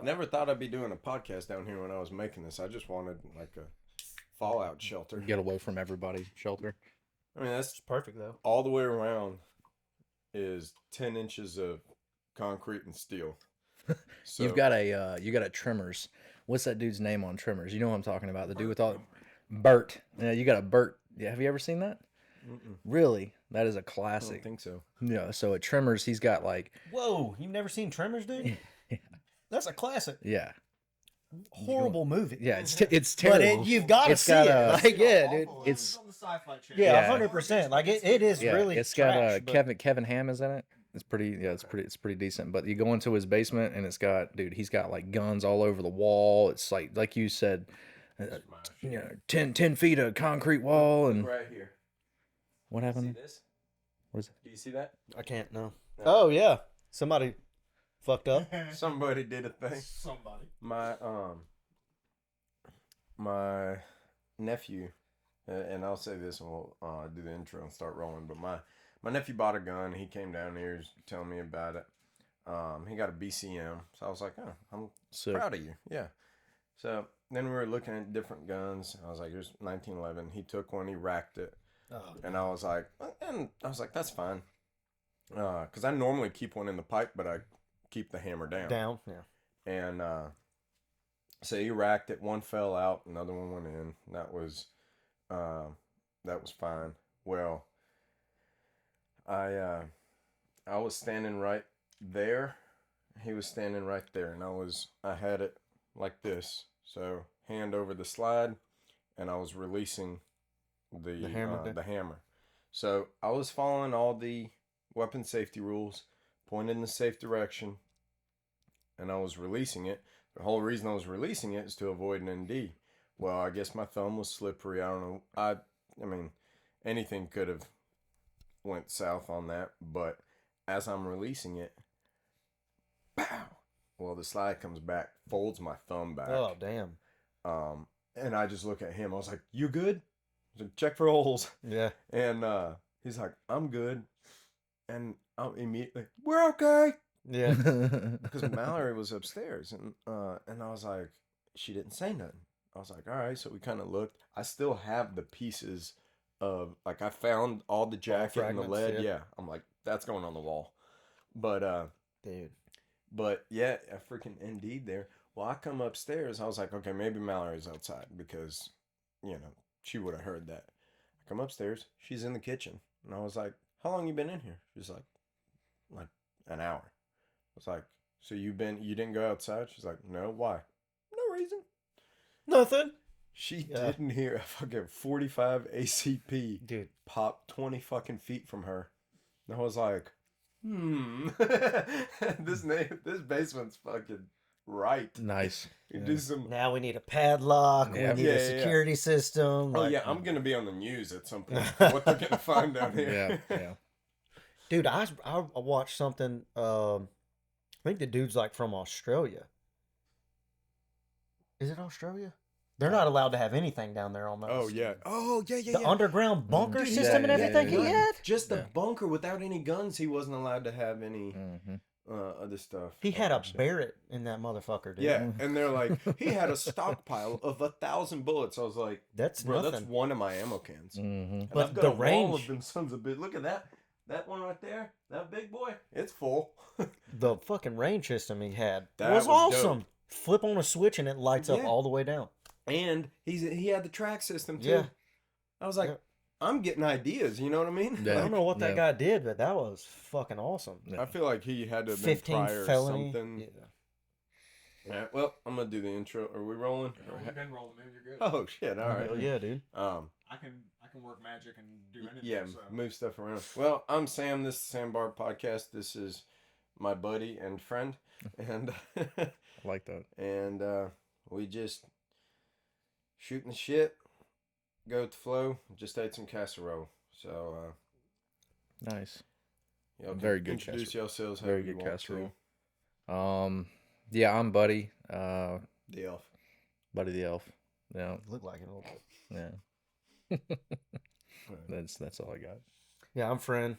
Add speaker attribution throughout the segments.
Speaker 1: Never thought I'd be doing a podcast down here when I was making this. I just wanted like a fallout shelter.
Speaker 2: Get away from everybody shelter.
Speaker 1: I mean, that's
Speaker 3: Perfect though.
Speaker 1: all the way around is 10 inches of concrete and steel. So
Speaker 2: You got a Trimmers. What's that dude's name on Trimmers? You know what I'm talking about? The dude with all Bert. Yeah, you got a Bert. Yeah, have you ever seen that? Really? That is a
Speaker 1: I
Speaker 2: classic.
Speaker 1: don't think so.
Speaker 2: Yeah, so at Trimmers, he's got like,
Speaker 3: Whoa, you've never seen Tremors, dude? That's a classic.
Speaker 2: yeah,
Speaker 3: Horrible movie.
Speaker 2: yeah, it's
Speaker 3: But
Speaker 2: terrible.
Speaker 3: you've got to
Speaker 2: It's
Speaker 3: see
Speaker 2: got
Speaker 3: it.
Speaker 2: a-
Speaker 3: Like, yeah, dude.
Speaker 2: It's
Speaker 4: on the Sci-Fi Channel.
Speaker 3: Yeah,
Speaker 2: Yeah.
Speaker 3: 100%. Like it is
Speaker 2: yeah,
Speaker 3: really.
Speaker 2: it's got
Speaker 3: trash, but-
Speaker 2: Kevin Ham is in it. It's pretty, yeah, it's pretty decent. But you go into his basement and it's got, dude, he's got like guns all over the wall. It's like you said, 10 feet of concrete wall and
Speaker 1: Right here.
Speaker 2: what
Speaker 1: See
Speaker 2: happened?
Speaker 1: this?
Speaker 2: What is it?
Speaker 1: Do you see that?
Speaker 3: I can't know. Oh yeah, somebody fucked up.
Speaker 1: Somebody did a thing.
Speaker 4: Somebody.
Speaker 1: My nephew, and I'll say this and we'll do the intro and start rolling. But my nephew bought a gun. He came down here, he's telling me about it. He got a BCM, so I was like, "Oh, I'm
Speaker 2: Sick.
Speaker 1: proud of you." Yeah. So then we were looking at different guns. I was like, "Here's 1911." He took one, he racked it,
Speaker 3: Oh,
Speaker 1: and I was like, "That's fine," because I normally keep one in the pipe, but I keep the hammer down.
Speaker 3: down. Yeah.
Speaker 1: And so he racked it. One fell out, another one went in. That was fine. Well, I was standing right there. He was standing right there, and I had it like this. So hand over the slide, and I was releasing the hammer. So I was following all the weapon safety rules, pointed in the safe direction, and I was releasing it. The whole reason I was releasing it is to avoid an ND. Well, I guess my thumb was slippery. I don't know. I mean, anything could have went south on that. But as I'm releasing it, pow! Well, the slide comes back, folds my thumb back.
Speaker 3: Oh damn.
Speaker 1: And I just look at him. I was like, "You good?" I said, "Check for holes."
Speaker 3: Yeah.
Speaker 1: And he's like, "I'm good." And I'm immediately, "We're okay."
Speaker 3: Yeah.
Speaker 1: Because Mallory was upstairs, and I was like, she didn't say nothing. I was like, all right. So we kind of looked. I still have the pieces of, like, I found all the jacket and the
Speaker 3: fragments,
Speaker 1: lead.
Speaker 3: yeah.
Speaker 1: Yeah, I'm like, that's going on the wall. But
Speaker 3: Dude.
Speaker 1: but yeah, I freaking ND'd there. Well, I come upstairs. I was like, okay, maybe Mallory's outside because, she would have heard that. I come upstairs. She's in the kitchen, and I was like, how long you been in here? She's like an hour. I was like, so you didn't go outside? She's like, no. Why? No reason.
Speaker 3: Nothing.
Speaker 1: She
Speaker 3: Yeah.
Speaker 1: didn't hear a fucking 45 ACP
Speaker 3: Dude.
Speaker 1: pop 20 fucking feet from her. And I was like, this basement's fucking right.
Speaker 2: Nice.
Speaker 1: You do some.
Speaker 3: Now we need a padlock.
Speaker 2: Yeah.
Speaker 3: We need
Speaker 1: Yeah,
Speaker 3: a
Speaker 1: yeah, yeah.
Speaker 3: security system.
Speaker 1: Oh
Speaker 3: like-
Speaker 1: yeah, I'm gonna be on the news at some point. What they're gonna find down here.
Speaker 2: Yeah.
Speaker 3: Dude, I watched something. I think the dude's like from Australia. Is it Australia? They're not allowed to have anything down there almost.
Speaker 1: Oh yeah. Oh yeah, yeah,
Speaker 3: The
Speaker 1: yeah.
Speaker 3: underground bunker
Speaker 1: Dude,
Speaker 3: system and
Speaker 2: yeah,
Speaker 3: everything
Speaker 2: yeah,
Speaker 3: he
Speaker 2: yeah.
Speaker 3: had?
Speaker 1: Just the
Speaker 2: Yeah.
Speaker 1: bunker without any guns. He wasn't allowed to have any
Speaker 2: Mm-hmm.
Speaker 1: other stuff.
Speaker 3: He had a Barrett in that motherfucker, dude.
Speaker 1: Yeah, and they're like, he had a stockpile of 1,000 bullets. I was like,
Speaker 3: That's
Speaker 1: bro,
Speaker 3: nothing.
Speaker 1: that's one of my ammo cans.
Speaker 2: Mm-hmm.
Speaker 1: And
Speaker 3: But
Speaker 1: I've got
Speaker 3: the
Speaker 1: a wall
Speaker 3: range-
Speaker 1: of them sons of bitch. Look at that. That one right there. That big boy. It's full.
Speaker 3: The fucking range system he had
Speaker 1: That
Speaker 3: was
Speaker 1: was
Speaker 3: awesome. Flip on a switch and it lights up
Speaker 1: Yeah.
Speaker 3: all the way down.
Speaker 1: And he had the track system too.
Speaker 3: Yeah.
Speaker 1: I was like,
Speaker 3: Yeah.
Speaker 1: I'm getting ideas. You know what I mean?
Speaker 2: Yeah.
Speaker 3: I don't know what that
Speaker 2: Yeah.
Speaker 3: guy did, but that was fucking awesome.
Speaker 2: Yeah.
Speaker 1: I feel like he had to have been
Speaker 3: 15
Speaker 1: prior or
Speaker 3: felony.
Speaker 1: something.
Speaker 3: Yeah.
Speaker 1: Yeah, well, I'm gonna do the intro. Are we rolling?
Speaker 4: We've been rolling, man. You're good.
Speaker 1: Oh shit! All right.
Speaker 3: Hell yeah, dude.
Speaker 4: I can work magic and do anything.
Speaker 1: Yeah,
Speaker 4: So.
Speaker 1: move stuff around. Well, I'm Sam. This is SamBar podcast. This is my buddy and friend, and
Speaker 2: I like that.
Speaker 1: and we just shooting the shit, go with the flow. Just ate some casserole, so
Speaker 2: Nice.
Speaker 1: y'all can
Speaker 2: Very good
Speaker 1: Introduce yourselves.
Speaker 2: Very
Speaker 1: however you
Speaker 2: good
Speaker 1: want
Speaker 2: casserole. Yeah, I'm Buddy.
Speaker 1: to. The elf.
Speaker 2: Buddy the Elf. Yeah,
Speaker 3: Look like it a little bit.
Speaker 2: yeah. That's all I got.
Speaker 3: Yeah, I'm friend.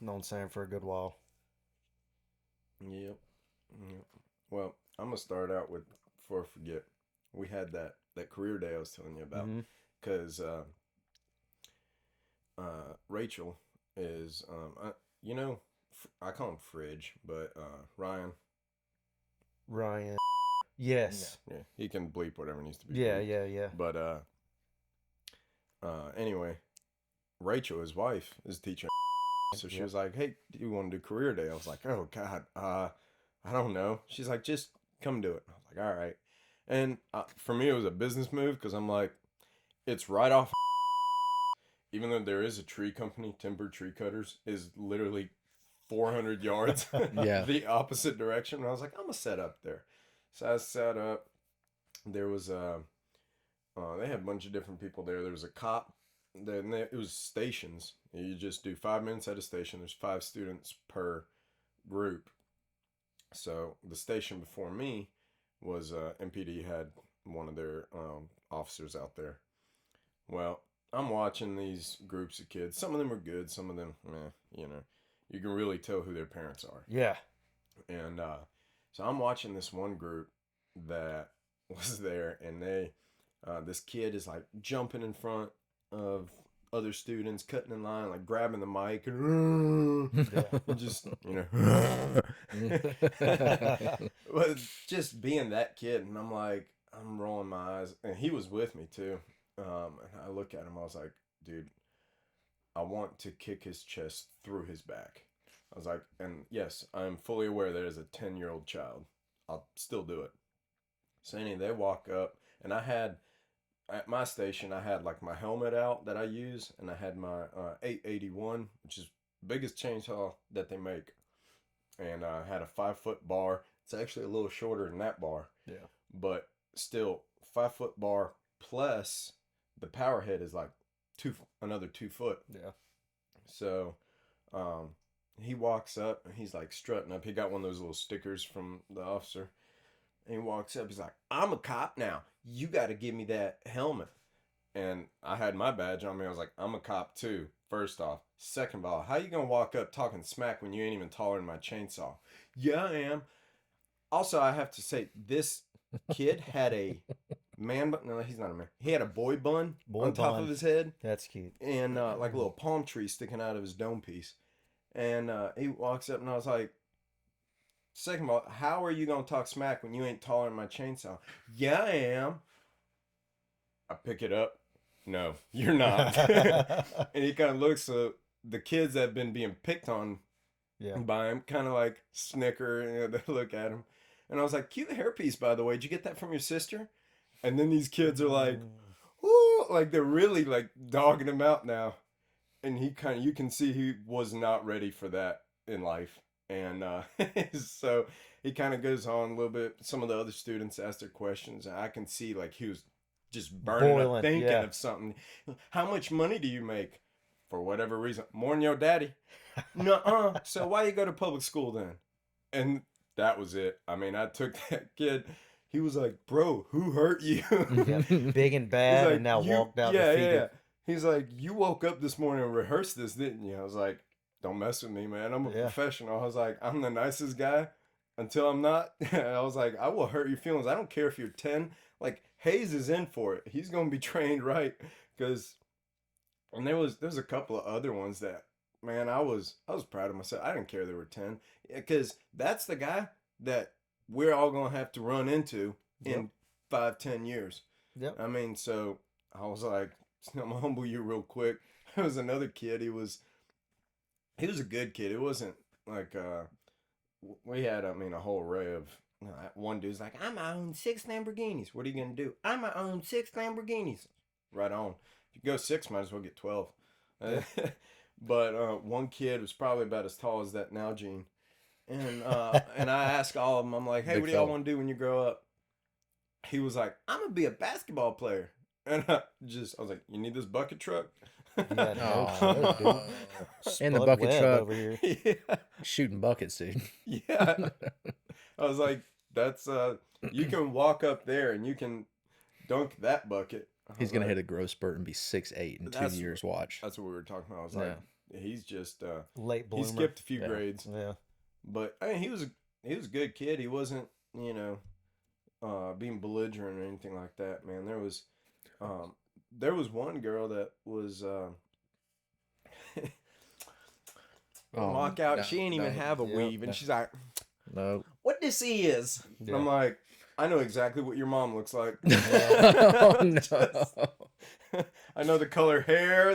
Speaker 3: Known Sam for a good while.
Speaker 1: Yep. Well, I'm gonna start out with before I forget. We had that career day I was telling you about
Speaker 3: Mhm.
Speaker 1: because Rachel is you know I call him Fridge, but Ryan.
Speaker 3: Ryan. Yes.
Speaker 1: Yeah, he can bleep whatever needs to be.
Speaker 3: Yeah,
Speaker 1: bleeped.
Speaker 3: yeah, yeah.
Speaker 1: But anyway, Rachel, his wife, is teaching. So she
Speaker 3: Yep.
Speaker 1: was like, "Hey, do you want to do career day?" I was like, "Oh God, I don't know." She's like, "Just come do it." I was like, "All right." And for me, it was a business move because I'm like, it's right off. Even though there is a tree company, Timber Tree Cutters, is literally 400 yards
Speaker 2: Yeah.
Speaker 1: the opposite direction. And I was like, I'm gonna set up there. So I set up. There was they had a bunch of different people there. There was a cop. Then it was stations. You just do 5 minutes at a station. There's 5 students per group. So the station before me was MPD had one of their officers out there. Well, I'm watching these groups of kids. Some of them are good. Some of them, you know, you can really tell who their parents are.
Speaker 3: Yeah.
Speaker 1: And so I'm watching this one group that was there, and this kid is like jumping in front of other students, cutting in line, like grabbing the mic, and just but just being that kid, and I'm rolling my eyes, and he was with me too. And I look at him, I was like, dude, I want to kick his chest through his back. I was like, and yes, I'm fully aware that as a 10-year-old child, I'll still do it. So anyway, they walk up, and at my station, I had like my helmet out that I use, and I had my 881, which is the biggest chainsaw that they make. And I had a 5-foot bar. It's actually a little shorter than that bar.
Speaker 3: Yeah.
Speaker 1: But still, 5-foot bar plus the power head is like another 2 foot.
Speaker 3: Yeah.
Speaker 1: So he walks up and he's like strutting up. He got one of those little stickers from the officer. And he walks up. He's like, I'm a cop now. You got to give me that helmet. And I had my badge on me. I was like, I'm a cop too. First off. Second of all, how you going to walk up talking smack when you ain't even taller than my chainsaw? Yeah, I am. Also, I have to say, this kid had a man bun. No, he's not a man. He had a boy bun on top of his head.
Speaker 3: That's cute.
Speaker 1: And like a little palm tree sticking out of his dome piece. And he walks up, and I was like, second of all, how are you going to talk smack when you ain't taller than my chainsaw? Yeah, I am. I pick it up. No, you're not. And he kind of looks, so the kids that have been being picked on by him kind of like snicker, and they look at him. And I was like, cute hairpiece, by the way. Did you get that from your sister? And then these kids are like, ooh, like they're really like dogging him out now. And you can see he was not ready for that in life. And so he kind of goes on a little bit. Some of the other students ask their questions, and I can see like he was just burning up thinking of something. How much money do you make? For whatever reason, more than your daddy. Nuh-uh. So why you go to public school then? And that was it. I mean, I took that kid. He was like, bro, who hurt you?
Speaker 3: Big and bad,
Speaker 1: like,
Speaker 3: and now walked out defeated.
Speaker 1: Yeah. He's like, you woke up this morning and rehearsed this, didn't you? I was like, don't mess with me, man. I'm a professional. I was like, I'm the nicest guy until I'm not. I was like, I will hurt your feelings. I don't care if you're 10. Like, Hayes is in for it. He's going to be trained right. And there's a couple of other ones that, man, I was proud of myself. I didn't care they were 10. Because that's the guy that we're all going to have to run into in 5-10 years.
Speaker 3: Yep.
Speaker 1: I mean, so I was like, I'm going to humble you real quick. There was another kid. He was a good kid. It wasn't like, we had, I mean, a whole array of, one dude's like, I'm going to own 6 Lamborghinis. What are you going to do? I'm going to own 6 Lamborghinis. Right on. If you go 6, might as well get 12. But one kid was probably about as tall as that now, Gene. And I asked all of them, I'm like, hey, what do y'all want to do when you grow up? He was like, I'm going to be a basketball player. And I was like, you need this bucket truck?
Speaker 2: And the bucket truck
Speaker 3: over here.
Speaker 2: shooting buckets, dude.
Speaker 1: Yeah. I was like, that's, you can walk up there and you can dunk that bucket.
Speaker 2: He's going to hit a growth spurt and be 6'8" in 2 years, watch.
Speaker 1: That's what we were talking about. I was like, he's just,
Speaker 3: late bloomer.
Speaker 1: He skipped a few grades.
Speaker 3: Yeah.
Speaker 1: But, I mean, he was a good kid. He wasn't you know, being belligerent or anything like that, man. There was one girl that was walk out.
Speaker 2: No,
Speaker 1: She ain't even have a
Speaker 3: Yep.
Speaker 1: weave, and she's like,
Speaker 2: no.
Speaker 1: "What this is?" And I'm like, "I know exactly what your mom looks like.
Speaker 2: Oh, no.
Speaker 1: I know the color hair.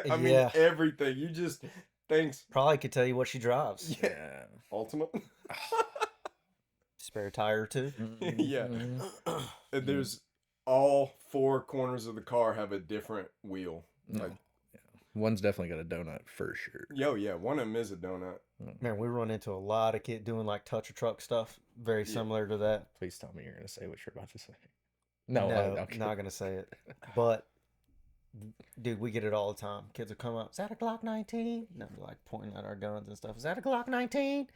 Speaker 1: I mean
Speaker 3: Yeah.
Speaker 1: everything. You just thanks.
Speaker 3: Probably could tell you what she drives.
Speaker 2: Yeah.
Speaker 1: Ultimate.
Speaker 3: Spare tire or two.
Speaker 1: Yeah.
Speaker 2: Mhm.
Speaker 1: And there's all four corners of the car have a different wheel.
Speaker 2: No.
Speaker 1: Like,
Speaker 2: One's definitely got a donut for sure.
Speaker 1: yeah, one of them is a donut.
Speaker 3: Man, we run into a lot of kids doing like touch a truck stuff, very
Speaker 1: Yeah.
Speaker 3: similar to that.
Speaker 2: Please tell me you're going to say what you're about to say. No,
Speaker 3: I'm not gonna say it. But dude, we get it all the time. Kids will come up, is that a Glock 19? And I'm like pointing at our guns and stuff. Is that a Glock 19?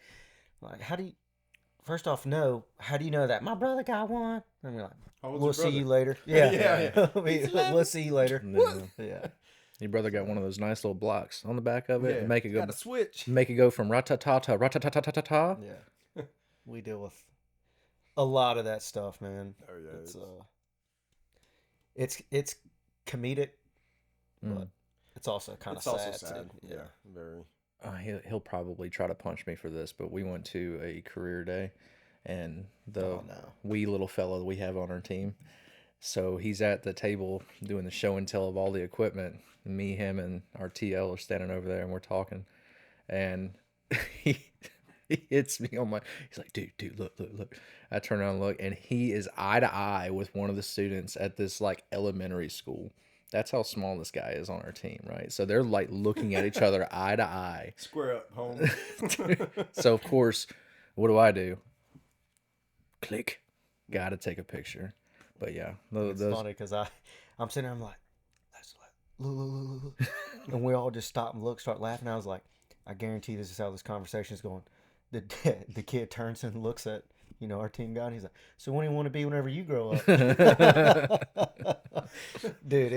Speaker 3: Like, how do you first off no, how do you know that? My brother got one. And we're like,
Speaker 1: How old's
Speaker 3: we'll
Speaker 1: your
Speaker 3: see
Speaker 1: brother?
Speaker 3: you later. Yeah.
Speaker 1: Yeah.
Speaker 3: We'll see you later.
Speaker 2: No.
Speaker 3: Yeah.
Speaker 2: Your brother got one of those nice little blocks on the back of it.
Speaker 1: Yeah,
Speaker 2: And make it go.
Speaker 1: got a switch.
Speaker 2: Make it go from ratatata, ratatata.
Speaker 3: Yeah. We deal with a lot of that stuff, man.
Speaker 1: Oh yeah,
Speaker 3: It's comedic,
Speaker 2: Mm.
Speaker 3: but it's also kind of
Speaker 1: it's also
Speaker 3: sad,
Speaker 1: sad.
Speaker 3: too.
Speaker 1: Yeah, very.
Speaker 2: He'll probably try to punch me for this, but we went to a career day, and the
Speaker 3: Oh no.
Speaker 2: wee little fella that we have on our team. So he's at the table doing the show and tell of all the equipment. Me, him, and our TL are standing over there, and we're talking. And he hits me on my. He's like, dude, look. I turn around and look, and he is eye to eye with one of the students at this like elementary school. That's how small this guy is on our team, right? So they're like looking at each other eye to eye.
Speaker 1: Square up, home.
Speaker 2: So of course, what do? Click. Got to take a picture. But yeah,
Speaker 3: It's
Speaker 2: those.
Speaker 3: funny because I'm sitting there, I'm like, look. And we all just stop and look, start laughing. I was like, I guarantee this is how this conversation is going. The kid turns and looks at, our team guy, and he's like, so what do you want to be whenever you grow up? Dude,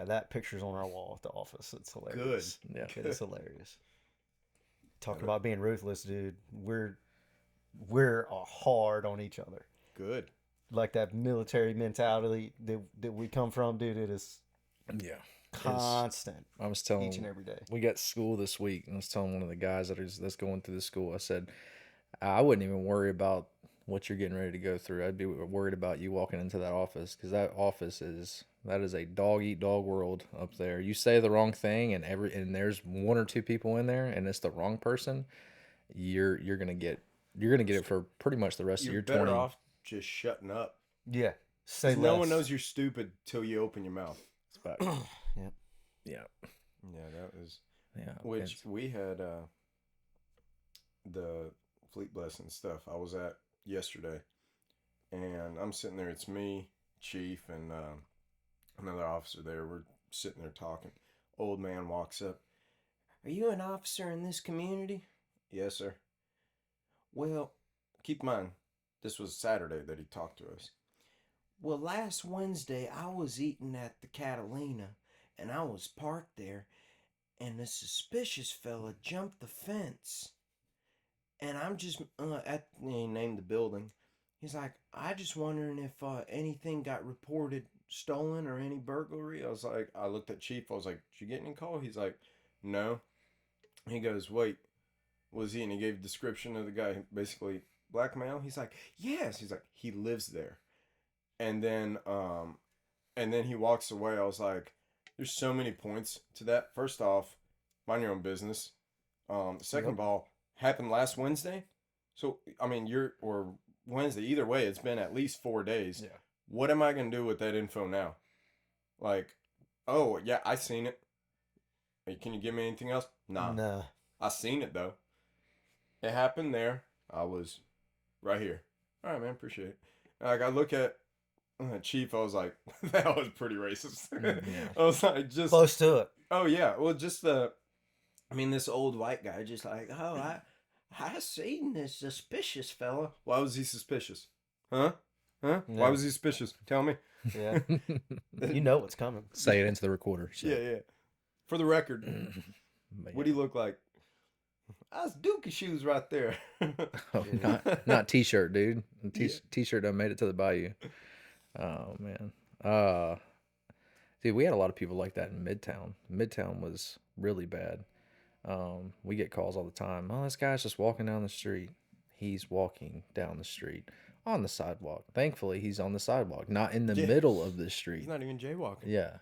Speaker 3: that picture's on our wall at the office. It's hilarious.
Speaker 2: Yeah.
Speaker 3: It is hilarious. Talking about being ruthless, dude. We're hard on each other.
Speaker 1: Good.
Speaker 3: Like that military mentality that we come from, dude. It is
Speaker 2: Yeah.
Speaker 3: constant
Speaker 2: I was telling
Speaker 3: each and every day.
Speaker 2: we got school this week, and I was telling one of the guys that's going through the school. I said, I wouldn't even worry about what you're getting ready to go through. I'd be worried about you walking into that office, because that office is a dog eat dog world up there. You say the wrong thing, and there's one or two people in there, and it's the wrong person. You're gonna get it for pretty much the rest of
Speaker 1: You're
Speaker 2: your
Speaker 1: better
Speaker 2: 20.
Speaker 1: off just shutting up.
Speaker 3: Yeah. Say
Speaker 1: 'Cause no one
Speaker 3: less.
Speaker 1: knows you're stupid till you open your mouth.
Speaker 2: It's about-
Speaker 3: Yep.
Speaker 2: yeah,
Speaker 1: Yeah, that was.
Speaker 2: yeah.
Speaker 1: Which
Speaker 2: it's-
Speaker 1: we had the Fleet Blessing stuff I was at yesterday, and I'm sitting there. It's me, Chief, and another officer there. We're sitting there talking. Old man walks up. Are you an officer in this community? Yes, sir. Well, keep in mind, this was Saturday that he talked to us. Well, last Wednesday I was eating at the Catalina, and I was parked there, and a suspicious fella jumped the fence. And I'm just he named the building. He's like, I just wondering if anything got reported stolen or any burglary. I looked at Chief. I was like, did you get any call? He's like, no. He goes, wait, was he? And he gave a description of the guy, basically black male. He's like, yes. He's like, he lives there. And then he walks away. I was like, there's so many points to that. First off, mind your own business. Second of all, happened last Wednesday. So, I mean, or Wednesday, either way, it's been at least 4 days.
Speaker 3: Yeah.
Speaker 1: What am I going to do with that info now? Like, oh, yeah, I seen it. Hey, can you give me anything else? Nah.
Speaker 3: No.
Speaker 1: I seen it, though. It happened there. I was right here. All right, man, appreciate it. Like, I look at Chief, I was like, that was pretty racist.
Speaker 2: Yeah.
Speaker 1: I was like, just...
Speaker 3: Close to it.
Speaker 1: Oh, yeah. Well, just this old white guy just like, oh, I seen this suspicious fella. Why was he suspicious? Huh?
Speaker 3: Yeah.
Speaker 1: Why was he suspicious? Tell me.
Speaker 3: Yeah. You know what's coming.
Speaker 2: Say it into the recorder. So.
Speaker 1: Yeah. For the record,
Speaker 2: But
Speaker 1: what do you look like? That's Dookie shoes right there.
Speaker 2: Oh, not t-shirt, dude. T-shirt done made it to the bayou. Oh man. Dude, we had a lot of people like that in Midtown. Midtown was really bad. We get calls all the time. Oh, this guy's just walking down the street. He's walking down the street on the sidewalk. Thankfully, he's on the sidewalk, not in the
Speaker 1: Yeah.
Speaker 2: middle of the street.
Speaker 1: He's not even jaywalking.
Speaker 2: Yeah.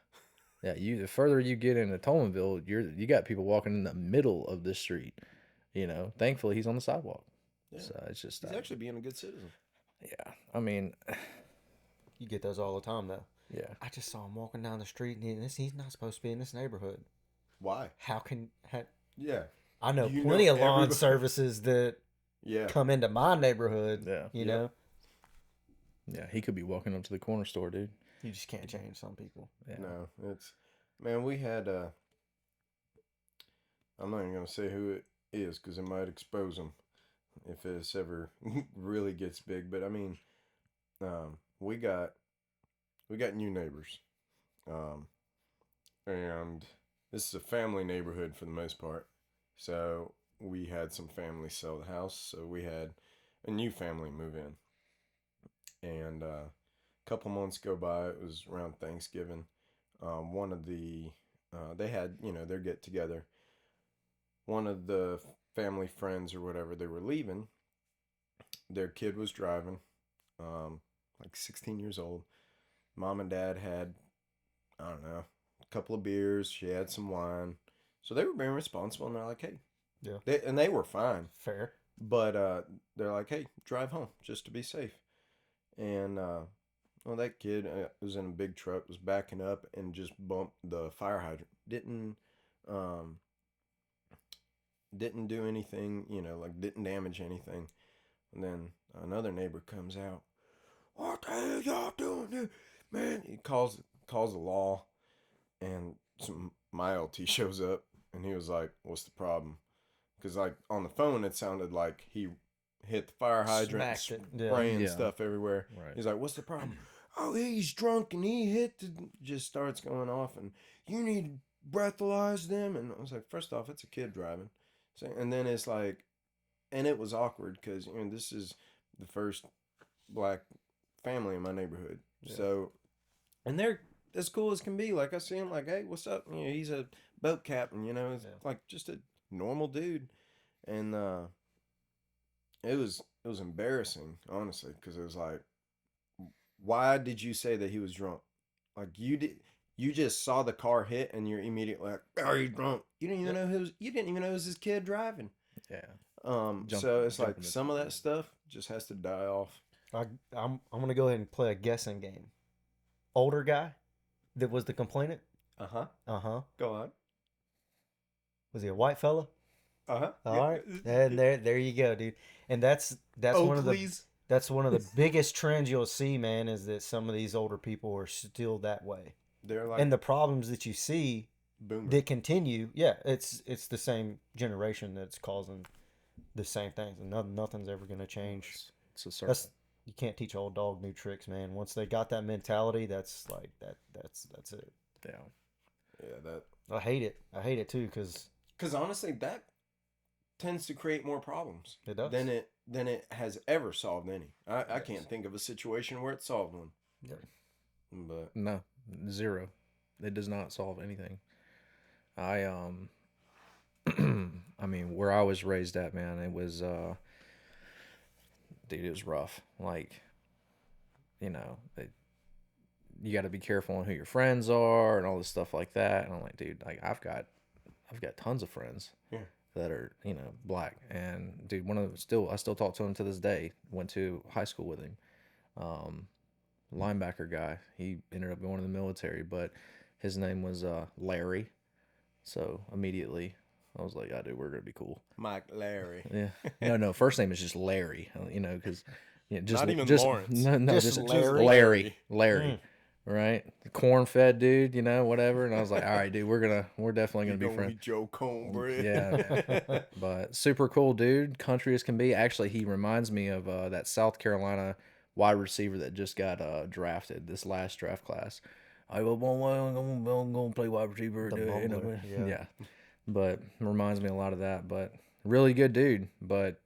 Speaker 2: Yeah, the further you get into Tolmanville, you got people walking in the middle of the street. You know, thankfully he's on the sidewalk.
Speaker 1: Yeah.
Speaker 2: So it's just
Speaker 1: He's actually being a good citizen.
Speaker 2: yeah. I mean,
Speaker 3: You get those all the time, though.
Speaker 2: yeah.
Speaker 3: I just saw him walking down the street, and he's not supposed to be in this neighborhood.
Speaker 1: Why? Yeah.
Speaker 3: I know
Speaker 1: You
Speaker 3: plenty
Speaker 1: know
Speaker 3: of lawn
Speaker 1: everybody-
Speaker 3: services that
Speaker 1: Yeah.
Speaker 3: come into my neighborhood.
Speaker 2: Yeah.
Speaker 3: You
Speaker 1: Yep.
Speaker 3: know,
Speaker 2: Yeah, he could be walking up to the corner store, dude.
Speaker 3: you just can't change some people.
Speaker 2: Yeah.
Speaker 1: No, it's man. We had. I'm not even gonna say who it is because it might expose them if this ever really gets big. But I mean, we got new neighbors, and this is a family neighborhood for the most part. So we had some families sell the house, so we had a new family move in, and a couple months go by. It was around Thanksgiving. One of the they had their get together. One of the family friends or whatever, they were leaving. Their kid was driving, like 16 years old. Mom and dad had, I don't know, a couple of beers. She had some wine, so they were being responsible. And they're like, hey,
Speaker 3: Yeah.
Speaker 1: they were fine,
Speaker 3: Fair.
Speaker 1: but they're like, hey, drive home just to be safe. And well, that kid was in a big truck, was backing up and just bumped the fire hydrant. Didn't do anything, like didn't damage anything. And then another neighbor comes out. What the hell y'all doing here? Man, he calls the law, and my LT shows up, and he was like, what's the problem? Because like on the phone, it sounded like he hit the fire hydrant,
Speaker 3: Smacked it. Yeah.
Speaker 1: spraying
Speaker 2: Yeah.
Speaker 1: stuff everywhere.
Speaker 2: Right.
Speaker 1: He's like, what's the problem? Oh, he's drunk and he just starts going off, and you need to breathalyze them. And I was like, first off, it's a kid driving. So, and then it's like, and it was awkward because this is the first black family in my neighborhood.
Speaker 3: Yeah.
Speaker 1: So, and they're as cool as can be. Like I see him, like, hey, what's up? He's a boat captain. It's
Speaker 3: Yeah.
Speaker 1: like just a normal dude, and it was embarrassing, honestly, because it was like, why did you say that he was drunk? Like you just saw the car hit and you're immediately like, oh, he's drunk. You didn't even know it was his kid driving.
Speaker 2: Yeah.
Speaker 1: So it's like
Speaker 2: jumping
Speaker 1: some of that stuff just has to die off.
Speaker 3: I'm gonna go ahead and play a guessing game. Older guy that was the complainant.
Speaker 1: Uh-huh.
Speaker 3: Go
Speaker 1: on.
Speaker 3: Was he a white fella?
Speaker 1: Uh-huh.
Speaker 3: All right, and there you go, dude. And that's one of the
Speaker 1: Oakley's.
Speaker 3: that's one of the biggest trends you'll see, man, is that some of these older people are still that way.
Speaker 1: They're like
Speaker 3: And the problems that you see
Speaker 1: boomer.
Speaker 3: that continue, yeah, it's the same generation that's causing the same things, and nothing's ever gonna change.
Speaker 2: It's a circle.
Speaker 3: You can't teach old dog new tricks, man. Once they got that mentality, that's like that's it.
Speaker 2: Yeah.
Speaker 1: Yeah, that.
Speaker 3: I hate it too, because
Speaker 1: Because honestly, that tends to create more problems
Speaker 3: it does.
Speaker 1: than it has ever solved any. I can't think of a situation where it solved one.
Speaker 3: Yeah.
Speaker 1: But
Speaker 2: No, zero. It does not solve anything. I I mean, where I was raised at, man, it was dude, it was rough. Like, you got to be careful on who your friends are and all this stuff like that. And I'm like, dude, like I've got tons of friends
Speaker 1: Yeah.
Speaker 2: that are, black. And dude, I still talk to him to this day. Went to high school with him. Linebacker guy. He ended up going to the military, but his name was Larry. So immediately I was like, yeah, dude, we're gonna be cool.
Speaker 1: Mike Larry.
Speaker 2: Yeah. No. First name is just Larry. Because just
Speaker 1: Not even
Speaker 2: just,
Speaker 1: Lawrence.
Speaker 2: No,
Speaker 3: Just
Speaker 2: just
Speaker 3: Larry?
Speaker 2: Larry. Larry.
Speaker 3: Mm.
Speaker 2: Right, the corn-fed dude, whatever. And I was like, all right, dude, we're definitely gonna be
Speaker 1: You're
Speaker 2: friends.
Speaker 1: Joe Cornbread.
Speaker 2: Yeah, but super cool dude, country as can be. Actually, he reminds me of that South Carolina wide receiver that just got drafted this last draft class. I go, I'm gonna play wide receiver.
Speaker 3: The
Speaker 2: dude,"
Speaker 3: mumbler, yeah.
Speaker 2: yeah. But reminds me a lot of that. But really good dude, but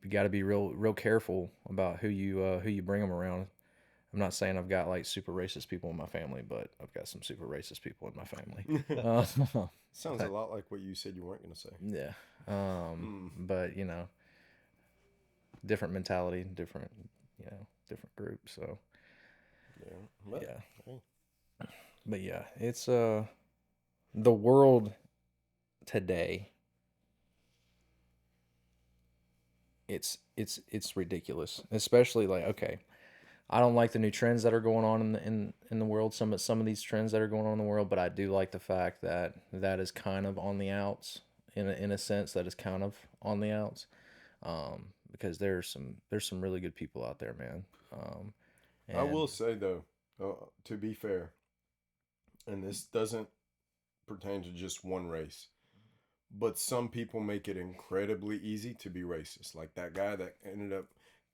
Speaker 2: you got to be real careful about who you bring them around. I'm not saying I've got like super racist people in my family, but I've got some super racist people in my family.
Speaker 1: Sounds a
Speaker 2: But,
Speaker 1: lot like what you said you weren't going to say.
Speaker 2: yeah.
Speaker 1: Mm.
Speaker 2: But different mentality, different group. So
Speaker 1: Yeah. But,
Speaker 2: yeah,
Speaker 1: hey.
Speaker 2: but yeah, it's the world today. It's ridiculous, especially like okay. I don't like the new trends that are going on in the world. Some of these trends that are going on in the world, but I do like the fact that that is kind of on the outs in a sense that is kind of on the outs. Because there's some really good people out there, man.
Speaker 1: I
Speaker 2: And
Speaker 1: will say, though, to be fair, and this doesn't pertain to just one race, but some people make it incredibly easy to be racist. Like that guy that ended up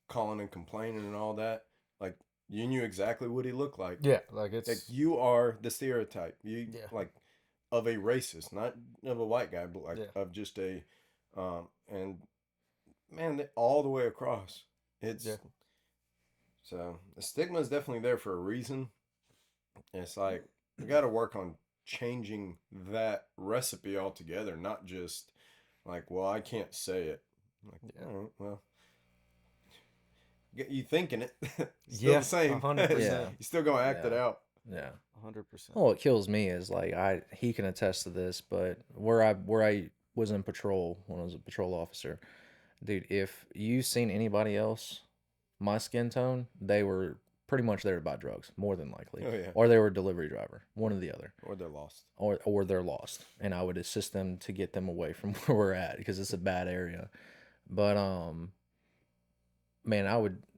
Speaker 1: calling and complaining and all that. Like you knew exactly what he looked like.
Speaker 3: Yeah, like
Speaker 1: Like
Speaker 3: it's
Speaker 1: you are the stereotype. You
Speaker 3: yeah,
Speaker 1: like of a racist, not of a white guy, but like
Speaker 3: yeah,
Speaker 1: of just a and man, all the way across. It's
Speaker 3: yeah,
Speaker 1: so the stigma is definitely there for a reason. It's like we got to work on changing that recipe altogether, not just like, well, I can't say it. Like,
Speaker 3: yeah,
Speaker 1: all right, well, get you thinking it, still
Speaker 3: yeah,
Speaker 1: the same.
Speaker 3: 100%,
Speaker 1: You still gonna act it
Speaker 2: yeah,
Speaker 1: out.
Speaker 2: yeah.
Speaker 3: 100%.
Speaker 2: Well, what kills me is like he can attest to this, but where I was in patrol when I was a patrol officer, dude, if you seen anybody else my skin tone, they were pretty much there to buy drugs, more than likely,
Speaker 1: Oh yeah,
Speaker 2: or they were a delivery driver, one or the other,
Speaker 1: or they're lost.
Speaker 2: or they're lost, and I would assist them to get them away from where we're at because it's a bad area. But man,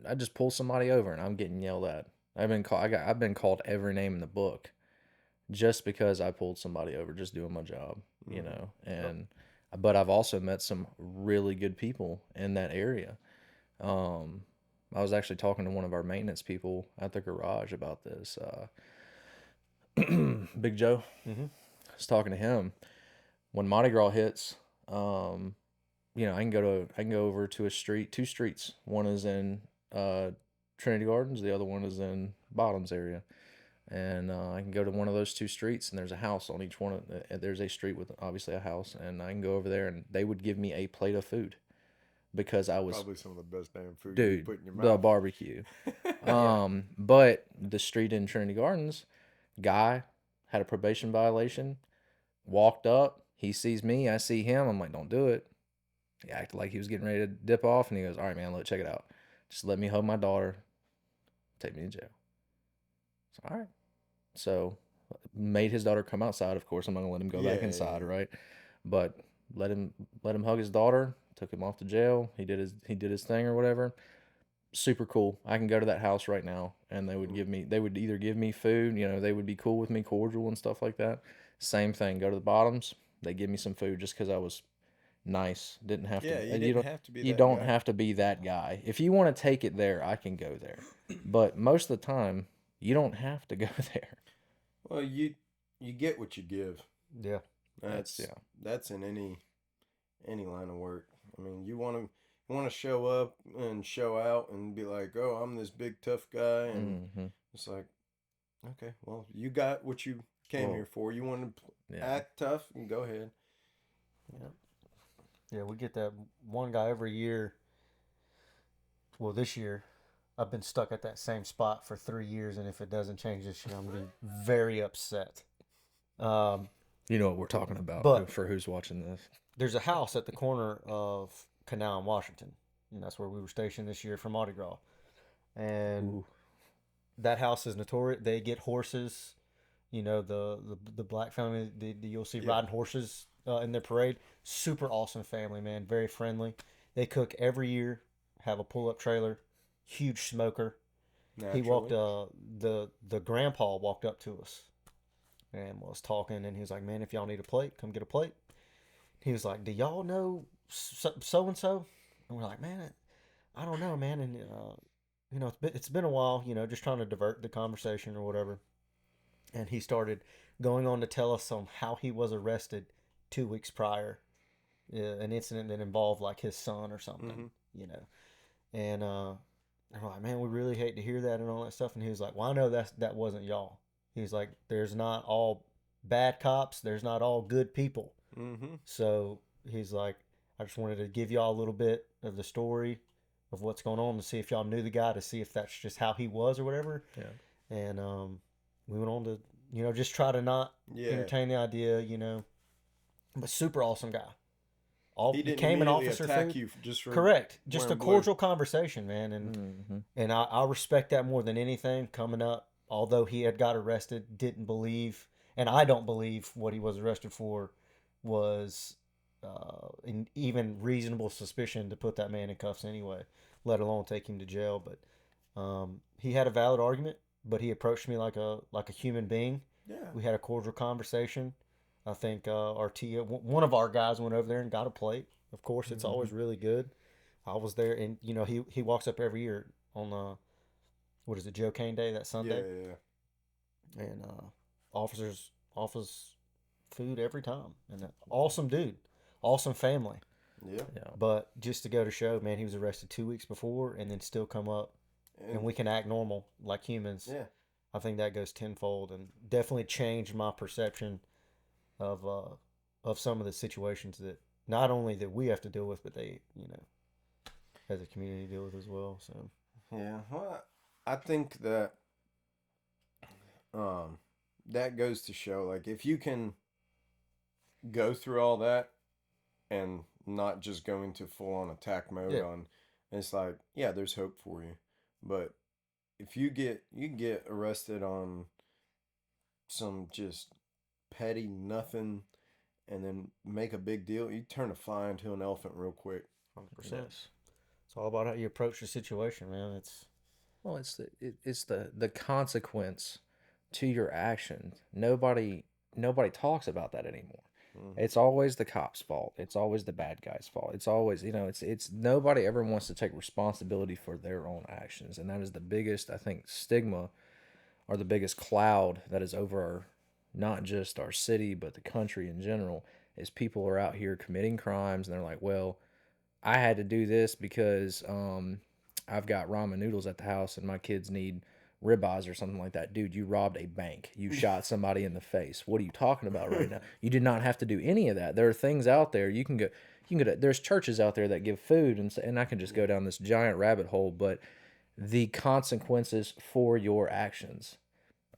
Speaker 2: I just pull somebody over and I'm getting yelled at. I've been called every name in the book just because I pulled somebody over, just doing my job,
Speaker 1: Mm-hmm.
Speaker 2: and but I've also met some really good people in that area. Um, I was actually talking to one of our maintenance people at the garage about this. Big Joe.
Speaker 3: Mm-hmm.
Speaker 2: I was talking to him when Mardi Gras hits. Um, I can go over to a street, two streets. One is in Trinity Gardens, the other one is in Bottoms area, and I can go to one of those two streets, and there's a house on each one. There's a street with obviously a house, and I can go over there, and they would give me a plate of food because I was
Speaker 1: Probably some of the best damn food you
Speaker 2: dude
Speaker 1: put in your
Speaker 2: the
Speaker 1: mouth.
Speaker 2: barbecue.
Speaker 3: Yeah.
Speaker 2: But the street in Trinity Gardens, guy had a probation violation. Walked up, he sees me, I see him. I'm like, don't do it. He acted like he was getting ready to dip off, and he goes, "All right, man, look, check it out. Just let me hug my daughter. Take me to jail." So, all right. So, made his daughter come outside. Of course, I'm not gonna let him go back inside,
Speaker 1: Yeah.
Speaker 2: right? But let him hug his daughter. Took him off to jail. He did his thing or whatever. Super cool. I can go to that house right now, and they would either give me food. They would be cool with me, cordial and stuff like that. Same thing. Go to the Bottoms. They give me some food just because I was nice. Didn't have
Speaker 1: Yeah,
Speaker 2: to.
Speaker 1: you didn't have to be
Speaker 2: You
Speaker 1: that
Speaker 2: don't
Speaker 1: guy.
Speaker 2: have to be that guy. If you want to take it there, I can go there. But most of the time, you don't have to go there.
Speaker 1: Well, you get what you give.
Speaker 3: Yeah.
Speaker 1: That's
Speaker 2: Yeah.
Speaker 1: that's in any line of work. I mean, you want to show up and show out and be like, "Oh, I'm this big tough guy," and
Speaker 2: Mm-hmm.
Speaker 1: it's like, okay, well, you got what you came
Speaker 2: Well,
Speaker 1: here for. You want to
Speaker 2: yeah.
Speaker 1: act tough, and go ahead.
Speaker 3: Yeah. Yeah, we get that one guy every year. Well, this year, I've been stuck at that same spot for 3 years, and if it doesn't change this year, I'm gonna be very upset. Um,
Speaker 2: You know what we're talking about
Speaker 3: but
Speaker 2: for who's watching this.
Speaker 3: there's a house at the corner of Canal and Washington, and that's where we were stationed this year for Mardi Gras. And
Speaker 2: Ooh.
Speaker 3: that house is notorious. They get horses. The black family. You'll see
Speaker 1: Yeah.
Speaker 3: riding horses in their parade. Super awesome family, man. Very friendly. They cook every year. Have a pull up trailer, huge smoker. He walked.
Speaker 1: Naturally.
Speaker 3: The grandpa walked up to us and was talking, and he was like, "Man, if y'all need a plate, come get a plate." He was like, "Do y'all know so and so?" And we're like, "Man, I don't know, man." And it's been a while. Just trying to divert the conversation or whatever. And he started going on to tell us on how he was arrested 2 weeks prior an incident that involved like his son or something,
Speaker 1: Mhm.
Speaker 3: you know. And I'm like, man, we really hate to hear that and all that stuff. And he was like, well, I know that wasn't y'all. He's like, there's not all bad cops. There's not all good people.
Speaker 1: Mm-hmm.
Speaker 3: So he's like, I just wanted to give y'all a little bit of the story of what's going on to see if y'all knew the guy, to see if that's just how he was or whatever.
Speaker 2: Yeah.
Speaker 3: And we went on to, just try to not
Speaker 1: Yeah.
Speaker 3: entertain the idea, but super awesome guy.
Speaker 1: He didn't
Speaker 3: Became an
Speaker 1: immediately
Speaker 3: officer
Speaker 1: attack
Speaker 3: food.
Speaker 1: you just for
Speaker 3: Correct. Just a
Speaker 1: wearing blue.
Speaker 3: cordial conversation, man. And
Speaker 2: Mm-hmm.
Speaker 3: and I respect that more than anything. Coming up, although he had got arrested, didn't believe, and I don't believe what he was arrested for was even reasonable suspicion to put that man in cuffs anyway, let alone take him to jail. But he had a valid argument, but he approached me like a human being.
Speaker 1: Yeah.
Speaker 3: We had a cordial conversation. I think one of our guys went over there and got a plate. Of course, it's always really good. I was there, and he walks up every year on what is it, Joe Kane Day, that Sunday,
Speaker 1: Yeah.
Speaker 3: and offers food every time, and awesome dude, awesome family.
Speaker 1: Yeah.
Speaker 2: Yeah.
Speaker 3: But just to go to show, man, he was arrested 2 weeks before, and then still come up, and we can act normal like humans.
Speaker 1: Yeah.
Speaker 3: I think that goes tenfold, and definitely changed my perception of some of the situations that not only that we have to deal with, but they, as a community deal with as well. So
Speaker 1: Yeah. Well, I think that that goes to show, like, if you can go through all that and not just go into full on attack mode
Speaker 3: Yeah.
Speaker 1: on, it's like, yeah, there's hope for you. But if you get arrested on some just petty nothing and then make a big deal, you turn a fly into an elephant real quick.
Speaker 3: 100%. It's all about how you approach the situation, man.
Speaker 2: Well, it's the consequence to your action. Nobody talks about that anymore.
Speaker 1: Mhm.
Speaker 2: It's always the cop's fault. It's always the bad guy's fault. It's always, it's nobody ever wants to take responsibility for their own actions, and that is the biggest, I think, stigma, or the biggest cloud that is over not just our city but the country in general. Is people are out here committing crimes, and they're like, well, I had to do this because I've got ramen noodles at the house and my kids need ribeyes or something like that. Dude, you robbed a bank. You shot somebody in the face. What are you talking about right now? You did not have to do any of that. There are things out there you can go. There's churches out there that give food, and I can just go down this giant rabbit hole. But the consequences for your actions.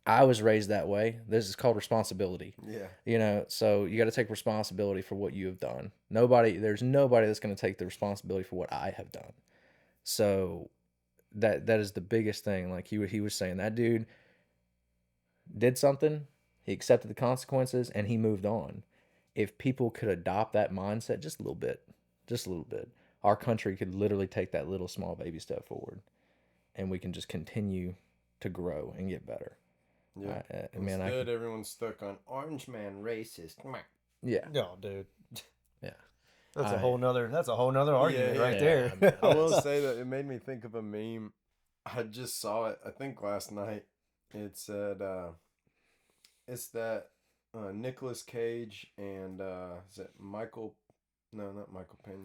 Speaker 2: I was raised that way. This is called responsibility.
Speaker 1: Yeah.
Speaker 2: So you got to take responsibility for what you have done. There's nobody that's going to take the responsibility for what I have done. So that is the biggest thing. Like he was saying, that dude did something, he accepted the consequences, and he moved on. If people could adopt that mindset just a little bit, our country could literally take that little small baby step forward, and we can just continue to grow and get better.
Speaker 1: Yeah.
Speaker 2: Man,
Speaker 1: Instead, everyone's stuck on orange man racist.
Speaker 2: yeah,
Speaker 3: no, dude.
Speaker 2: yeah.
Speaker 3: That's a whole nother argument
Speaker 1: Yeah,
Speaker 3: right
Speaker 2: yeah.
Speaker 3: there.
Speaker 1: I will say that it made me think of a meme. I just saw it, I think last night. It said, it's that Nicolas Cage and is it Michael? No, not Michael Pena.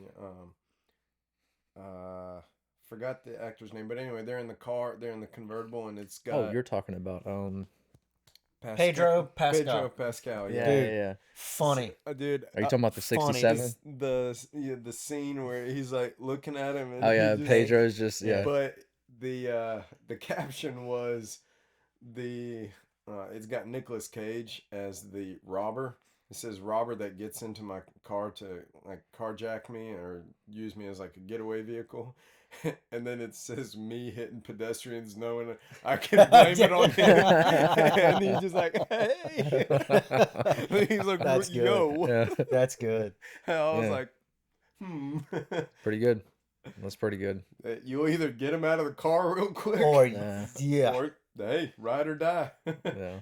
Speaker 1: Forgot the actor's name, but anyway, they're in the car, they're in the convertible, and it's got.
Speaker 2: Oh, you're talking about
Speaker 3: Pedro Pascal.
Speaker 1: Pedro Pascal, yeah.
Speaker 3: Dude.
Speaker 2: yeah.
Speaker 3: Funny.
Speaker 1: Dude,
Speaker 2: Are you talking about the
Speaker 3: funny.
Speaker 2: 67?
Speaker 1: the scene where he's like looking at him, and
Speaker 2: Oh yeah,
Speaker 1: he just,
Speaker 2: Pedro's just
Speaker 1: But the caption was it's got Nicolas Cage as the robber. It says robber that gets into my car to like carjack me or use me as like a getaway vehicle. And then it says me hitting pedestrians knowing I can blame it on him. And he's just like, hey. He's like,
Speaker 3: That's good.
Speaker 1: yo.
Speaker 2: Yeah.
Speaker 3: That's good.
Speaker 1: I was
Speaker 2: Yeah.
Speaker 1: like,
Speaker 2: Pretty good. That's pretty good.
Speaker 1: You'll either get him out of the car real quick,
Speaker 3: Or
Speaker 2: Yeah.
Speaker 1: or hey, ride or die.
Speaker 2: Yeah.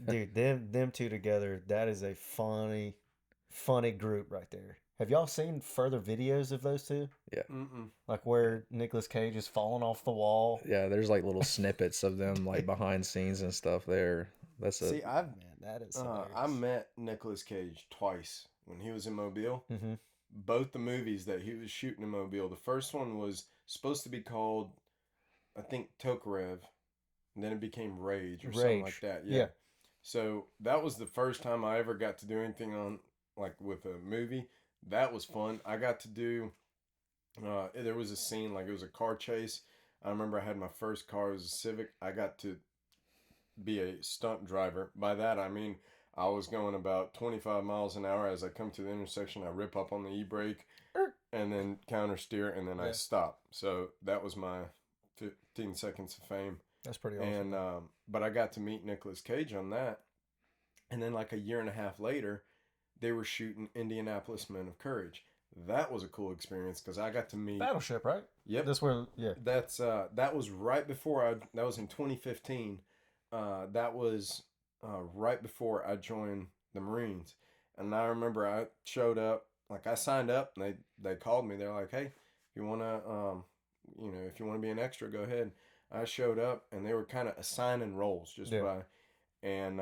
Speaker 3: dude, them two together, that is a funny group right there. Have y'all seen further videos of those two?
Speaker 1: Mm-mm.
Speaker 3: Like where Nicolas Cage is falling off the wall.
Speaker 2: Yeah, there's like little snippets of them like behind scenes and stuff there. That's
Speaker 1: See,
Speaker 3: Man, that is
Speaker 1: I
Speaker 3: hilarious.
Speaker 1: met Nicolas Cage twice when he was in Mobile.
Speaker 3: Mm-hmm.
Speaker 1: Both the movies that he was shooting in Mobile. The first one was supposed to be called, I think, Tokarev, and then it became Rage or something like
Speaker 3: Rage.
Speaker 1: that.
Speaker 3: Yeah.
Speaker 1: So that was the first time I ever got to do anything on like with a movie. That was fun. I got to do. There was a scene like it was a car chase. I remember I had my first car. It was a Civic. I got to be a stunt driver. By that I mean I was going about 25 miles an hour. As I come to the intersection, I rip up on the e-brake and then counter steer, and then I stop. So that was my 15 seconds of fame.
Speaker 3: That's pretty awesome.
Speaker 1: And but I got to meet Nicolas Cage on that. And then like a year and a half later, they were shooting Indianapolis Men of Courage. That was a cool experience because I got to meet
Speaker 3: Battleship, right?
Speaker 1: Yep.
Speaker 3: This one, yeah.
Speaker 1: That's that was right before that was in 2015. That was right before I joined the Marines. And I remember I showed up, like I signed up and they called me. They're like, "Hey, if you want to if you want to be an extra, go ahead." I showed up and they were kind of assigning roles just by, and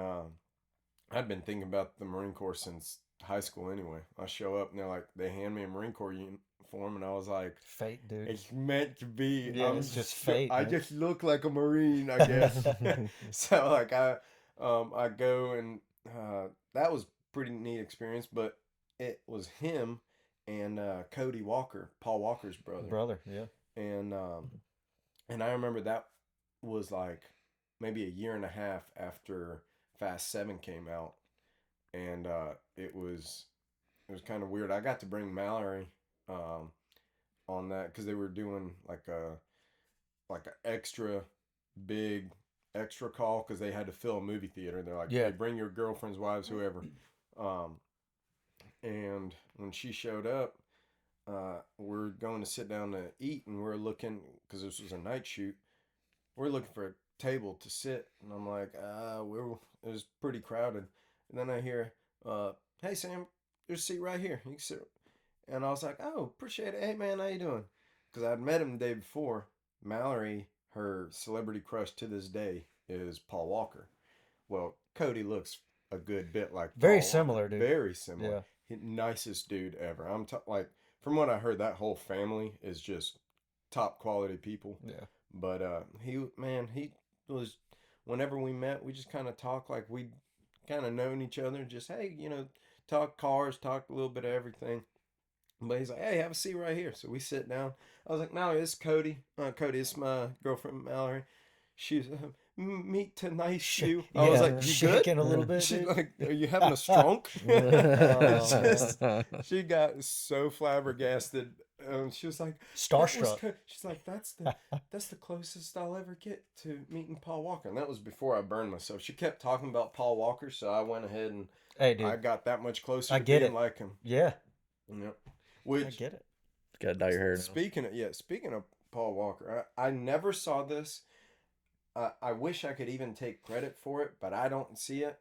Speaker 1: I'd been thinking about the Marine Corps since high school anyway. I show up and they're like, they hand me a Marine Corps uniform, and I was like,
Speaker 3: fate, dude.
Speaker 1: it's meant to be.
Speaker 3: Yeah, it's just fate.
Speaker 1: I just look like a Marine, I guess. So like I go and that was pretty neat experience, but it was him and Cody Walker, Paul Walker's brother.
Speaker 3: Yeah.
Speaker 1: And I remember that was like maybe a year and a half after Fast 7 came out, and it was kind of weird. I got to bring Mallory on that because they were doing like a extra big extra call because they had to fill a movie theater. They're like, hey, bring your girlfriends, wives, whoever. And when she showed up, we're going to sit down to eat, and we're looking, because this was a night shoot, we're looking for a table to sit, and I'm like, it was pretty crowded. And then I hear, hey Sam, there's a seat right here, you can sit. And I was like, oh, appreciate it. Hey man, how you doing? Because I'd met him the day before. Mallory, her celebrity crush to this day is Paul Walker. Well, Cody looks a good bit like
Speaker 3: very
Speaker 1: Paul
Speaker 3: similar,
Speaker 1: Walker.
Speaker 3: dude.
Speaker 1: Very similar. Yeah. Nicest dude ever. I'm like, from what I heard, that whole family is just top quality people.
Speaker 3: Yeah.
Speaker 1: But he was, whenever we met, we just kind of talked like we'd kind of known each other. Just, hey, talk cars, talk a little bit of everything. But he's like, hey, have a seat right here. So we sit down. I was like, Mallory, this is Cody. Cody, this is my girlfriend, Mallory. She's, meet to nice you. I was like, you
Speaker 3: shaking
Speaker 1: good?
Speaker 3: A little bit.
Speaker 1: She's like, are you having a stroke? She got so flabbergasted. She was like,
Speaker 3: starstruck.
Speaker 1: She's like, that's the closest I'll ever get to meeting Paul Walker. And that was before I burned myself. She kept talking about Paul Walker, so I went ahead and I got that much closer to being like him.
Speaker 3: Yeah.
Speaker 1: Yep. Which,
Speaker 3: I get it.
Speaker 2: Gotta dye your hair now.
Speaker 1: Speaking of Paul Walker, I never saw this. I wish I could even take credit for it, but I don't see it.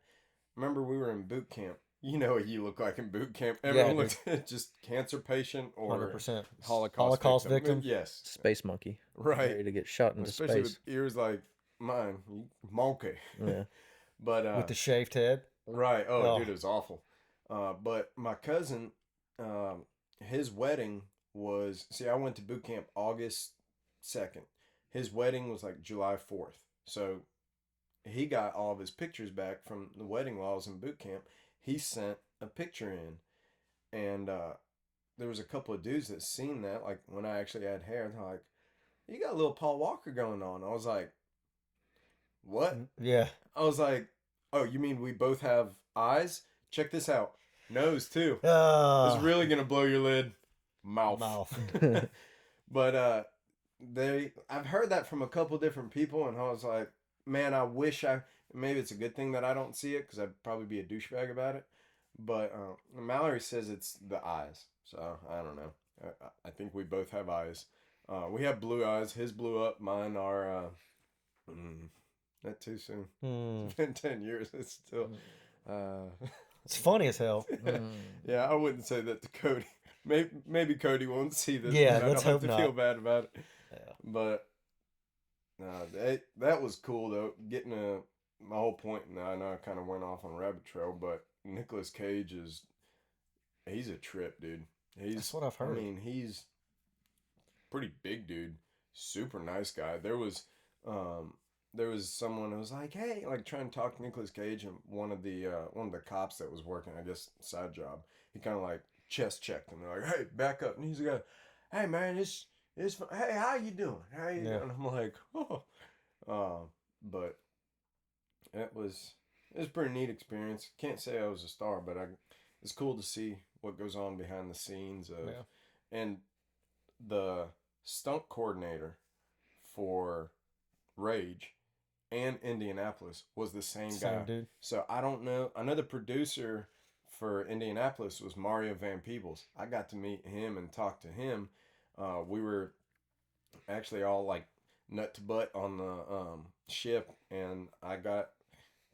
Speaker 1: Remember, we were in boot camp. You know what you look like in boot camp. Everyone looked just cancer patient or
Speaker 3: 100%.
Speaker 1: Holocaust victim.
Speaker 3: Yes.
Speaker 2: Space monkey.
Speaker 1: Right.
Speaker 2: Ready to get shot into
Speaker 1: Especially
Speaker 2: space.
Speaker 1: with ears like mine. Monkey.
Speaker 2: Yeah.
Speaker 1: But
Speaker 3: with the shaved head.
Speaker 1: Right. Oh, dude, it was awful. But my cousin, his wedding was, I went to boot camp August 2nd. His wedding was like July 4th. So he got all of his pictures back from the wedding while I was in boot camp. He sent a picture in. And there was a couple of dudes that seen that, like when I actually had hair. They're like, you got a little Paul Walker going on. I was like, what?
Speaker 3: Yeah.
Speaker 1: I was like, oh, you mean we both have eyes? Check this out. Nose, too. It's really going to blow your lid. Mouth. But I've heard that from a couple different people, and I was like, man, I wish maybe it's a good thing that I don't see it, because I'd probably be a douchebag about it. But Mallory says it's the eyes, so I don't know. I think we both have eyes. We have blue eyes. His blew up. Mine are not too soon. It's been 10 years. It's still
Speaker 3: it's funny as hell.
Speaker 1: Yeah, I wouldn't say that to Cody. Maybe Cody won't see this.
Speaker 3: Yeah,
Speaker 1: let's
Speaker 3: hope
Speaker 1: not.
Speaker 3: not.
Speaker 1: Feel bad about it.
Speaker 3: Yeah.
Speaker 1: But that was cool though. Getting my whole point. Now I know I kind of went off on a rabbit trail, but Nicolas Cage is He's a trip, dude.
Speaker 3: That's what I've heard.
Speaker 1: I mean, he's pretty big, dude. Super nice guy. There was someone who was like, "Hey," like trying to talk to Nicolas Cage, and one of the cops that was working, I guess, side job. He kind of like chest checked him. They're like, "Hey, back up," and he's like, "Hey, man, hey, how you doing? How you doing?" And I'm like, "Oh," but it was a pretty neat experience. Can't say I was a star, but it's cool to see what goes on behind the scenes of, and the stunt coordinator for Rage and Indianapolis was the same guy.
Speaker 3: Dude.
Speaker 1: So I don't know. I know the producer for Indianapolis was Mario Van Peebles. I got to meet him and talk to him. We were actually all like nut to butt on the ship, and I got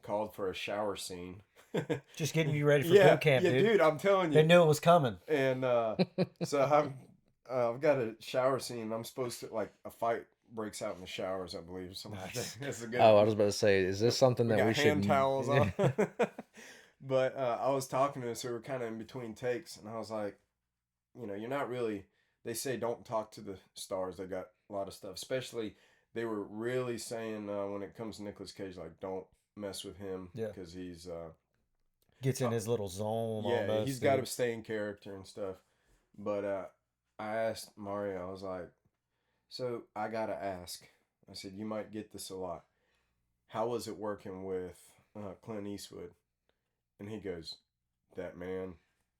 Speaker 1: called for a shower scene.
Speaker 3: Just getting you ready for boot camp, dude.
Speaker 1: I'm telling you.
Speaker 3: They knew it was coming.
Speaker 1: And so I've got a shower scene. I'm supposed to, like, a fight breaks out in the showers, I believe. Something like that. That's a good.
Speaker 2: Oh, I was about to say, is this something that
Speaker 1: got
Speaker 2: we should
Speaker 1: hand towels on? But I was talking to him, so we were kind of in between takes, and I was like, you're not really. They say don't talk to the stars. They got a lot of stuff. Especially, they were really saying when it comes to Nicolas Cage, like, don't mess with him because he's
Speaker 3: gets in his little zone.
Speaker 1: Yeah,
Speaker 3: almost,
Speaker 1: he's got to stay in character and stuff. But I asked Mario, I was like, so I got to ask. I said, you might get this a lot. How was it working with Clint Eastwood? And he goes, that man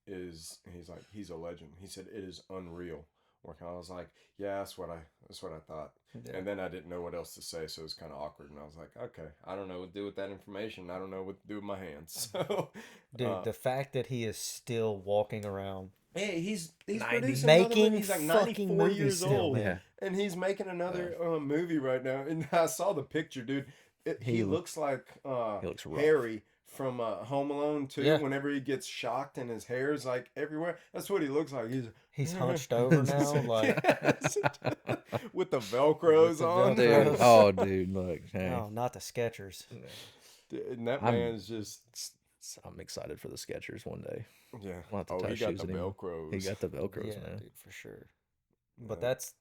Speaker 1: he's a legend. He said, it is unreal working. I was like, yeah, that's what I thought. Yeah. And then I didn't know what else to say, so it was kind of awkward. And I was like, okay, I don't know what to do with that information. I don't know what to do with my hands. So,
Speaker 3: dude, the fact that he is still walking around.
Speaker 1: Hey, he's
Speaker 3: making
Speaker 1: he's like 94 years old, and he's making another movie right now. And I saw the picture, dude. He looks like Harry from Home Alone 2. Yeah. Whenever he gets shocked and his hair's like everywhere, that's what he looks like.
Speaker 3: He's hunched over now, like
Speaker 1: with the Velcros on.
Speaker 2: Dude. Oh, dude, look. Hey.
Speaker 3: Oh, not the Skechers.
Speaker 1: Dude, and that man's just.
Speaker 2: I'm excited for the Skechers one day.
Speaker 1: Yeah.
Speaker 2: We'll have to touch
Speaker 1: he got the
Speaker 2: anymore.
Speaker 1: Velcros.
Speaker 2: He got the Velcros, man.
Speaker 3: Dude, for sure. But that's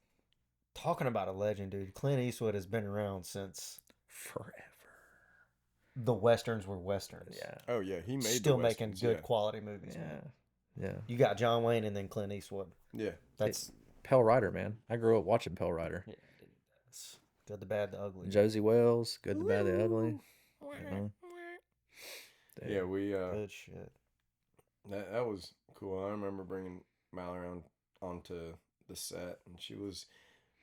Speaker 3: talking about a legend, dude. Clint Eastwood has been around since
Speaker 2: forever.
Speaker 3: The Westerns were Westerns.
Speaker 1: Yeah. Oh, yeah. He made
Speaker 3: still making good quality movies.
Speaker 2: Yeah.
Speaker 3: Man.
Speaker 2: Yeah.
Speaker 3: You got John Wayne and then Clint Eastwood.
Speaker 1: Yeah.
Speaker 3: That's
Speaker 2: Pale Rider, man. I grew up watching Pale Rider.
Speaker 3: Yeah, dude. That's Good, the Bad, the Ugly.
Speaker 2: Josie Wells, Good, the Bad, the Ugly.
Speaker 1: Yeah, we
Speaker 3: good shit.
Speaker 1: That was cool. I remember bringing Mallory onto the set, and she was,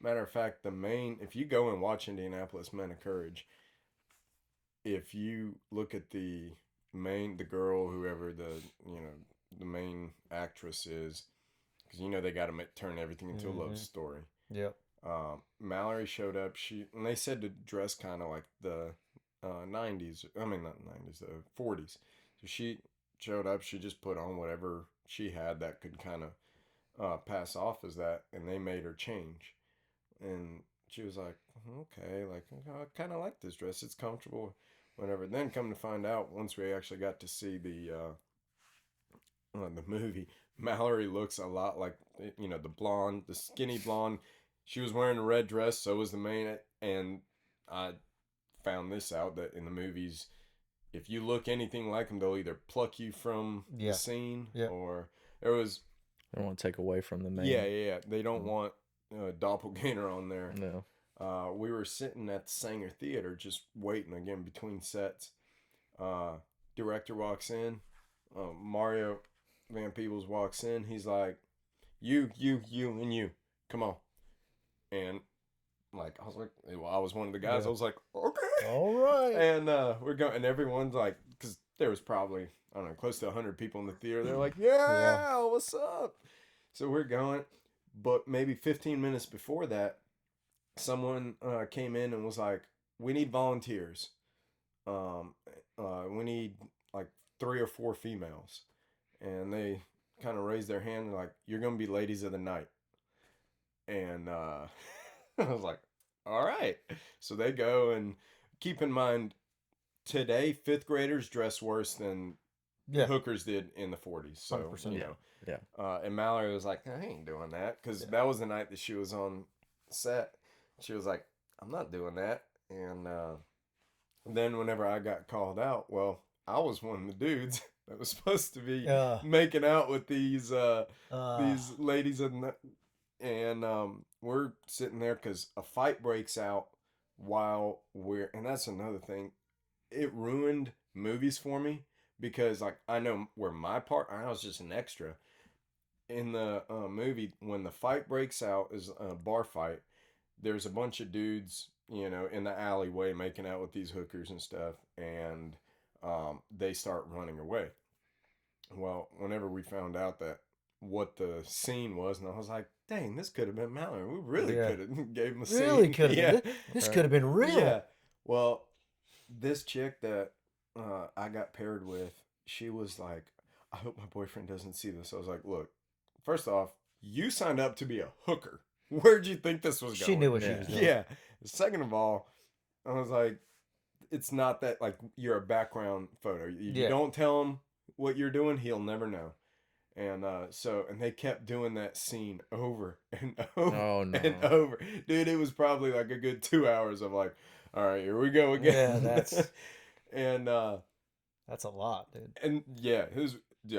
Speaker 1: matter of fact, if you go and watch Indianapolis Men of Courage, if you look at the girl, whoever the main actress is, because they got to turn everything into a love story.
Speaker 3: Yep.
Speaker 1: Mallory showed up. And they said to dress kind of like the 90s. I mean, not 90s, the 40s. So she showed up. She just put on whatever she had that could kind of pass off as that, and they made her change. And she was like, okay, like, I kind of like this dress. It's comfortable, whatever. Then come to find out, once we actually got to see the movie, Mallory looks a lot like, the skinny blonde. She was wearing a red dress, so was the main, and I found this out, that in the movies, if you look anything like them, they'll either pluck you from the scene, or there was...
Speaker 2: They don't want to take away from the main.
Speaker 1: Yeah. They don't want doppelganger on there.
Speaker 2: No.
Speaker 1: We were sitting at the Sanger Theater just waiting, again, between sets. Director walks in. Mario Van Peebles walks in. He's like, you, and you. Come on. And like, I was like, well, I was one of the guys. I was like, okay.
Speaker 3: All right.
Speaker 1: And we're going, and everyone's like, because there was probably, I don't know, close to 100 people in the theater. They're like, yeah, what's up? So we're going. But maybe 15 minutes before that, someone came in and was like, we need volunteers. We need like 3 or 4 females. And they kind of raised their hand and like, you're going to be ladies of the night. And I was like, all right. So they go, and keep in mind, today 5th graders dress worse than
Speaker 3: Yeah.
Speaker 1: hookers did in the 40s. So
Speaker 3: 100%.
Speaker 1: you
Speaker 2: Yeah.
Speaker 1: know,
Speaker 2: Yeah.
Speaker 1: and Mallory was like, I ain't doing that, because
Speaker 3: Yeah.
Speaker 1: that was the night that she was on set. She was like, I'm not doing that. And then whenever I got called out, well, I was one of the dudes that was supposed to be
Speaker 3: Uh,
Speaker 1: making out with these
Speaker 3: uh,
Speaker 1: ladies and we're sitting there because a fight breaks out while we're, and that's another thing, it ruined movies for me, because like I know where my part, I was just an extra in the movie. When the fight breaks out is a bar fight, there's a bunch of dudes, you know, in the alleyway making out with these hookers and stuff, and they start running away. Well, whenever we found out that what the scene was, and I was like, dang, this could have been Mallory. We really
Speaker 3: Yeah.
Speaker 1: could have gave him a
Speaker 3: really
Speaker 1: scene.
Speaker 3: could have
Speaker 1: Yeah.
Speaker 3: been. This
Speaker 2: Right.
Speaker 3: could have been real.
Speaker 1: Yeah. Well, this chick that I got paired with, she was like, I hope my boyfriend doesn't see this. I was like, look, first off, you signed up to be a hooker. Where'd you think this was going?
Speaker 3: She knew what she
Speaker 2: Yeah.
Speaker 3: was doing.
Speaker 1: Yeah. Second of all, I was like, it's not that like you're a background photo. You
Speaker 3: Yeah.
Speaker 1: don't tell him what you're doing, he'll never know. And and they kept doing that scene over and over
Speaker 2: Oh no.
Speaker 1: and over. Dude, it was probably like a good 2 hours of like, all right, here we go again.
Speaker 3: Yeah, that's
Speaker 1: and
Speaker 3: that's a lot, dude.
Speaker 1: and yeah,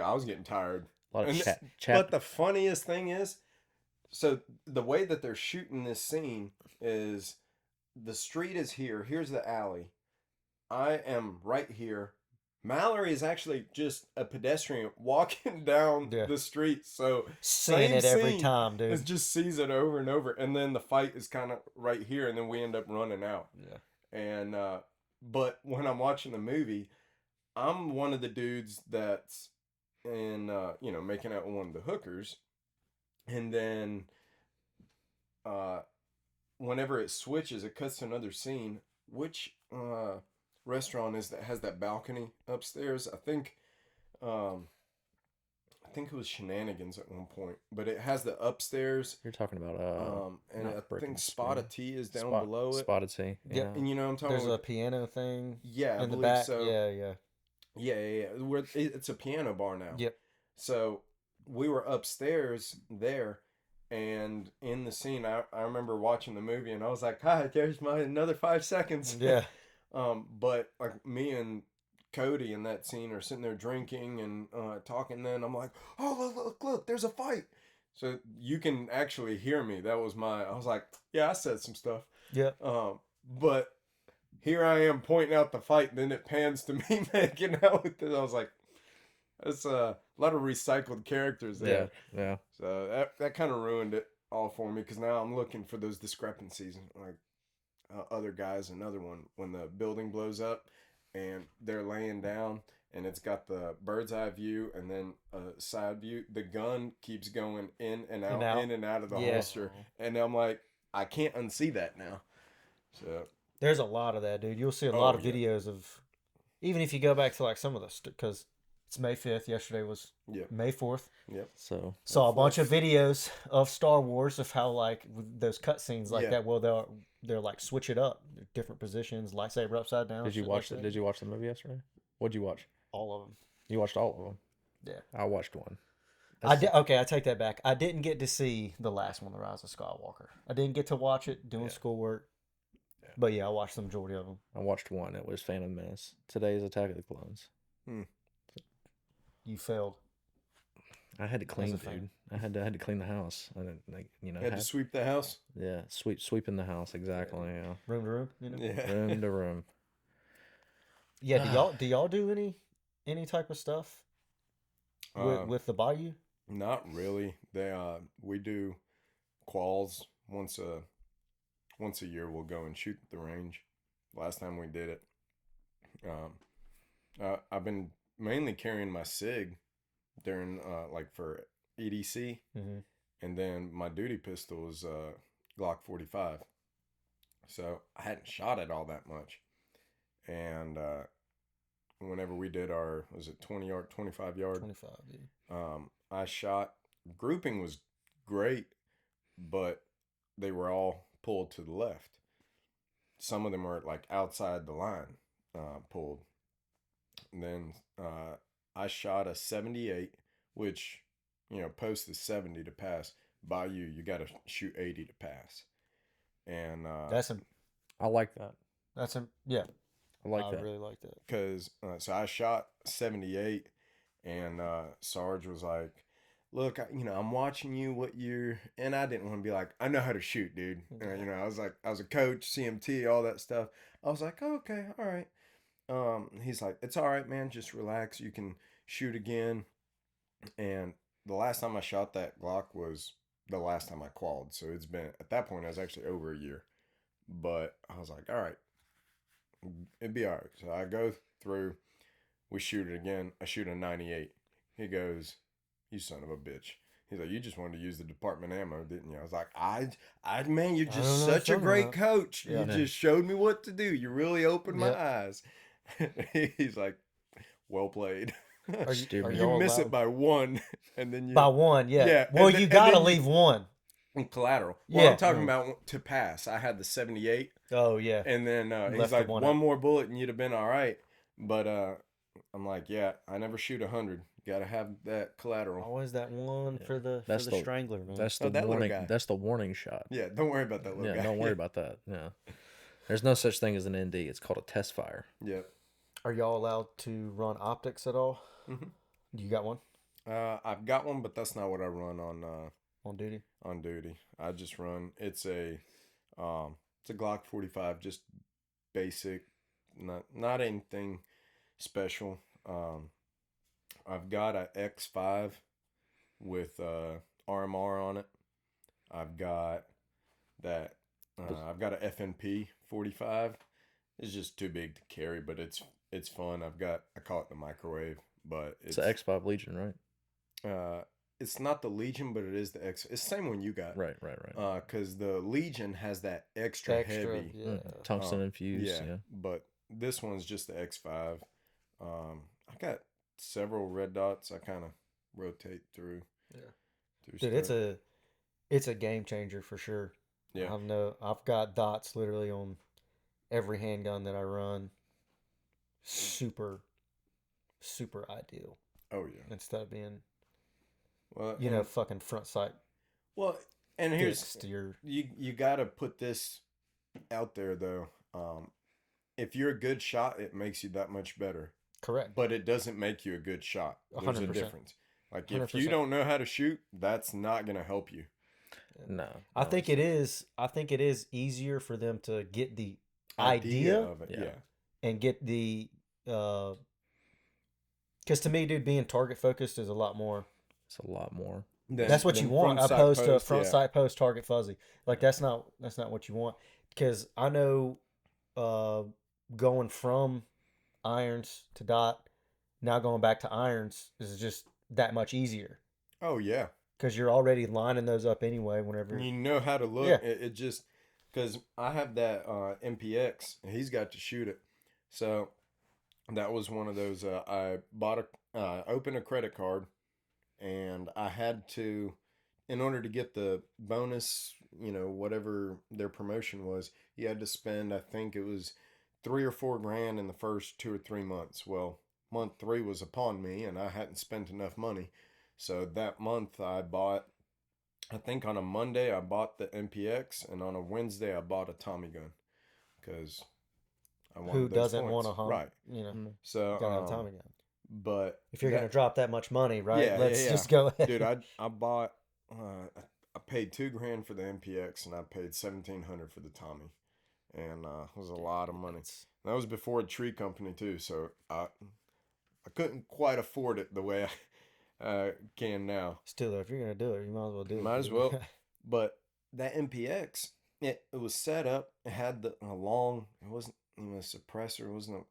Speaker 1: I was getting tired.
Speaker 2: A lot of
Speaker 1: And
Speaker 2: chat.
Speaker 1: But the funniest thing is, so the way that they're shooting this scene is the street is here. Here's the alley. I am right here. Mallory is actually just a pedestrian walking down
Speaker 3: Yeah.
Speaker 1: the street. So
Speaker 3: Seeing
Speaker 1: same
Speaker 3: it every
Speaker 1: scene,
Speaker 3: time, dude.
Speaker 1: it just sees it over and over. And then the fight is kind of right here, and then we end up running out.
Speaker 3: Yeah.
Speaker 1: And but when I'm watching the movie, I'm one of the dudes that's in making out with one of the hookers, and then whenever it switches, it cuts to another scene. Which restaurant is that has that balcony upstairs? I think it was Shenanigans at one point, but it has the upstairs.
Speaker 2: You're talking about
Speaker 1: And
Speaker 2: not
Speaker 1: I
Speaker 2: Brick
Speaker 1: think
Speaker 2: and
Speaker 1: Spotted
Speaker 2: Spoon.
Speaker 1: Tea is down below it.
Speaker 2: Spotted Tea.
Speaker 3: Yeah.
Speaker 2: Yeah.
Speaker 1: And you know what I'm talking
Speaker 3: There's a
Speaker 1: about?
Speaker 3: piano thing
Speaker 1: Yeah, I
Speaker 3: in the
Speaker 1: believe
Speaker 3: back.
Speaker 1: so.
Speaker 3: Yeah.
Speaker 1: Yeah. Where it's a piano bar now.
Speaker 3: Yep.
Speaker 1: So we were upstairs there, and in the scene, I remember watching the movie, and I was like, "Hi, there's my another 5 seconds."
Speaker 3: Yeah.
Speaker 1: But like me and Cody in that scene are sitting there drinking and talking. Then I'm like, "Oh, look, there's a fight." So you can actually hear me. That was I was like, "Yeah, I said some stuff."
Speaker 3: Yeah.
Speaker 1: But here I am pointing out the fight, and then it pans to me making out with it. I was like, that's a lot of recycled characters there.
Speaker 2: Yeah.
Speaker 1: So that kind of ruined it all for me, because now I'm looking for those discrepancies. Like other guys, another one, when the building blows up and they're laying down and it's got the bird's eye view and then a side view, the gun keeps going in and out, in and out of the
Speaker 3: Yeah.
Speaker 1: holster. And I'm like, I can't unsee that now. So
Speaker 3: There's a lot of that, dude. You'll see a
Speaker 1: Oh,
Speaker 3: lot of
Speaker 1: yeah.
Speaker 3: videos of, even if you go back to like some of the, because it's May 5th. Yesterday was
Speaker 1: Yeah.
Speaker 3: May 4th.
Speaker 2: So
Speaker 3: Saw a bunch of videos of Star Wars of how like with those cutscenes like
Speaker 1: Yeah.
Speaker 3: that. Well, they're like switch it up, different positions, lightsaber upside down.
Speaker 2: did you
Speaker 3: shit
Speaker 2: watch
Speaker 3: like
Speaker 2: it?
Speaker 3: that.
Speaker 2: Did you watch the movie yesterday? What'd you watch?
Speaker 3: All of them.
Speaker 2: You watched all of them.
Speaker 3: Yeah.
Speaker 2: I watched one.
Speaker 3: I did. Okay, I take that back. I didn't get to see the last one, The Rise of Skywalker. I didn't get to watch it doing
Speaker 2: Yeah.
Speaker 3: schoolwork. But yeah, I watched the majority of them.
Speaker 2: I watched one. It was Phantom Menace. Today is Attack of the Clones.
Speaker 3: You failed.
Speaker 2: I had to clean,
Speaker 3: a fan.
Speaker 2: dude. I had to clean the house. I didn't like
Speaker 1: Had to sweep the house.
Speaker 2: yeah, sweeping the house exactly. Yeah,
Speaker 3: Room to room, you know.
Speaker 1: Yeah.
Speaker 2: room to room.
Speaker 3: Yeah. Do y'all do any type of stuff with the bayou?
Speaker 1: Not really. We do quals once a year. We'll go and shoot at the range. Last time we did it, I've been mainly carrying my SIG during like for EDC,
Speaker 3: Mm-hmm.
Speaker 1: and then my duty pistol is Glock 45. So I hadn't shot it all that much, and whenever we did our, was it 20 yard, 25 yard?
Speaker 3: 25, yeah.
Speaker 1: I shot, grouping was great, but they were all pulled to the left. Some of them were like outside the line, pulled. And then I shot a 78, which, post is 70 to pass. By you got to shoot 80 to pass. And
Speaker 3: That's
Speaker 2: I like that.
Speaker 3: yeah.
Speaker 2: I like
Speaker 3: I
Speaker 2: that.
Speaker 3: really like that.
Speaker 1: because so I shot 78, and Sarge was like, "Look, I'm watching you. What you're," and I didn't want to be like, "I know how to shoot, dude." I was like, I was a coach, CMT, all that stuff. I was like, oh, "Okay, all right." He's like, "It's all right, man. Just relax. You can shoot again." And the last time I shot that Glock was the last time I qualled. So it's been, at that point, I was actually over a year. But I was like, all right, it'd be all right. So I go through, we shoot it again. I shoot a 98. He goes, "You son of a bitch." He's like, "You just wanted to use the department ammo, didn't you?" I was like, man, you're
Speaker 3: I
Speaker 1: just
Speaker 3: don't know what
Speaker 1: such a
Speaker 3: you're talking
Speaker 1: great
Speaker 3: about."
Speaker 1: coach.
Speaker 3: Yeah.
Speaker 1: You just showed me what to do. You really opened my
Speaker 3: Yep.
Speaker 1: eyes. He's like, "Well played."
Speaker 2: Stupid.
Speaker 3: Are
Speaker 1: You
Speaker 3: y'all
Speaker 1: miss it
Speaker 3: allowed-
Speaker 1: by one, and then you
Speaker 3: by one? Yeah.
Speaker 1: Yeah,
Speaker 3: Well,
Speaker 1: and
Speaker 3: you
Speaker 1: then
Speaker 3: gotta
Speaker 1: you-
Speaker 3: leave one.
Speaker 1: collateral. Well,
Speaker 3: Yeah.
Speaker 1: I'm talking about to pass. I had the 78,
Speaker 3: Oh yeah.
Speaker 1: and then he's
Speaker 3: Left the
Speaker 1: like,
Speaker 3: one
Speaker 1: one
Speaker 3: out.
Speaker 1: more bullet, and you'd have been all right. But I'm like, yeah, I never shoot 100. Got to have that collateral.
Speaker 3: Always that one for the
Speaker 2: That's the-
Speaker 3: strangler, man.
Speaker 2: That's
Speaker 1: Oh,
Speaker 2: the
Speaker 1: that little
Speaker 2: warning.
Speaker 1: guy.
Speaker 2: That's the warning shot.
Speaker 1: Yeah, don't worry about that little
Speaker 2: Yeah,
Speaker 1: guy.
Speaker 2: don't worry about that. Yeah. There's no such thing as an ND. It's called a test fire.
Speaker 1: Yep.
Speaker 3: Are y'all allowed to run optics at all?
Speaker 1: Mhm.
Speaker 3: You got one
Speaker 1: I've got one, but that's not what I run
Speaker 3: on duty?
Speaker 1: on duty. I just run. It's a Glock 45, just basic, not anything special. I've got a X5 with RMR on it. I've got that. I've got a FNP 45. It's just too big to carry, but it's fun. I call it the microwave, but
Speaker 2: It's an X5 Legion, right?
Speaker 1: it's not the Legion, but it is the X. It's the same one you got.
Speaker 2: Right.
Speaker 1: Because the Legion has that extra heavy.
Speaker 3: Yeah.
Speaker 2: Tungsten infused. Yeah.
Speaker 1: But this one's just the X5. I got several red dots. I kind of rotate through.
Speaker 3: Yeah.
Speaker 1: Through
Speaker 3: Dude,
Speaker 1: stuff.
Speaker 3: it's a game changer for sure.
Speaker 1: Yeah.
Speaker 3: I've got dots literally on every handgun that I run. Super ideal.
Speaker 1: Oh yeah.
Speaker 3: Instead of being
Speaker 1: Well,
Speaker 3: fucking front sight
Speaker 1: well, and here's
Speaker 3: fixed to your
Speaker 1: you got to put this out there though. If you're a good shot, it makes you that much better.
Speaker 3: correct.
Speaker 1: But it doesn't make you a good shot. There's a
Speaker 3: 100%.
Speaker 1: difference. Like if you
Speaker 3: 100%.
Speaker 1: don't know how to shoot, that's not gonna help you.
Speaker 2: No.
Speaker 3: I think it is easier for them to get the idea
Speaker 1: of it.
Speaker 2: Yeah.
Speaker 1: Yeah.
Speaker 3: and get the because to me, dude, being target focused is a lot more.
Speaker 2: It's a lot more.
Speaker 3: That's what you want,
Speaker 1: front sight
Speaker 3: opposed to
Speaker 1: post,
Speaker 3: front
Speaker 1: yeah.
Speaker 3: sight post target fuzzy. Like that's not what you want. Because I know, going from irons to dot, now going back to irons is just that much easier.
Speaker 1: Oh yeah.
Speaker 3: Because you're already lining those up anyway. Whenever
Speaker 1: You know how to look.
Speaker 3: Yeah.
Speaker 1: It just because I have that MPX and he's got to shoot it. So that was one of those. I bought opened a credit card, and I had to, in order to get the bonus, whatever their promotion was, you had to spend. I think it was $3 or $4 grand in the first 2 or 3 months. Well, month 3 was upon me, and I hadn't spent enough money. So that month I bought, I think on a Monday I bought the MPX, and on a Wednesday I bought a Tommy gun because I wanted
Speaker 3: who
Speaker 1: those
Speaker 3: doesn't
Speaker 1: points.
Speaker 3: want to
Speaker 1: Right. So
Speaker 3: got a Tommy gun.
Speaker 1: but
Speaker 3: If you're
Speaker 1: that-
Speaker 3: gonna drop that much money, right?
Speaker 1: Yeah,
Speaker 3: Let's
Speaker 1: yeah,
Speaker 3: just go ahead.
Speaker 1: dude, I bought I paid $2 grand for the MPX, and I paid $1,700 for the Tommy, and it was a lot of money. That was before a tree company too, so I couldn't quite afford it the way I can now.
Speaker 3: Still, though, if you're gonna do it, you might as well do it.
Speaker 1: Might as well. But that MPX, it was set up. It had a long. It wasn't even a suppressor. It wasn't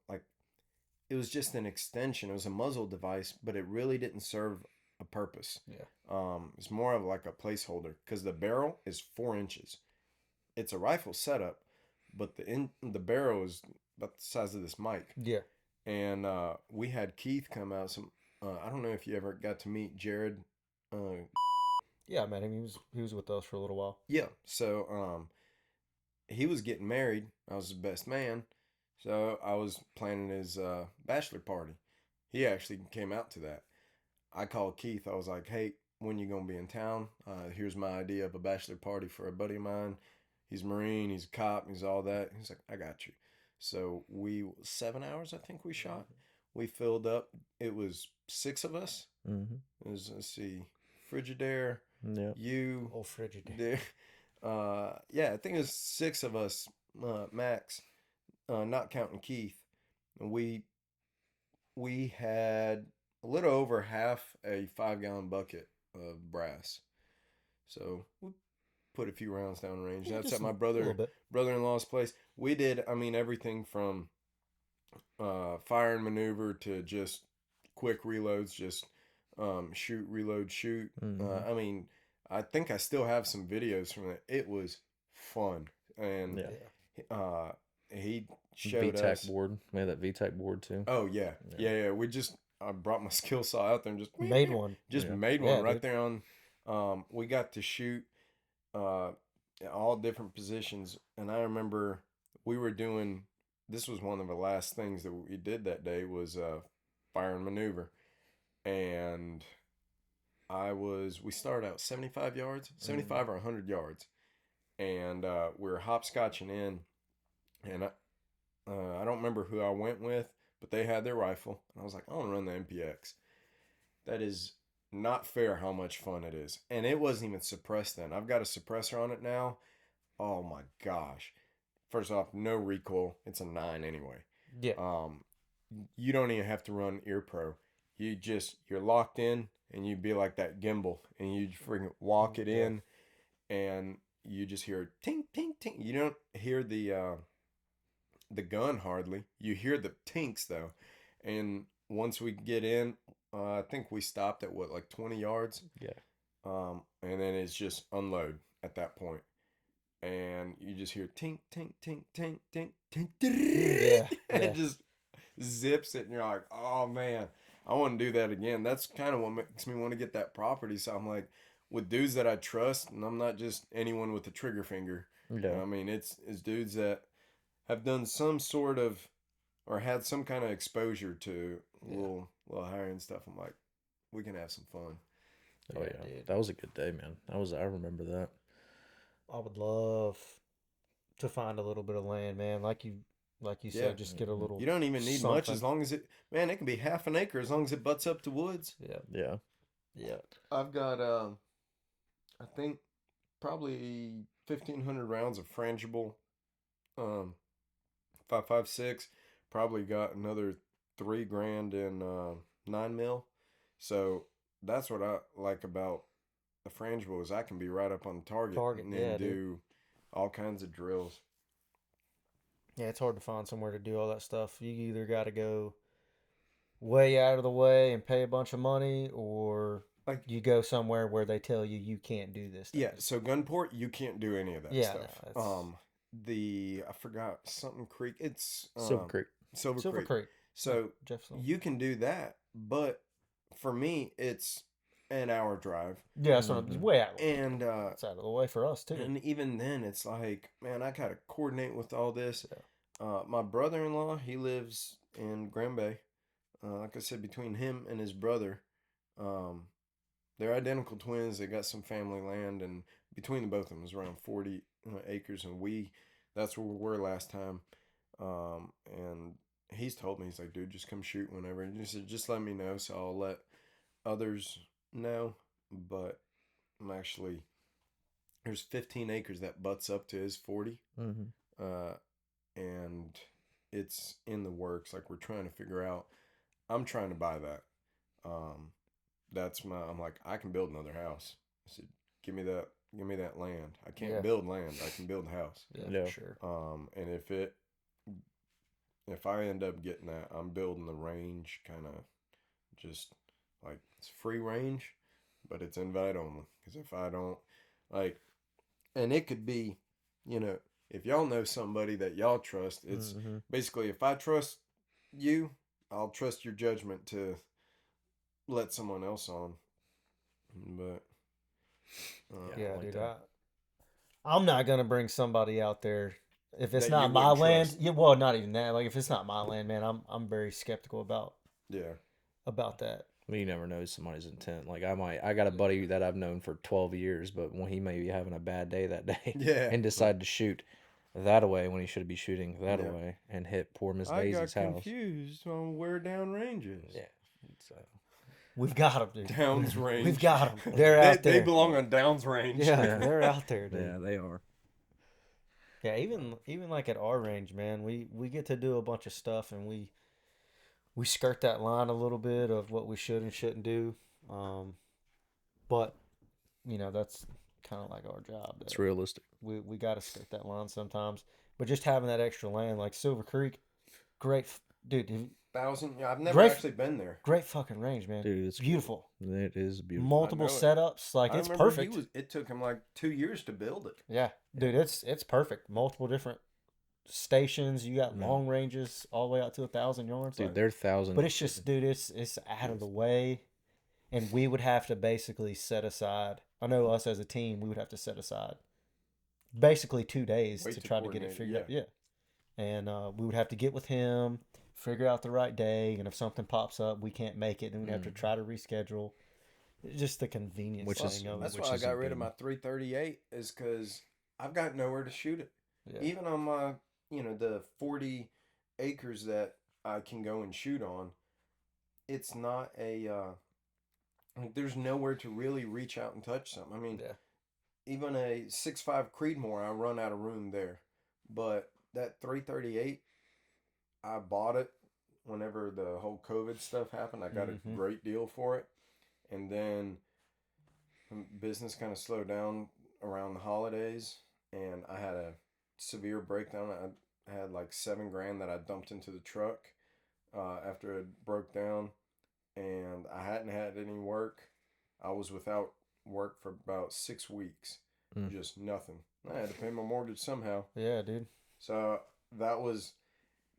Speaker 1: it was just an extension. It was a muzzle device, but it really didn't serve a purpose.
Speaker 3: Yeah.
Speaker 1: It's more of like a placeholder because the barrel is 4 inches. It's a rifle setup, but the barrel is about the size of this mic.
Speaker 3: Yeah.
Speaker 1: And we had Keith come out. I don't know if you ever got to meet Jared.
Speaker 3: Yeah, I met him. He was with us for a little while.
Speaker 1: Yeah. So he was getting married. I was his best man. So I was planning his bachelor party. he actually came out to that. I called Keith. I was like, hey, when you gonna be in town? Here's my idea of a bachelor party for a buddy of mine. He's Marine, he's a cop, he's all that. He's like, I got you. So 7 hours I think we shot. We filled up. It was 6 of us.
Speaker 2: Mm-hmm.
Speaker 1: It was, let's see, Frigidaire,
Speaker 2: Yeah.
Speaker 1: you,
Speaker 3: Oh, Frigidaire.
Speaker 1: yeah, I think it was 6 of us, max, not counting Keith. And we had a little over half a 5-gallon bucket of brass. So we put a few rounds down range.
Speaker 3: Yeah,
Speaker 1: That's
Speaker 3: just
Speaker 1: at my
Speaker 3: a little bit.
Speaker 1: brother-in-law's place. We did, I mean, everything from fire and maneuver to just quick reloads, just shoot, reload, shoot.
Speaker 2: Mhm.
Speaker 1: I mean, I think I still have some videos from it. It was fun, and
Speaker 2: Yeah.
Speaker 1: he showed
Speaker 2: VTAC
Speaker 1: us.
Speaker 2: board. We had that VTAC board too.
Speaker 1: Oh yeah, yeah. We just I brought my skill saw out there and just
Speaker 3: Made one.
Speaker 1: just
Speaker 2: Yeah.
Speaker 1: made
Speaker 3: Yeah,
Speaker 1: one right
Speaker 3: dude.
Speaker 1: there on. We got to shoot all different positions, and I remember we were doing. This was one of the last things that we did that day was fire and maneuver, and we started out 75 yards, 75 or 100 yards, and we were hopscotching in, and I don't remember who I went with, but they had their rifle, and I was like, I want to run the MPX. That is not fair how much fun it is. And it wasn't even suppressed then. I've got a suppressor on it now. Oh my gosh. First off, no recoil. It's a 9 anyway.
Speaker 3: Yeah.
Speaker 1: You don't even have to run ear pro. You're locked in and you be like that gimbal and you freaking walk it in and you just hear ting ting ting. You don't hear the gun hardly. You hear the tinks though. And once we get in, I think we stopped at like 20 yards.
Speaker 2: Yeah.
Speaker 1: And then it's just unload at that point. And you just hear tink, tink, tink, tink, tink, tink,
Speaker 3: Yeah.
Speaker 1: it just zips it, and you're like, oh man, I want to do that again. That's kind of what makes me want to get that property. So I'm like, with dudes that I trust, and I'm not just anyone with a trigger finger.
Speaker 2: Yeah.
Speaker 1: I mean, it's dudes that have done some sort of or had some kind of exposure to little higher end stuff. I'm like, we can have some fun.
Speaker 2: Oh yeah.
Speaker 3: dude.
Speaker 2: That was a good day, man. I remember that.
Speaker 3: I would love to find a little bit of land, man. Like you said, just get a little.
Speaker 1: You don't even need much
Speaker 3: something.
Speaker 1: as long as it can be half an acre as long as it butts up to woods.
Speaker 3: Yeah.
Speaker 2: Yeah.
Speaker 3: Yeah.
Speaker 1: I've got I think probably 1,500 rounds of frangible 5.56. Probably got another $3,000 in 9 mil. So that's what I like about the frangible is I can be right up on target and then do all kinds of drills.
Speaker 3: Yeah, it's hard to find somewhere to do all that stuff. You either got to go way out of the way and pay a bunch of money, or
Speaker 1: Like
Speaker 3: you go somewhere where they tell you can't do this stuff.
Speaker 1: yeah, so Gunport you can't do any of that
Speaker 3: Yeah,
Speaker 1: stuff.
Speaker 3: no,
Speaker 1: I forgot something creek. It's
Speaker 2: Silver Creek.
Speaker 1: Silver Creek. So
Speaker 3: Jefferson.
Speaker 1: you can do that, but for me it's an hour drive.
Speaker 3: Yeah, so it's way out.
Speaker 1: And
Speaker 3: It's out of the way for us too.
Speaker 1: and even then it's like, man, I gotta coordinate with all this. My brother-in-law, he lives in Grand Bay. Like I said, between him and his brother, they're identical twins. They got some family land, and between the both of them is around 40 acres, and that's where we were last time. And he's told me, he's like, dude, just come shoot whenever. And he said, just let me know, so I'll let others know. But I'm actually, there's 15 acres that butts up to his 40.
Speaker 2: Mm-hmm.
Speaker 1: And it's in the works. Like we're trying to figure out, I'm trying to buy that. I'm like, I can build another house. I said, give me that land. I can't build land. I can build a house.
Speaker 3: Yeah, for sure.
Speaker 1: And if I end up getting that, I'm building the range kind of just like it's free range, but it's invite only. Because if I don't like, and it could be, if y'all know somebody that y'all trust, it's basically if I trust you, I'll trust your judgment to let someone else on. But
Speaker 3: yeah,
Speaker 2: like
Speaker 3: dude,
Speaker 2: that.
Speaker 3: I'm not gonna bring somebody out there if it's
Speaker 1: That
Speaker 3: not
Speaker 1: you
Speaker 3: my
Speaker 1: wouldn't
Speaker 3: land.
Speaker 1: trust.
Speaker 3: Yeah, well, not even that. Like if it's not my land, man, I'm very skeptical about.
Speaker 1: yeah,
Speaker 3: about that.
Speaker 2: Well, you never know somebody's intent. Like I got a buddy that I've known for 12 years, but when he may be having a bad day that day
Speaker 1: Yeah.
Speaker 2: and decide to shoot that away when he should be shooting that
Speaker 1: Yeah.
Speaker 2: away and hit poor Miss
Speaker 1: I got
Speaker 2: Daisy's house.
Speaker 1: confused on where down range is.
Speaker 2: Yeah. So
Speaker 3: We've got them, dude.
Speaker 1: Downs range.
Speaker 3: We've got them. They're out there.
Speaker 1: They belong on Downs range.
Speaker 3: Yeah, they're out there, dude.
Speaker 2: yeah, they are.
Speaker 3: Yeah, even like at our range, man, we get to do a bunch of stuff, and we skirt that line a little bit of what we should and shouldn't do. But that's kind of like our job.
Speaker 2: It's realistic.
Speaker 3: We got to skirt that line sometimes. But just having that extra land, like Silver Creek, great, dude.
Speaker 1: 1,000. Yeah, I've never
Speaker 3: Great-
Speaker 1: actually been there.
Speaker 3: Great fucking range, man.
Speaker 2: Dude, it's
Speaker 3: Beautiful.
Speaker 2: It is beautiful.
Speaker 3: Multiple
Speaker 1: I know it.
Speaker 3: setups, like
Speaker 1: I
Speaker 3: it's
Speaker 1: remember
Speaker 3: perfect.
Speaker 1: It took him like 2 years to build it.
Speaker 3: Yeah, dude, it's perfect. Multiple different stations. You got
Speaker 2: Yeah.
Speaker 3: long ranges all the way out to 1,000 yards.
Speaker 2: Dude,
Speaker 3: like-
Speaker 2: they're 1,000.
Speaker 3: but it's just, dude, it's out of the way, and we would have to basically set aside. I know us as a team, we would have to set aside basically 2 days
Speaker 1: Way
Speaker 3: to
Speaker 1: to
Speaker 3: try to get it
Speaker 1: coordinate,
Speaker 3: figured out. Yeah, and we would have to get with him, figure out the right day, and if something pops up, we can't make it, then we'd have to try to reschedule. It's just the convenience
Speaker 2: Which is-
Speaker 3: thing of
Speaker 1: That's
Speaker 3: it.
Speaker 2: which
Speaker 1: why I
Speaker 2: isn't
Speaker 1: got rid of
Speaker 2: good.
Speaker 1: my 338 is because I've got nowhere to shoot it.
Speaker 3: Yeah.
Speaker 1: Even on my, the 40 acres that I can go and shoot on, it's not a, like, there's nowhere to really reach out and touch something. I mean,
Speaker 3: Yeah.
Speaker 1: even a 6.5 Creedmoor, I run out of room there. But that 338, I bought it whenever the whole COVID stuff happened. I got a
Speaker 3: Mhm.
Speaker 1: great deal for it. And then business kind of slowed down around the holidays, and I had a severe breakdown. I had like $7,000 that I dumped into the truck after it broke down, and I hadn't had any work. I was without work for about 6 weeks,
Speaker 2: Mm.
Speaker 1: just nothing. I had to pay my mortgage somehow.
Speaker 3: Yeah, dude.
Speaker 1: So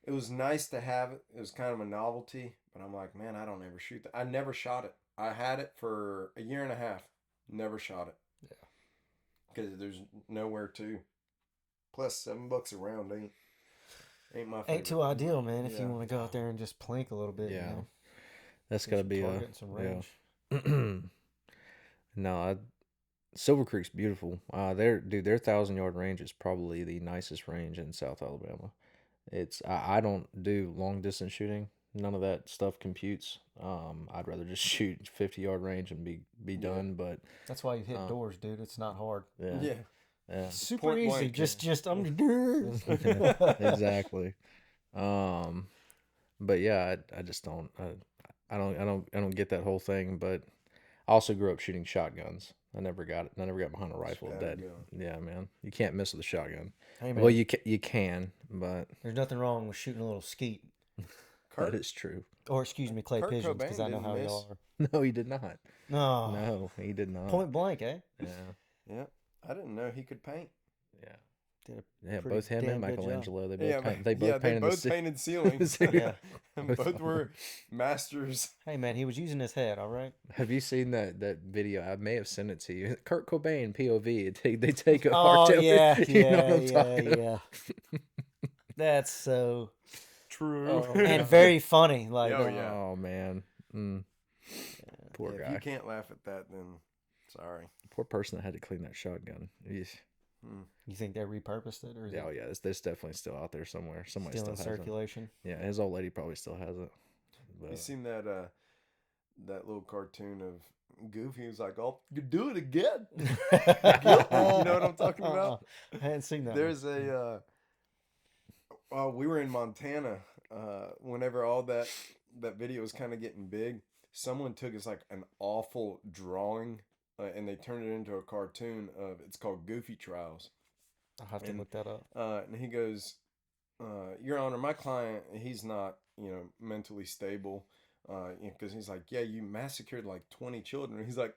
Speaker 1: it was nice to have it. It was kind of a novelty, but I'm like, man, I don't ever shoot that. I never shot it. I had it for a year and a half. Never shot it.
Speaker 3: Yeah.
Speaker 1: Because there's nowhere to. Plus, $7 a round ain't my favorite.
Speaker 3: Ain't too ideal, man. If
Speaker 1: Yeah.
Speaker 3: you want to go out there and just plink a little bit,
Speaker 2: Yeah.
Speaker 3: you know,
Speaker 2: That's
Speaker 3: get
Speaker 2: got to
Speaker 3: some
Speaker 2: be
Speaker 3: target and some range.
Speaker 2: No, Silver Creek's beautiful. Their 1,000-yard range is probably the nicest range in South Alabama. I don't do long distance shooting. None of that stuff computes. I'd rather just shoot 50-yard range and be
Speaker 1: Yeah.
Speaker 2: done. But
Speaker 3: That's why you hit doors, dude. It's not hard.
Speaker 2: yeah,
Speaker 1: Yeah.
Speaker 2: yeah.
Speaker 3: Super
Speaker 1: Point
Speaker 3: easy.
Speaker 1: blank,
Speaker 3: Just I'm
Speaker 2: Exactly. But yeah, I just don't. I don't get that whole thing. But I also grew up shooting shotguns. I never got it. I never got behind a rifle.
Speaker 1: Stab
Speaker 2: That
Speaker 1: gun.
Speaker 2: yeah, man, you can't miss with a shotgun.
Speaker 3: Hey man,
Speaker 2: Well, you can, but
Speaker 3: there's nothing wrong with shooting a little skeet,
Speaker 1: Kurt,
Speaker 2: that is true.
Speaker 3: or excuse me, clay
Speaker 1: Kurt
Speaker 3: pigeons, because I
Speaker 1: Cobain
Speaker 3: know
Speaker 1: didn't
Speaker 3: how
Speaker 1: miss.
Speaker 3: y'all are.
Speaker 2: No, he did not.
Speaker 3: No,
Speaker 2: No, he did not.
Speaker 3: point blank, eh?
Speaker 2: Yeah,
Speaker 1: yeah. I didn't know he could paint.
Speaker 2: yeah,
Speaker 3: Did a
Speaker 2: yeah.
Speaker 3: pretty
Speaker 2: Both him
Speaker 3: damn
Speaker 2: and
Speaker 3: good job.
Speaker 2: Michelangelo, they both
Speaker 1: Yeah,
Speaker 2: they both painted the ci-
Speaker 1: painted ceilings.
Speaker 2: Yeah.
Speaker 1: And both were masters.
Speaker 3: Hey man, he was using his head. All right.
Speaker 2: Have you seen that video? I may have sent it to you. Kurt Cobain POV. They take a
Speaker 3: Oh
Speaker 2: hard
Speaker 3: yeah,
Speaker 2: you know
Speaker 3: yeah,
Speaker 2: what I'm talking about?
Speaker 3: yeah. That's so
Speaker 1: True.
Speaker 3: and very funny. Like,
Speaker 1: Oh, yeah.
Speaker 2: Oh man, poor
Speaker 1: If
Speaker 2: guy.
Speaker 1: you can't laugh at that, then sorry.
Speaker 2: Poor person that had to clean that shotgun. Yeesh.
Speaker 3: you think they repurposed it, or is
Speaker 2: Yeah, oh
Speaker 3: it
Speaker 2: yeah, it's definitely still out there somewhere. Somebody
Speaker 3: still
Speaker 2: still
Speaker 3: in
Speaker 2: has it.
Speaker 3: circulation?
Speaker 2: Yeah, his old lady probably still has it.
Speaker 1: You
Speaker 2: But,
Speaker 1: seen that that little cartoon of Goofy? He was like, "Oh, you do it again." You know what I'm talking about?
Speaker 3: I hadn't seen that.
Speaker 1: There's a we were in Montana whenever all that video was kind of getting big. Someone took us like an awful drawing and they turned it into a cartoon of it's called Goofy Trials.
Speaker 3: I'll have to
Speaker 1: and-
Speaker 3: look that up.
Speaker 1: And he goes, Your Honor, my client, he's not, mentally stable. Because he's like, yeah, you massacred like 20 children. He's like,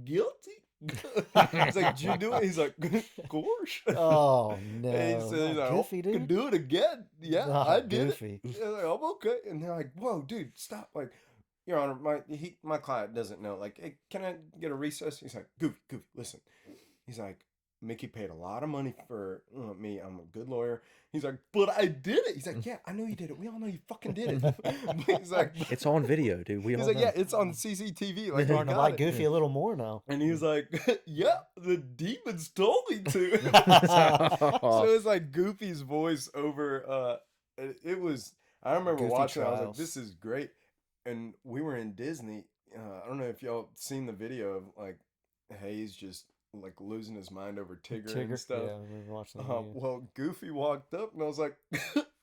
Speaker 1: guilty? He's like, did you do it? He's like, of course.
Speaker 3: Oh no,
Speaker 1: And he's like,
Speaker 3: not
Speaker 1: "Oh,
Speaker 3: Goofy,
Speaker 1: can
Speaker 3: dude.
Speaker 1: do it again. Yeah,
Speaker 3: Not
Speaker 1: I did
Speaker 3: Goofy.
Speaker 1: it. And like, I'm okay. And they're like, whoa, dude, stop. Like, Your Honor, my client doesn't know. Like, hey, can I get a recess? He's like, Goofy, listen. He's like, Mickey paid a lot of money for me. I'm a good lawyer. He's like, but I did it. He's like, yeah, I know you did it. We all know you fucking did it. But he's like,
Speaker 2: It's on video, dude. We
Speaker 1: he's
Speaker 2: all
Speaker 1: like,
Speaker 2: know.
Speaker 1: yeah, it's on CCTV. Like, I
Speaker 3: Starting to
Speaker 1: got
Speaker 3: like
Speaker 1: it.
Speaker 3: Goofy a little more now.
Speaker 1: And he was like, yeah, the demons told me to. So it's like Goofy's voice over. It was. I remember
Speaker 3: Goofy
Speaker 1: watching. I was like,
Speaker 3: Trials.
Speaker 1: this is great. And we were in Disney. I don't know if y'all seen the video of like Hayes just like losing his mind over Tigger, and stuff.
Speaker 3: Yeah, we were watching the video.
Speaker 1: Well, Goofy walked up and I was like,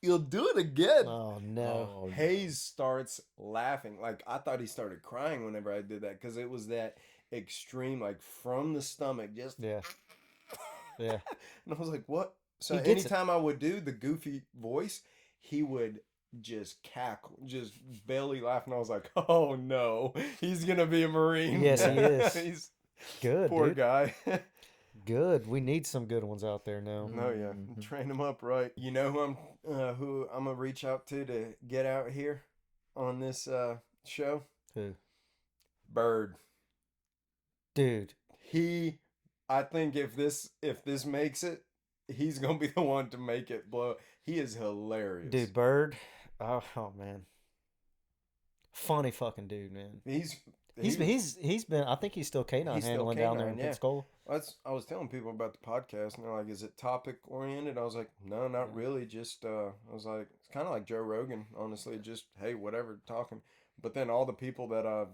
Speaker 1: "You'll do it again."
Speaker 3: Oh no.
Speaker 2: Oh,
Speaker 1: Hayes starts laughing. Like I thought he started crying whenever I did that because it was that extreme, like from the stomach, just
Speaker 3: Yeah. Yeah.
Speaker 1: And I was like, "What?" So
Speaker 3: He gets it.
Speaker 1: anytime I would do the Goofy voice, he would just cackle, just belly laugh, and I was like, "Oh no, he's gonna be a Marine."
Speaker 3: Yes, he is.
Speaker 1: He's
Speaker 3: Good,
Speaker 1: poor
Speaker 3: dude.
Speaker 1: guy.
Speaker 3: Good. We need some good ones out there now.
Speaker 1: No, yeah, train him up right. You know who I'm gonna reach out to get out here on this show?
Speaker 3: Who?
Speaker 1: Bird.
Speaker 3: Dude.
Speaker 1: I think if this makes it, he's gonna be the one to make it blow. He is hilarious.
Speaker 3: Dude, Bird. Oh man. Funny fucking dude, man. He's been. I think he's still canine
Speaker 1: He's still
Speaker 3: handling down there in
Speaker 1: canine, yeah.
Speaker 3: Pensacola.
Speaker 1: I was telling people about the podcast, and they're like, "Is it topic oriented?" I was like, "No, not really. Just I was like, it's kind of like Joe Rogan, honestly. Just hey, whatever, talking." But then all the people that I've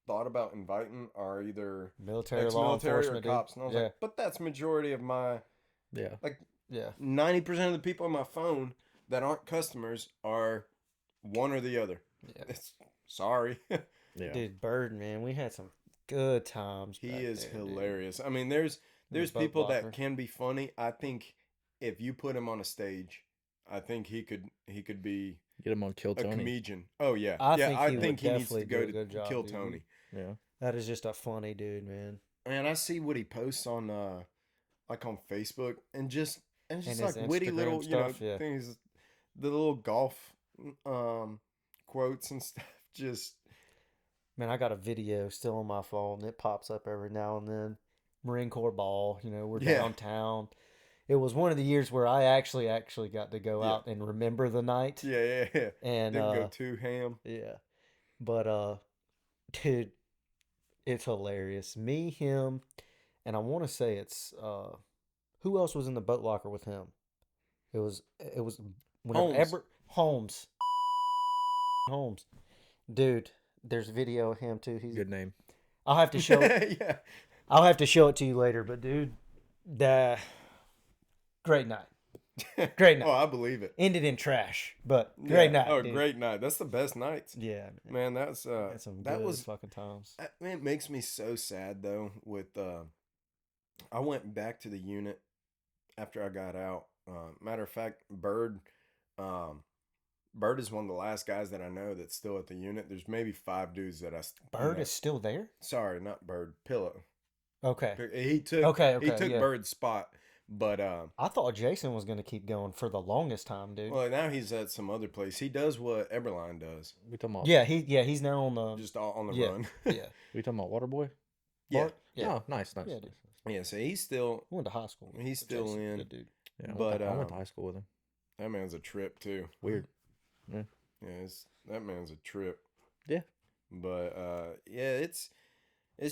Speaker 1: thought about inviting are either
Speaker 3: Military, law
Speaker 1: ex-military or
Speaker 3: enforcement, dude.
Speaker 1: cops, and I was
Speaker 3: Yeah.
Speaker 1: like, "But that's majority of my
Speaker 2: yeah.
Speaker 1: like
Speaker 3: Yeah.
Speaker 1: 90% of the people on my phone that aren't customers are one or the other."
Speaker 3: Yeah.
Speaker 1: It's sorry.
Speaker 2: Yeah.
Speaker 3: Dude, Bird, man, we had some good times.
Speaker 1: He
Speaker 3: back
Speaker 1: is
Speaker 3: there, dude.
Speaker 1: hilarious. I mean, there's
Speaker 3: boat
Speaker 1: people that
Speaker 3: blocker.
Speaker 1: can be funny. I think if you put him on a stage, I think he could be
Speaker 2: Get him on Kill
Speaker 1: a
Speaker 2: Tony.
Speaker 1: comedian. Oh yeah,
Speaker 3: I
Speaker 1: yeah.
Speaker 3: think
Speaker 1: I
Speaker 3: he would
Speaker 1: think he needs
Speaker 3: definitely
Speaker 1: to
Speaker 3: do
Speaker 1: go
Speaker 3: a
Speaker 1: to
Speaker 3: good job,
Speaker 1: Kill
Speaker 3: dude.
Speaker 1: Tony.
Speaker 2: Yeah.
Speaker 3: That is just a funny dude, man.
Speaker 1: And I see what he posts on like on Facebook and just
Speaker 3: And
Speaker 1: like
Speaker 3: his
Speaker 1: witty
Speaker 3: Instagram
Speaker 1: little
Speaker 3: stuff, yeah.
Speaker 1: things, the little golf quotes and stuff. Just
Speaker 3: Man, I got a video still on my phone. It pops up every now and then. Marine Corps ball, we're
Speaker 1: Yeah.
Speaker 3: downtown. It was one of the years where I actually got to go
Speaker 1: Yeah.
Speaker 3: out and remember the night.
Speaker 1: yeah.
Speaker 3: And
Speaker 1: Didn't go too ham.
Speaker 3: yeah. But dude, it's hilarious. Me, him, and I want to say it's who else was in the boat locker with him? It was whenever
Speaker 1: Holmes.
Speaker 3: Holmes. Dude, there's video of him too. He's
Speaker 2: Good name.
Speaker 3: I'll have to show
Speaker 1: Yeah.
Speaker 3: I'll have to show it to you later, but dude, the great night. Great night.
Speaker 1: Oh, I believe it.
Speaker 3: Ended in trash, but great
Speaker 1: Yeah.
Speaker 3: night.
Speaker 1: Oh,
Speaker 3: dude.
Speaker 1: great night. That's the best nights.
Speaker 3: Yeah,
Speaker 1: Man, that's
Speaker 3: Had some
Speaker 1: that
Speaker 3: good
Speaker 1: was
Speaker 3: fucking times.
Speaker 1: I mean, it makes me so sad though with I went back to the unit after I got out. Matter of fact, Bird is one of the last guys that I know that's still at the unit. There's maybe 5 dudes that
Speaker 3: Bird
Speaker 1: know.
Speaker 3: is still there?
Speaker 1: Sorry, not Bird, Pillow.
Speaker 3: Okay.
Speaker 1: He took
Speaker 3: Okay,
Speaker 1: he took
Speaker 3: yeah.
Speaker 1: Bird's spot, but
Speaker 3: I thought Jason was going to keep going for the longest time, dude.
Speaker 1: well, now he's at some other place. He does what Eberline does,
Speaker 2: We talking about?
Speaker 3: Yeah, he's now on the
Speaker 1: just all on the
Speaker 3: yeah.
Speaker 1: run.
Speaker 3: yeah.
Speaker 2: We talking about Waterboy?
Speaker 1: Yeah.
Speaker 3: Bart? Yeah.
Speaker 2: Oh, nice.
Speaker 3: Yeah, dude.
Speaker 1: Yeah, so he's still
Speaker 3: Went to high school.
Speaker 1: He's
Speaker 3: with
Speaker 1: still
Speaker 3: Jason.
Speaker 1: in.
Speaker 3: Good dude.
Speaker 2: Yeah,
Speaker 1: But,
Speaker 2: I went to high school with him.
Speaker 1: that man's a trip too.
Speaker 2: Weird.
Speaker 1: Yeah, that man's a trip.
Speaker 2: Yeah.
Speaker 1: But yeah, it's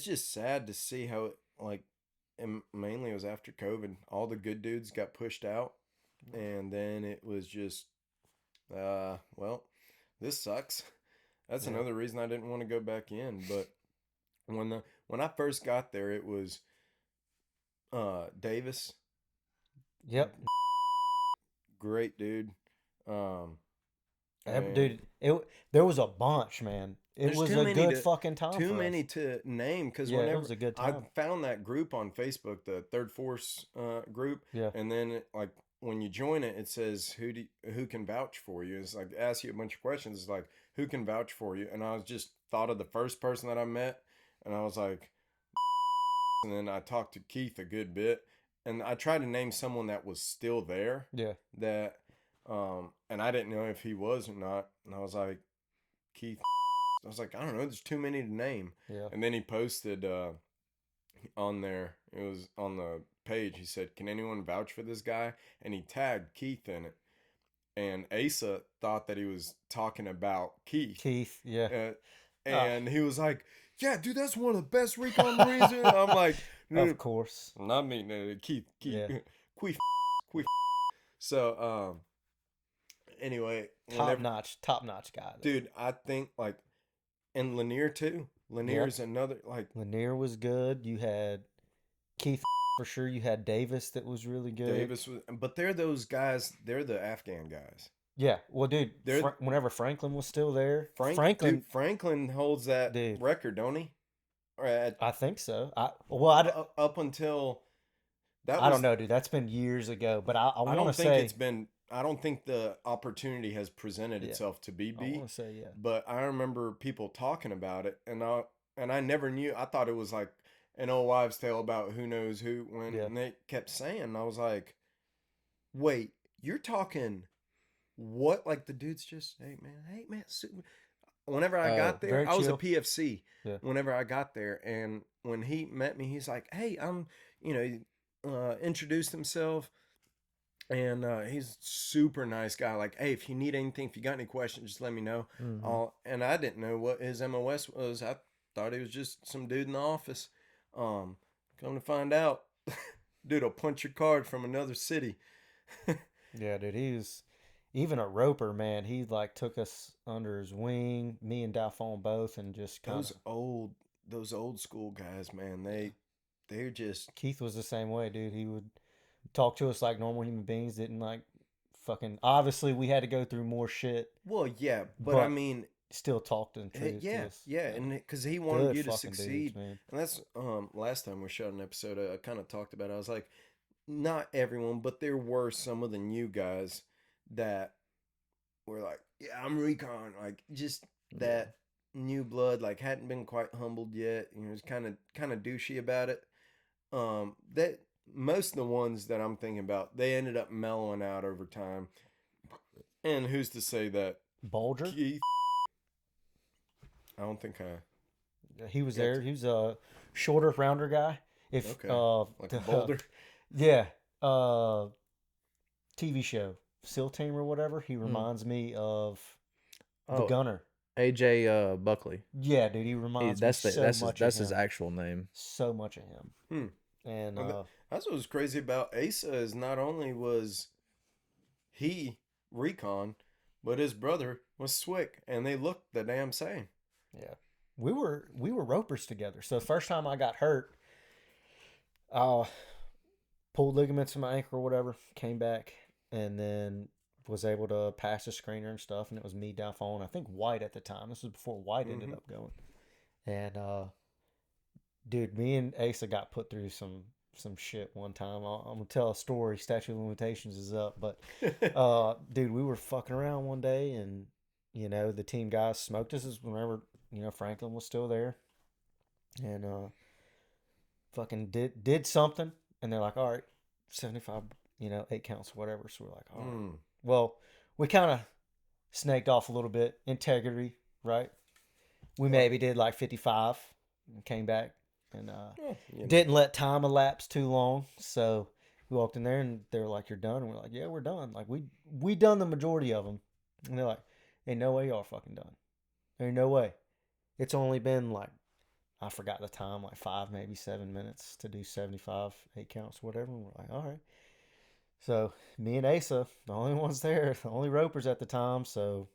Speaker 1: just sad to see how and mainly it was after COVID. All the good dudes got pushed out, and then it was just, well, this sucks. That's
Speaker 3: Yeah.
Speaker 1: another reason I didn't want to go back in. But when I first got there, it was Davis,
Speaker 3: Yep.
Speaker 1: great dude.
Speaker 3: Dude, there was a bunch, man. It
Speaker 1: There's
Speaker 3: was
Speaker 1: too
Speaker 3: a
Speaker 1: many
Speaker 3: good
Speaker 1: to-
Speaker 3: fucking time.
Speaker 1: Too
Speaker 3: for
Speaker 1: many
Speaker 3: us.
Speaker 1: to name because
Speaker 3: Yeah, it
Speaker 1: whenever
Speaker 3: was a good
Speaker 1: I
Speaker 3: time.
Speaker 1: found that group on Facebook, the Third Force group,
Speaker 3: Yeah.
Speaker 1: and then like when you join it, it says who can vouch for you. It's like ask you a bunch of questions. It's like who can vouch for you, and I was just thought of the first person that I met, and I was like, and then I talked to Keith a good bit, and I tried to name someone that was still there
Speaker 3: Yeah.
Speaker 1: that, and I didn't know if he was or not, and I was like, Keith. I was like, I don't know, there's too many to name.
Speaker 3: Yeah.
Speaker 1: And then he posted on there, It was on the page. He said, "Can anyone vouch for this guy?" And he tagged Keith in it. And Asa thought that he was talking about Keith.
Speaker 3: Keith, yeah.
Speaker 1: And he was like, "Yeah, dude, that's one of the best recon Marines." I'm like,
Speaker 3: Of course.
Speaker 1: not me, Keith,
Speaker 3: Yeah.
Speaker 1: Queef. So, anyway,
Speaker 3: Top notch guy. Though.
Speaker 1: dude, I think like, and Lanier too. Lanier's another like.
Speaker 3: Lanier was good. You had Keith for sure. You had Davis that was really good.
Speaker 1: Davis was, but they're those guys. They're the Afghan guys.
Speaker 3: Yeah, well, dude, whenever Franklin was still there,
Speaker 1: Franklin holds that record, don't he?
Speaker 3: I think so.
Speaker 1: Up until that,
Speaker 3: I don't know, dude. That's been years ago, but I want to say
Speaker 1: it's been. I don't think the opportunity has presented itself to be beat.
Speaker 3: I want to say
Speaker 1: but I remember people talking about it, and I never knew. I thought it was like an old wives' tale about who knows who and they kept saying. And I was like, wait, you're talking. What, like the dude's just, hey man. Whenever I got there, I was a PFC.
Speaker 3: Yeah.
Speaker 1: Whenever I got there, and when he met me, he's like, "Hey, I'm," introduced himself, and he's super nice guy. Like, "Hey, if you need anything, if you got any questions, just let me know."
Speaker 3: Mm-hmm.
Speaker 1: And I didn't know what his MOS was. I thought he was just some dude in the office. Come to find out, dude will punch your card from another city.
Speaker 3: Yeah, dude, he was. Even a roper, man, he like took us under his wing, me and Dalphon both, and just kind of
Speaker 1: those old school guys, man. They're just.
Speaker 3: Keith was the same way, dude. He would talk to us like normal human beings. Didn't like fucking. Obviously, we had to go through more shit.
Speaker 1: Well, yeah, but I mean,
Speaker 3: still talked and treated us.
Speaker 1: Yeah, and because he wanted you to succeed,
Speaker 3: dudes, man.
Speaker 1: And that's last time we shot an episode, I kind of talked about it. I was like, not everyone, but there were some of the new guys that were like, yeah, I'm recon, like just that new blood, like hadn't been quite humbled yet. Was kind of douchey about it. That most of the ones that I'm thinking about, they ended up mellowing out over time. And who's to say that
Speaker 3: Bulger?
Speaker 1: Keith, I don't think
Speaker 3: he was there. He was a shorter, rounder guy.
Speaker 1: Like a boulder.
Speaker 3: Yeah. TV show. SEAL Team or whatever, he reminds me of the gunner.
Speaker 2: AJ Buckley.
Speaker 3: Yeah, dude, he reminds me so much of him.
Speaker 2: That's his actual name.
Speaker 3: So much of him. And
Speaker 1: that's what was crazy about Asa is not only was he recon, but his brother was Swick, and they looked the damn same.
Speaker 3: Yeah, we were ropers together. So the first time I got hurt, pulled ligaments in my ankle or whatever, came back. And then was able to pass the screener and stuff, and it was me, Dalphon, I think White at the time. This was before White ended up going. And dude, me and Asa got put through some shit one time. I'm gonna tell a story. Statute of limitations is up, but dude, we were fucking around one day, and the team guys smoked us. Whenever Franklin was still there, and fucking did something, and they're like, all right, 75. 8 counts or whatever. So we're like, all right. Well, we kind of snaked off a little bit. Integrity, right? We maybe did like 55 and came back and didn't let time elapse too long. So we walked in there and they were like, you're done. And we're like, yeah, we're done. Like we done the majority of them. And they're like, ain't no way y'all fucking done. Ain't no way. It's only been like, I forgot the time, like 5, maybe 7 minutes to do 75, 8 counts, whatever. And we're like, all right. So me and Asa, the only ones there, the only ropers at the time. So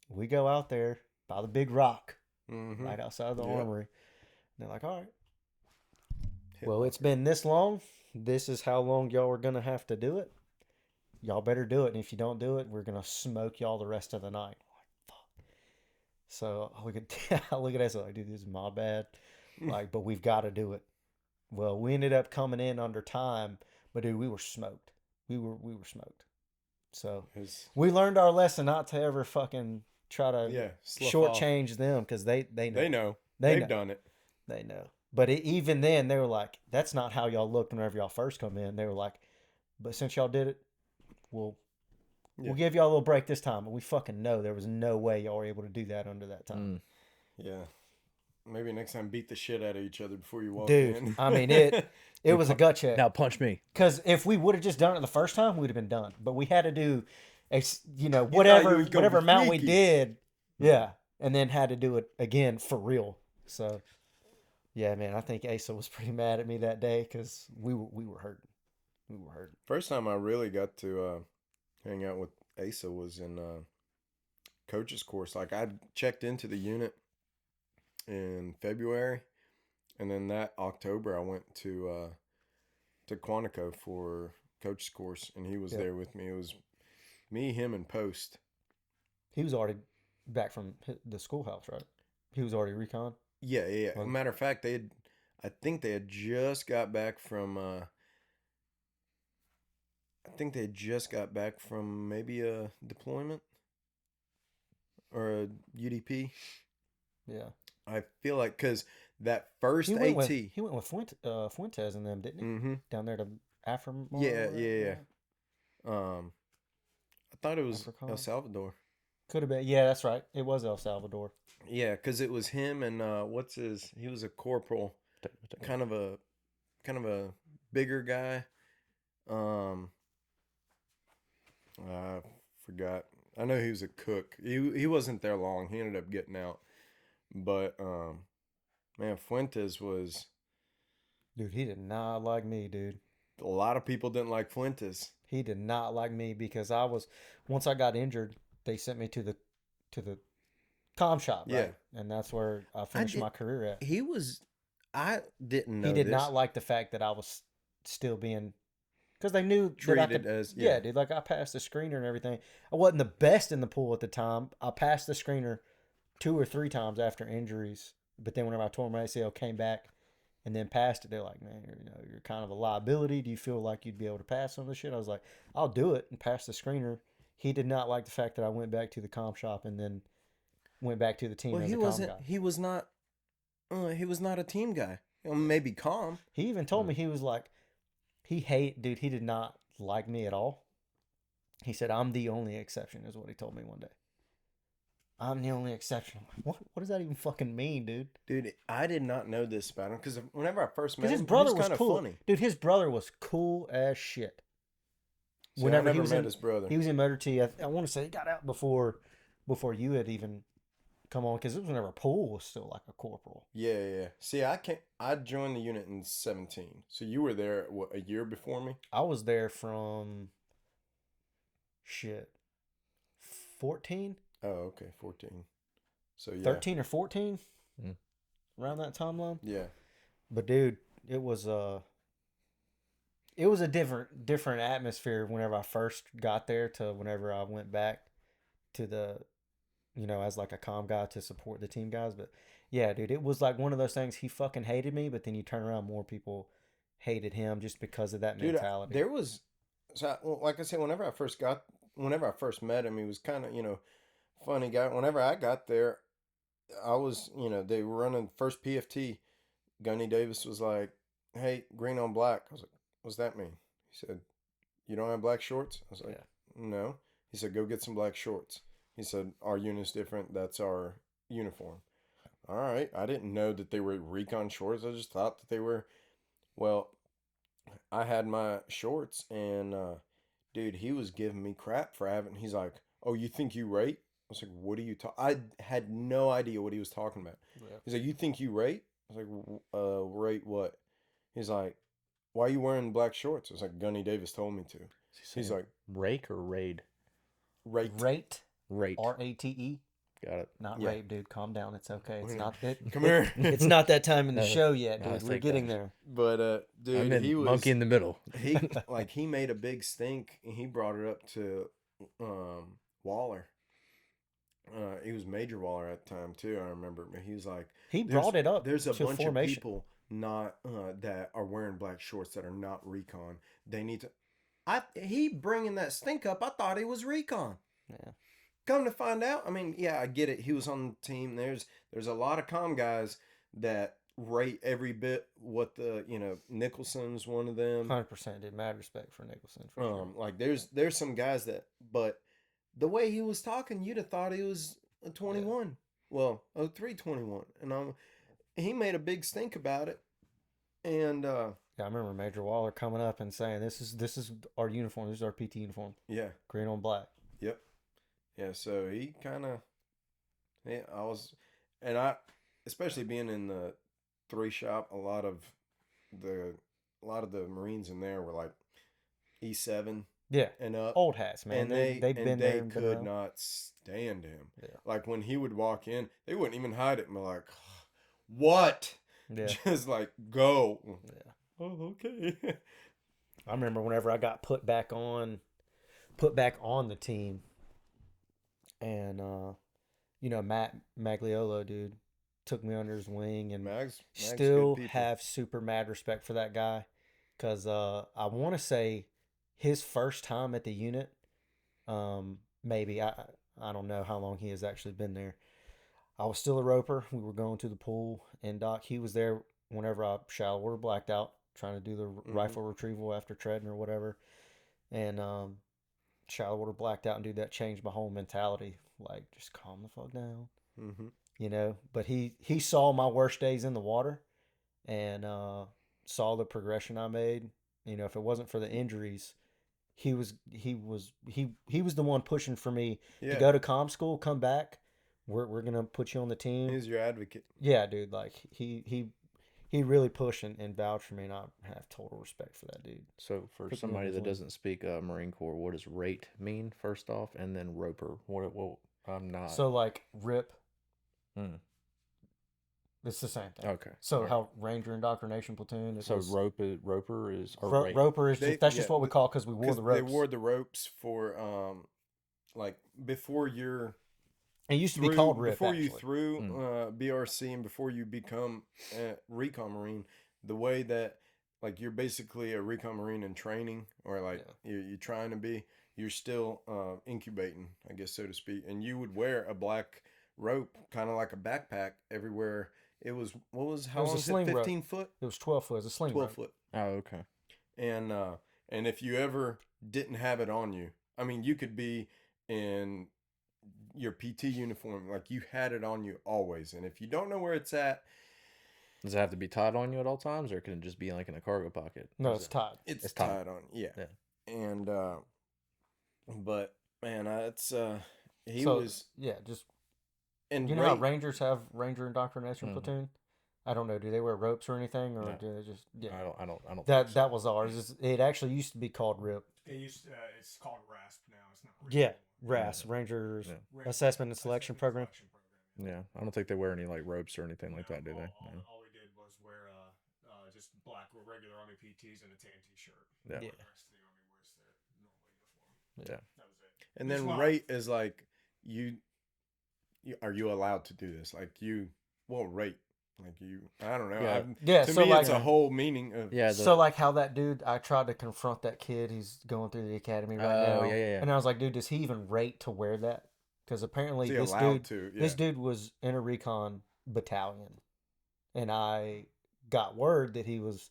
Speaker 3: we go out there by the big rock right outside the armory. And they're like, all right. Well, it's been this long. This is how long y'all are going to have to do it. Y'all better do it. And if you don't do it, we're going to smoke y'all the rest of the night. Like, fuck. So I look at Asa like, dude, this is my bad. Like, but we've got to do it. Well, we ended up coming in under time, but dude, we were smoked. We were smoked. So we learned our lesson not to ever fucking try to shortchange them because they know.
Speaker 1: They know. They've done it.
Speaker 3: They know. But even then, they were like, that's not how y'all looked whenever y'all first come in. They were like, but since y'all did it, we'll give y'all a little break this time. But we fucking know there was no way y'all were able to do that under that time.
Speaker 1: Yeah. maybe next time beat the shit out of each other before you walk
Speaker 3: Dude,
Speaker 1: in.
Speaker 3: I mean, it was a gut check.
Speaker 2: Now punch me.
Speaker 3: Because if we would have just done it the first time, we'd have been done. But we had to do,
Speaker 1: you
Speaker 3: whatever
Speaker 1: was gonna be
Speaker 3: amount we
Speaker 1: freaky.
Speaker 3: did, yeah, and then had to do it again for real. So, yeah, man, I think Asa was pretty mad at me that day because we were hurting. We were hurting.
Speaker 1: First time I really got to hang out with Asa was in coach's course. Like I checked into the unit in February, and then that October I went to Quantico for coach's course, and he was
Speaker 3: Yep.
Speaker 1: there with me. It was me, him, and Post.
Speaker 3: He was already back from the schoolhouse, right? He was already recon.
Speaker 1: Yeah, yeah.
Speaker 3: Well-
Speaker 1: Matter of fact, I think they had just got back from. I think they had just got back from maybe a deployment or a UDP.
Speaker 3: Yeah.
Speaker 1: I feel like because that first
Speaker 3: He
Speaker 1: AT.
Speaker 3: went with Fuentes and them, didn't he?
Speaker 1: Mm-hmm.
Speaker 3: Down there to Afram.
Speaker 1: Yeah. I thought it was
Speaker 3: Africana?
Speaker 1: El Salvador.
Speaker 3: Could have been. Yeah, that's right. It was El Salvador.
Speaker 1: Yeah, because it was him and he was a corporal, kind of a bigger guy. I forgot. I know he was a cook. He wasn't there long. He ended up getting out. But man, Fuentes was.
Speaker 3: Dude, he did not like me, dude.
Speaker 1: A lot of people didn't like Fuentes.
Speaker 3: He did not like me because once I got injured, they sent me to the comm shop, right?
Speaker 1: Yeah.
Speaker 3: And that's where I finished my career at.
Speaker 1: He was. I didn't know.
Speaker 3: He did
Speaker 1: this.
Speaker 3: not like the fact that I was still being, because they knew that I
Speaker 1: treated
Speaker 3: could,
Speaker 1: as
Speaker 3: yeah, dude. Like I passed the screener and everything. I wasn't the best in the pool at the time. I passed the screener 2 or 3 times after injuries, but then whenever I tore my ACL, came back and then passed it. They're like, man, you're kind of a liability. Do you feel like you'd be able to pass some of this shit? I was like, I'll do it and pass the screener. He did not like the fact that I went back to the comp shop and then went back to the team
Speaker 1: Well,
Speaker 3: as
Speaker 1: he
Speaker 3: a comm
Speaker 1: wasn't.
Speaker 3: guy.
Speaker 1: He was not. He was not a team guy. Maybe calm.
Speaker 3: He even told me, he was like, he did not like me at all. He said, I'm the only exception, is what he told me one day. I'm the only exception. I'm like, what does that even fucking mean, dude?
Speaker 1: Dude, I did not know this about him because whenever I first met
Speaker 3: Because
Speaker 1: him,
Speaker 3: his brother
Speaker 1: he was
Speaker 3: was
Speaker 1: kind of
Speaker 3: cool.
Speaker 1: funny.
Speaker 3: Dude, his brother was cool as shit.
Speaker 1: See,
Speaker 3: Whenever
Speaker 1: I
Speaker 3: he
Speaker 1: never
Speaker 3: was
Speaker 1: met
Speaker 3: in
Speaker 1: his brother.
Speaker 3: He was in Motor T. I want to say he got out before you had even come on, because it was whenever Poole was still like a corporal.
Speaker 1: Yeah. See, I joined the unit in 17. So you were there what, a year before me?
Speaker 3: I was there from 14,
Speaker 1: Oh, okay, 14. So yeah.
Speaker 3: 13 or 14,
Speaker 2: Mm.
Speaker 3: around that timeline.
Speaker 1: Yeah.
Speaker 3: But dude, it was a different atmosphere whenever I first got there to whenever I went back to the, as like a comm guy to support the team guys. But yeah, dude, it was like one of those things. He fucking hated me, but then you turn around, more people hated him just because of that
Speaker 1: Dude,
Speaker 3: mentality.
Speaker 1: there was, like I said, whenever I first met him, he was kind of, funny guy. Whenever I got there, I was, they were running first PFT. Gunny Davis was like, hey, green on black. I was like, what's that mean? He said, you don't have black shorts? I was like, no. He said, go get some black shorts. He said, our unit's different. That's our uniform. All right. I didn't know that they were recon shorts. I just thought that they were, well, I had my shorts and, dude, he was giving me crap for having, he's like, oh, you think you rate? I was like, what are you talking? I had no idea what he was talking about.
Speaker 3: Yeah.
Speaker 1: He's like, you think you rate? I was like, rate what? He's like, why are you wearing black shorts? I was like, Gunny Davis told me to. He's like,
Speaker 2: rake or raid?
Speaker 1: rate.
Speaker 3: Rate,
Speaker 2: Rate.
Speaker 3: RATE,
Speaker 2: Got it.
Speaker 3: not
Speaker 1: Yeah.
Speaker 3: rape, dude. Calm down. It's okay. It's
Speaker 1: Wait.
Speaker 3: not it.
Speaker 1: Come here.
Speaker 3: It's not that time in the
Speaker 2: No.
Speaker 3: show yet,
Speaker 2: No,
Speaker 3: dude. We're
Speaker 2: take
Speaker 3: getting
Speaker 2: that.
Speaker 3: there.
Speaker 1: But dude,
Speaker 2: I'm in
Speaker 1: he was
Speaker 2: monkey in the middle.
Speaker 1: he made a big stink and he brought it up to Waller. He was Major Waller at the time too. I remember. He was like,
Speaker 3: He brought it up.
Speaker 1: There's a
Speaker 3: to
Speaker 1: bunch
Speaker 3: formation.
Speaker 1: of people not that are wearing black shorts that are not recon. They need to. He bringing that stink up. I thought he was recon.
Speaker 3: Yeah.
Speaker 1: Come to find out, I mean, yeah, I get it. He was on the team. There's a lot of comm guys that rate every bit what the Nicholson's one of them.
Speaker 3: 100%. Dude, mad respect for Nicholson. For sure.
Speaker 1: Like there's some guys that, but the way he was talking, you'd have thought he was a 21. Well, 0321. And he made a big stink about it, and
Speaker 3: Yeah, I remember Major Waller coming up and saying, "This is our uniform. This is our PT uniform,
Speaker 1: yeah,
Speaker 3: green on black."
Speaker 1: yep, yeah. So he kind of, yeah, I was, and I, especially being in the 3 shop, the a lot of the Marines in there were like E7
Speaker 3: Yeah,
Speaker 1: and up,
Speaker 3: old hats, man.
Speaker 1: and
Speaker 3: They've been there and been
Speaker 1: could
Speaker 3: around.
Speaker 1: not stand him.
Speaker 3: Yeah.
Speaker 1: Like when he would walk in, they wouldn't even hide it. And be like, what?
Speaker 3: Yeah.
Speaker 1: Just like go.
Speaker 3: Yeah.
Speaker 1: Oh, okay.
Speaker 3: I remember whenever I got put back on the team, and Matt Magliolo, dude, took me under his wing, and
Speaker 1: Mag's
Speaker 3: still
Speaker 1: good people.
Speaker 3: have super mad respect for that guy, because I want to say his first time at the unit, maybe I don't know how long he has actually been there. I was still a roper. We were going to the pool, and Doc, he was there whenever I shallow water blacked out, trying to do the rifle retrieval after treading or whatever, and shallow water blacked out, and dude, that changed my whole mentality. Like, just calm the fuck down, But he saw my worst days in the water, and saw the progression I made. If it wasn't for the injuries, he was the one pushing for me to go to comm school, come back. We're gonna put you on the team.
Speaker 1: He's your advocate.
Speaker 3: Yeah, dude. Like he really pushed and vouched for me, and I have total respect for that dude.
Speaker 2: So for
Speaker 3: Put me on
Speaker 2: somebody
Speaker 3: his
Speaker 2: that
Speaker 3: list.
Speaker 2: doesn't speak Marine Corps, what does rate mean first off, and then roper? What I'm not.
Speaker 3: So like RIP,
Speaker 2: Hmm.
Speaker 3: it's the same thing.
Speaker 2: Okay.
Speaker 3: So
Speaker 2: All right.
Speaker 3: how Ranger Indoctrination Platoon.
Speaker 2: So roper is or rate.
Speaker 3: Roper is
Speaker 1: They-
Speaker 3: just, that's just
Speaker 1: yeah,
Speaker 3: what we call, because we wore
Speaker 1: 'Cause
Speaker 3: the ropes.
Speaker 1: They wore the ropes for like before you're
Speaker 3: It used to be called RIP.
Speaker 1: before you
Speaker 3: actually.
Speaker 1: through BRC and before you become a recon Marine. The way that like you're basically a recon Marine in training, or like you're trying to be. You're still incubating, I guess, so to speak. And you would wear a black rope, kind of like a backpack, everywhere. It was how
Speaker 3: It was
Speaker 1: long
Speaker 3: a
Speaker 1: is it?
Speaker 3: sling rope.
Speaker 1: 15 foot,
Speaker 3: It was 12 foot. It was a sling
Speaker 1: 12
Speaker 3: rope.
Speaker 1: foot.
Speaker 2: Oh, okay.
Speaker 1: And if you ever didn't have it on you, I mean, you could be in your PT uniform, like you had it on you always. And if you don't know where it's at,
Speaker 2: Does it have to be tied on you at all times, or can it just be like in a cargo pocket?
Speaker 3: No, it's tied.
Speaker 1: it's
Speaker 2: tied.
Speaker 1: tied on. Yeah.
Speaker 2: Yeah.
Speaker 1: And but man, it's he
Speaker 3: So,
Speaker 1: was
Speaker 3: yeah, just
Speaker 1: and
Speaker 3: you know how
Speaker 1: Ray-
Speaker 3: Rangers have Ranger Indoctrination
Speaker 2: Mhm.
Speaker 3: Platoon? I don't know. Do they wear ropes or anything, or
Speaker 2: No.
Speaker 3: do they just
Speaker 2: I don't.
Speaker 3: That
Speaker 2: think so.
Speaker 3: that was ours. It actually used to be called RIP.
Speaker 4: It's called RASP now. It's not.
Speaker 3: Yeah, RAS, Rangers
Speaker 2: Yeah.
Speaker 3: Assessment and Selection Program.
Speaker 2: Yeah, I don't think they wear any like ropes or anything like that, do they? No.
Speaker 4: All we did was wear just black regular Army PTs and a tan T-shirt.
Speaker 2: Yeah.
Speaker 3: Yeah.
Speaker 4: The rest of the Army wears their normal uniform.
Speaker 2: Yeah.
Speaker 4: That was it.
Speaker 1: and
Speaker 4: It's
Speaker 1: then
Speaker 4: wild.
Speaker 1: rate is like you are you allowed to do this? Like rate. Like I don't know.
Speaker 2: Yeah.
Speaker 3: Yeah,
Speaker 1: To
Speaker 3: so
Speaker 1: me,
Speaker 3: like
Speaker 1: it's a whole meaning of
Speaker 2: Yeah.
Speaker 3: so like how that dude, I tried to confront that kid. He's going through the academy right
Speaker 2: Oh,
Speaker 3: now.
Speaker 2: yeah.
Speaker 3: And I was like, dude, does he even rate to wear that? Because apparently
Speaker 1: is he
Speaker 3: this
Speaker 1: allowed
Speaker 3: dude
Speaker 1: to. Yeah.
Speaker 3: this dude was in a recon battalion, and I got word that he was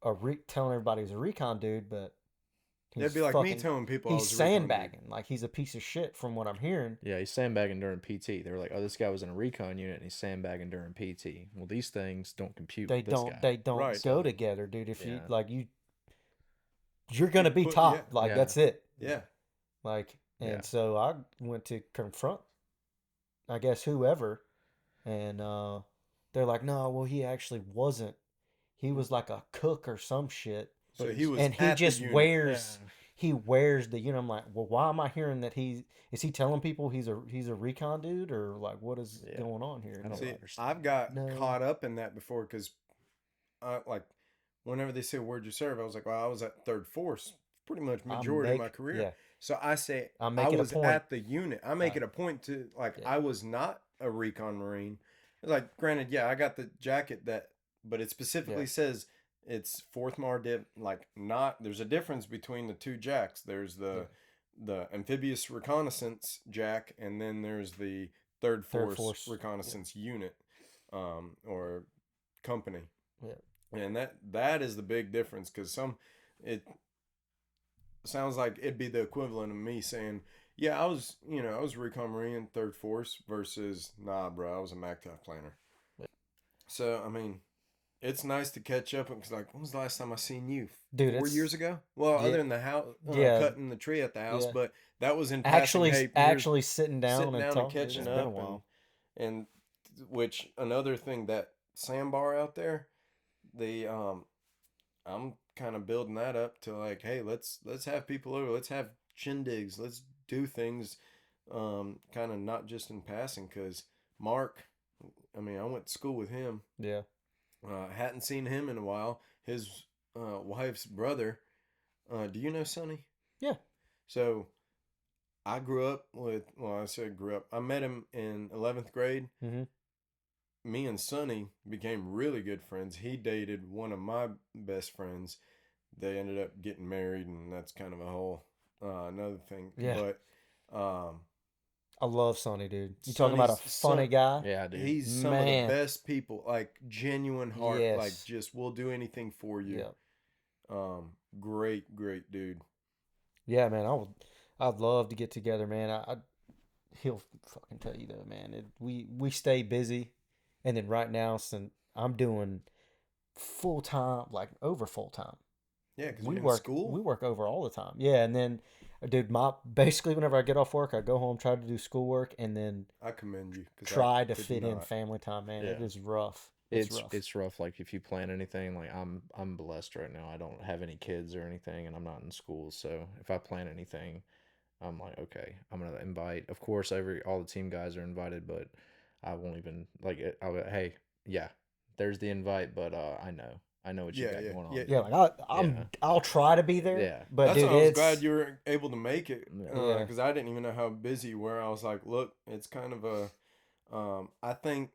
Speaker 3: telling everybody he's a recon dude, but
Speaker 1: It'd be like me telling people I
Speaker 3: he's
Speaker 1: was a recon dude.
Speaker 3: sandbagging. Like, he's a piece of shit from what I'm hearing.
Speaker 2: Yeah, he's sandbagging during PT. They were like, "Oh, this guy was in a recon unit and he's sandbagging during PT." Well, these things don't compute.
Speaker 3: They
Speaker 2: with this
Speaker 3: don't
Speaker 2: guy.
Speaker 3: they don't
Speaker 1: Right.
Speaker 3: go together, dude. If
Speaker 2: Yeah.
Speaker 3: you're gonna be
Speaker 1: put-
Speaker 3: top.
Speaker 1: yeah.
Speaker 3: Like,
Speaker 2: Yeah.
Speaker 3: that's it.
Speaker 1: Yeah.
Speaker 3: Like, and
Speaker 2: Yeah.
Speaker 3: so I went to confront, I guess, whoever, and they're like, no, well, he actually wasn't. He was like a cook or some shit,
Speaker 1: So he was
Speaker 3: and he
Speaker 1: at the
Speaker 3: just
Speaker 1: unit.
Speaker 3: wears. He wears the I'm like, well, why am I hearing that is he telling people he's a recon dude, or like, what is
Speaker 2: Yeah.
Speaker 3: going on here?
Speaker 2: I don't
Speaker 1: See,
Speaker 2: understand.
Speaker 1: I've got
Speaker 3: No.
Speaker 1: caught up in that before because, like, whenever they say where'd you serve, I was like, well, I was at Third Force, pretty much majority of my career.
Speaker 3: Yeah,
Speaker 1: So I say
Speaker 3: I
Speaker 1: I
Speaker 3: make it a
Speaker 1: was
Speaker 3: point.
Speaker 1: at the unit. I make it a point to like
Speaker 3: Yeah.
Speaker 1: I was not a recon Marine. Like, granted, yeah, I got the jacket but it specifically
Speaker 3: Yeah.
Speaker 1: says it's fourth Mar dip. Like, not there's a difference between the two jacks. There's the amphibious reconnaissance jack, and then there's the Third Force reconnaissance unit, or company.
Speaker 3: Yeah.
Speaker 1: And that is the big difference, because it sounds like it'd be the equivalent of me saying, yeah, I was recon Marine Third Force versus, nah, bro, I was a MACTF planner. So I mean, it's nice to catch up because like, when was the last time I seen you?
Speaker 3: Dude,
Speaker 1: 4 years ago. Well,
Speaker 3: yeah,
Speaker 1: other than the house,
Speaker 3: yeah,
Speaker 1: cutting the tree at the house,
Speaker 3: yeah.
Speaker 1: but that was in passing. Hey, here's
Speaker 3: Actually sitting down
Speaker 1: sitting
Speaker 3: and
Speaker 1: down and
Speaker 3: talking. Dude,
Speaker 1: catching
Speaker 3: it's been a
Speaker 1: up,
Speaker 3: while.
Speaker 1: and which another thing that SamBar out there, the I'm kind of building that up to like, hey, let's have people over, let's have shindigs, let's do things, kind of not just in passing. Because Mark, I mean, I went to school with him.
Speaker 3: Yeah.
Speaker 1: Hadn't seen him in a while. His wife's brother. Do you know Sonny?
Speaker 3: Yeah.
Speaker 1: So I grew up with. Well, I said grew up. I met him in 11th grade.
Speaker 3: Mm-hmm.
Speaker 1: Me and Sonny became really good friends. He dated one of my best friends. They ended up getting married, and that's kind of a whole another thing.
Speaker 3: Yeah.
Speaker 1: But
Speaker 3: I love Sonny, dude. You talking about a
Speaker 1: Sonny's
Speaker 3: funny guy?
Speaker 2: Yeah, dude.
Speaker 1: he's some of the
Speaker 3: Man.
Speaker 1: best people. Like genuine heart. Like
Speaker 3: Yes.
Speaker 1: just will do anything for you.
Speaker 3: Yeah.
Speaker 1: Great dude.
Speaker 3: Yeah, man. I'd love to get together, man. He'll fucking tell you though, man. We stay busy, and then right now, since I'm doing full time, like over full time.
Speaker 1: Yeah, because
Speaker 3: We
Speaker 1: you're in
Speaker 3: work
Speaker 1: school.
Speaker 3: we work over all the time. Yeah, and then, dude, my basically whenever I get off work, I go home, try to do schoolwork, and then
Speaker 1: I commend you. 'Cause
Speaker 3: try
Speaker 1: I
Speaker 3: to
Speaker 1: could
Speaker 3: fit in
Speaker 1: not.
Speaker 3: family time. Man, it
Speaker 2: Yeah.
Speaker 3: is rough.
Speaker 2: It's rough. Like if you plan anything, like I'm blessed right now. I don't have any kids or anything, and I'm not in school. So if I plan anything, I'm like, okay, I'm gonna invite. Of course, all the team guys are invited, but I won't even like it. I'll be, hey, yeah, there's the invite, but I know what you
Speaker 1: Yeah,
Speaker 2: got
Speaker 1: yeah,
Speaker 2: going on.
Speaker 1: yeah.
Speaker 3: Yeah, like
Speaker 2: Yeah.
Speaker 3: I'll try to be there.
Speaker 2: Yeah.
Speaker 3: But
Speaker 1: That's
Speaker 3: dude,
Speaker 1: why I was
Speaker 3: it's
Speaker 1: glad you were able to make it.
Speaker 2: Yeah.
Speaker 1: Because I didn't even know how busy you were. I was like, look, it's kind of a. I think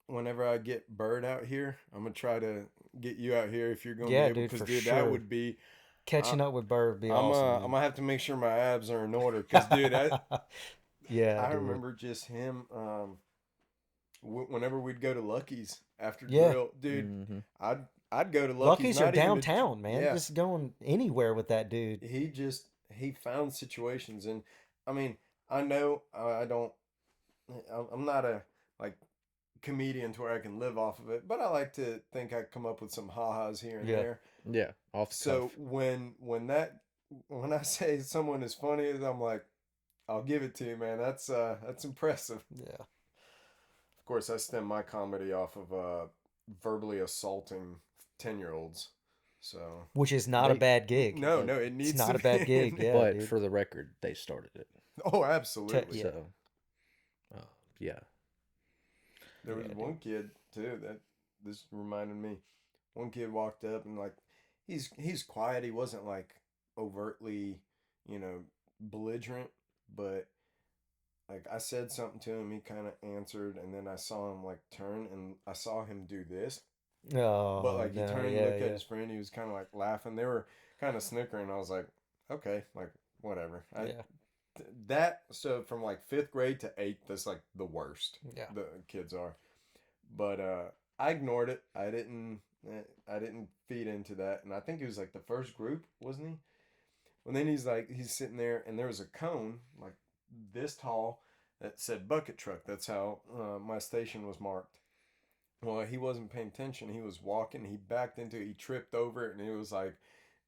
Speaker 1: whenever I get Bird out here, I'm gonna try to get you out here if you're gonna
Speaker 3: Yeah,
Speaker 1: be able.
Speaker 3: dude,
Speaker 1: Because
Speaker 3: for
Speaker 1: dude,
Speaker 3: sure.
Speaker 1: that would be.
Speaker 3: catching up with Bird would be
Speaker 1: I'm
Speaker 3: awesome.
Speaker 1: I'm gonna have to make sure my abs are in order. Because dude,
Speaker 3: yeah,
Speaker 1: I
Speaker 3: dude.
Speaker 1: remember just him. Whenever we'd go to Lucky's after
Speaker 3: Yeah.
Speaker 1: drill, dude,
Speaker 2: Mhm.
Speaker 1: I'd go to
Speaker 3: Lucky's are
Speaker 1: not even to
Speaker 3: downtown, man.
Speaker 1: yeah.
Speaker 3: Just going anywhere with that dude.
Speaker 1: He found situations. And I mean, I know I don't. I'm not a like comedian to where I can live off of it, but I like to think I come up with some ha-has here and
Speaker 3: Yeah.
Speaker 1: there.
Speaker 2: Yeah, off the
Speaker 1: So
Speaker 2: cuff.
Speaker 1: when I say someone is funny, I'm like, I'll give it to you, man. That's impressive.
Speaker 3: Yeah.
Speaker 1: Of course, I stem my comedy off of verbally assaulting 10-year-olds. So
Speaker 3: Which is not a
Speaker 2: They-
Speaker 3: bad gig.
Speaker 1: no, it needs
Speaker 3: It's not
Speaker 1: to
Speaker 3: a bad
Speaker 1: be.
Speaker 3: gig. Yeah,
Speaker 2: but
Speaker 3: dude.
Speaker 2: for the record, they started it.
Speaker 1: Oh, absolutely.
Speaker 3: Yeah.
Speaker 2: So, yeah.
Speaker 1: There was
Speaker 3: Yeah,
Speaker 1: one kid too that this reminded me. One kid walked up and like he's quiet. He wasn't like overtly, belligerent, but like I said something to him, he kind of answered, and then I saw him like turn, and I saw him do this.
Speaker 3: Oh,
Speaker 1: But like he
Speaker 3: no,
Speaker 1: turned and
Speaker 3: yeah,
Speaker 1: looked
Speaker 3: yeah.
Speaker 1: at his friend. He was kind of like laughing. They were kind of snickering. I was like, okay, like whatever.
Speaker 3: Yeah.
Speaker 1: That so from like fifth grade to eighth, that's like the worst.
Speaker 3: Yeah.
Speaker 1: The kids are, but I ignored it. I didn't feed into that, and I think it was like the first group, wasn't he? And then he's sitting there, and there was a cone like this tall that said bucket truck. That's how my station was marked. Well, he wasn't paying attention. He was walking. He backed into it. He tripped over it, and it was like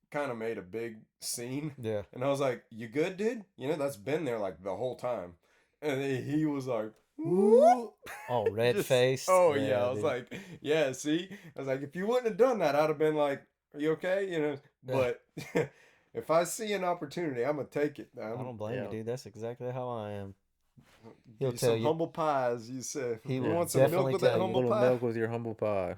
Speaker 1: kind of made a big scene.
Speaker 3: Yeah.
Speaker 1: And I was like, "You good, dude? That's been there like the whole time." And then he was like, "Whoop."
Speaker 3: Oh, red
Speaker 1: Just-
Speaker 3: faced.
Speaker 1: Oh yeah, I was
Speaker 3: dude.
Speaker 1: like, "Yeah, see." I was like, "If you wouldn't have done that, I'd have been like, are you okay?" But if I see an opportunity, I'm gonna take it.
Speaker 3: I don't blame
Speaker 2: yeah.
Speaker 3: you, dude. That's exactly how I am.
Speaker 1: He'll
Speaker 3: He'll tell
Speaker 1: some
Speaker 3: you.
Speaker 1: humble pies. You said
Speaker 3: He
Speaker 1: you
Speaker 3: will
Speaker 1: want some milk
Speaker 3: definitely
Speaker 1: with that
Speaker 3: tell you.
Speaker 2: A
Speaker 1: humble
Speaker 2: little
Speaker 1: pie.
Speaker 2: milk with your humble pie.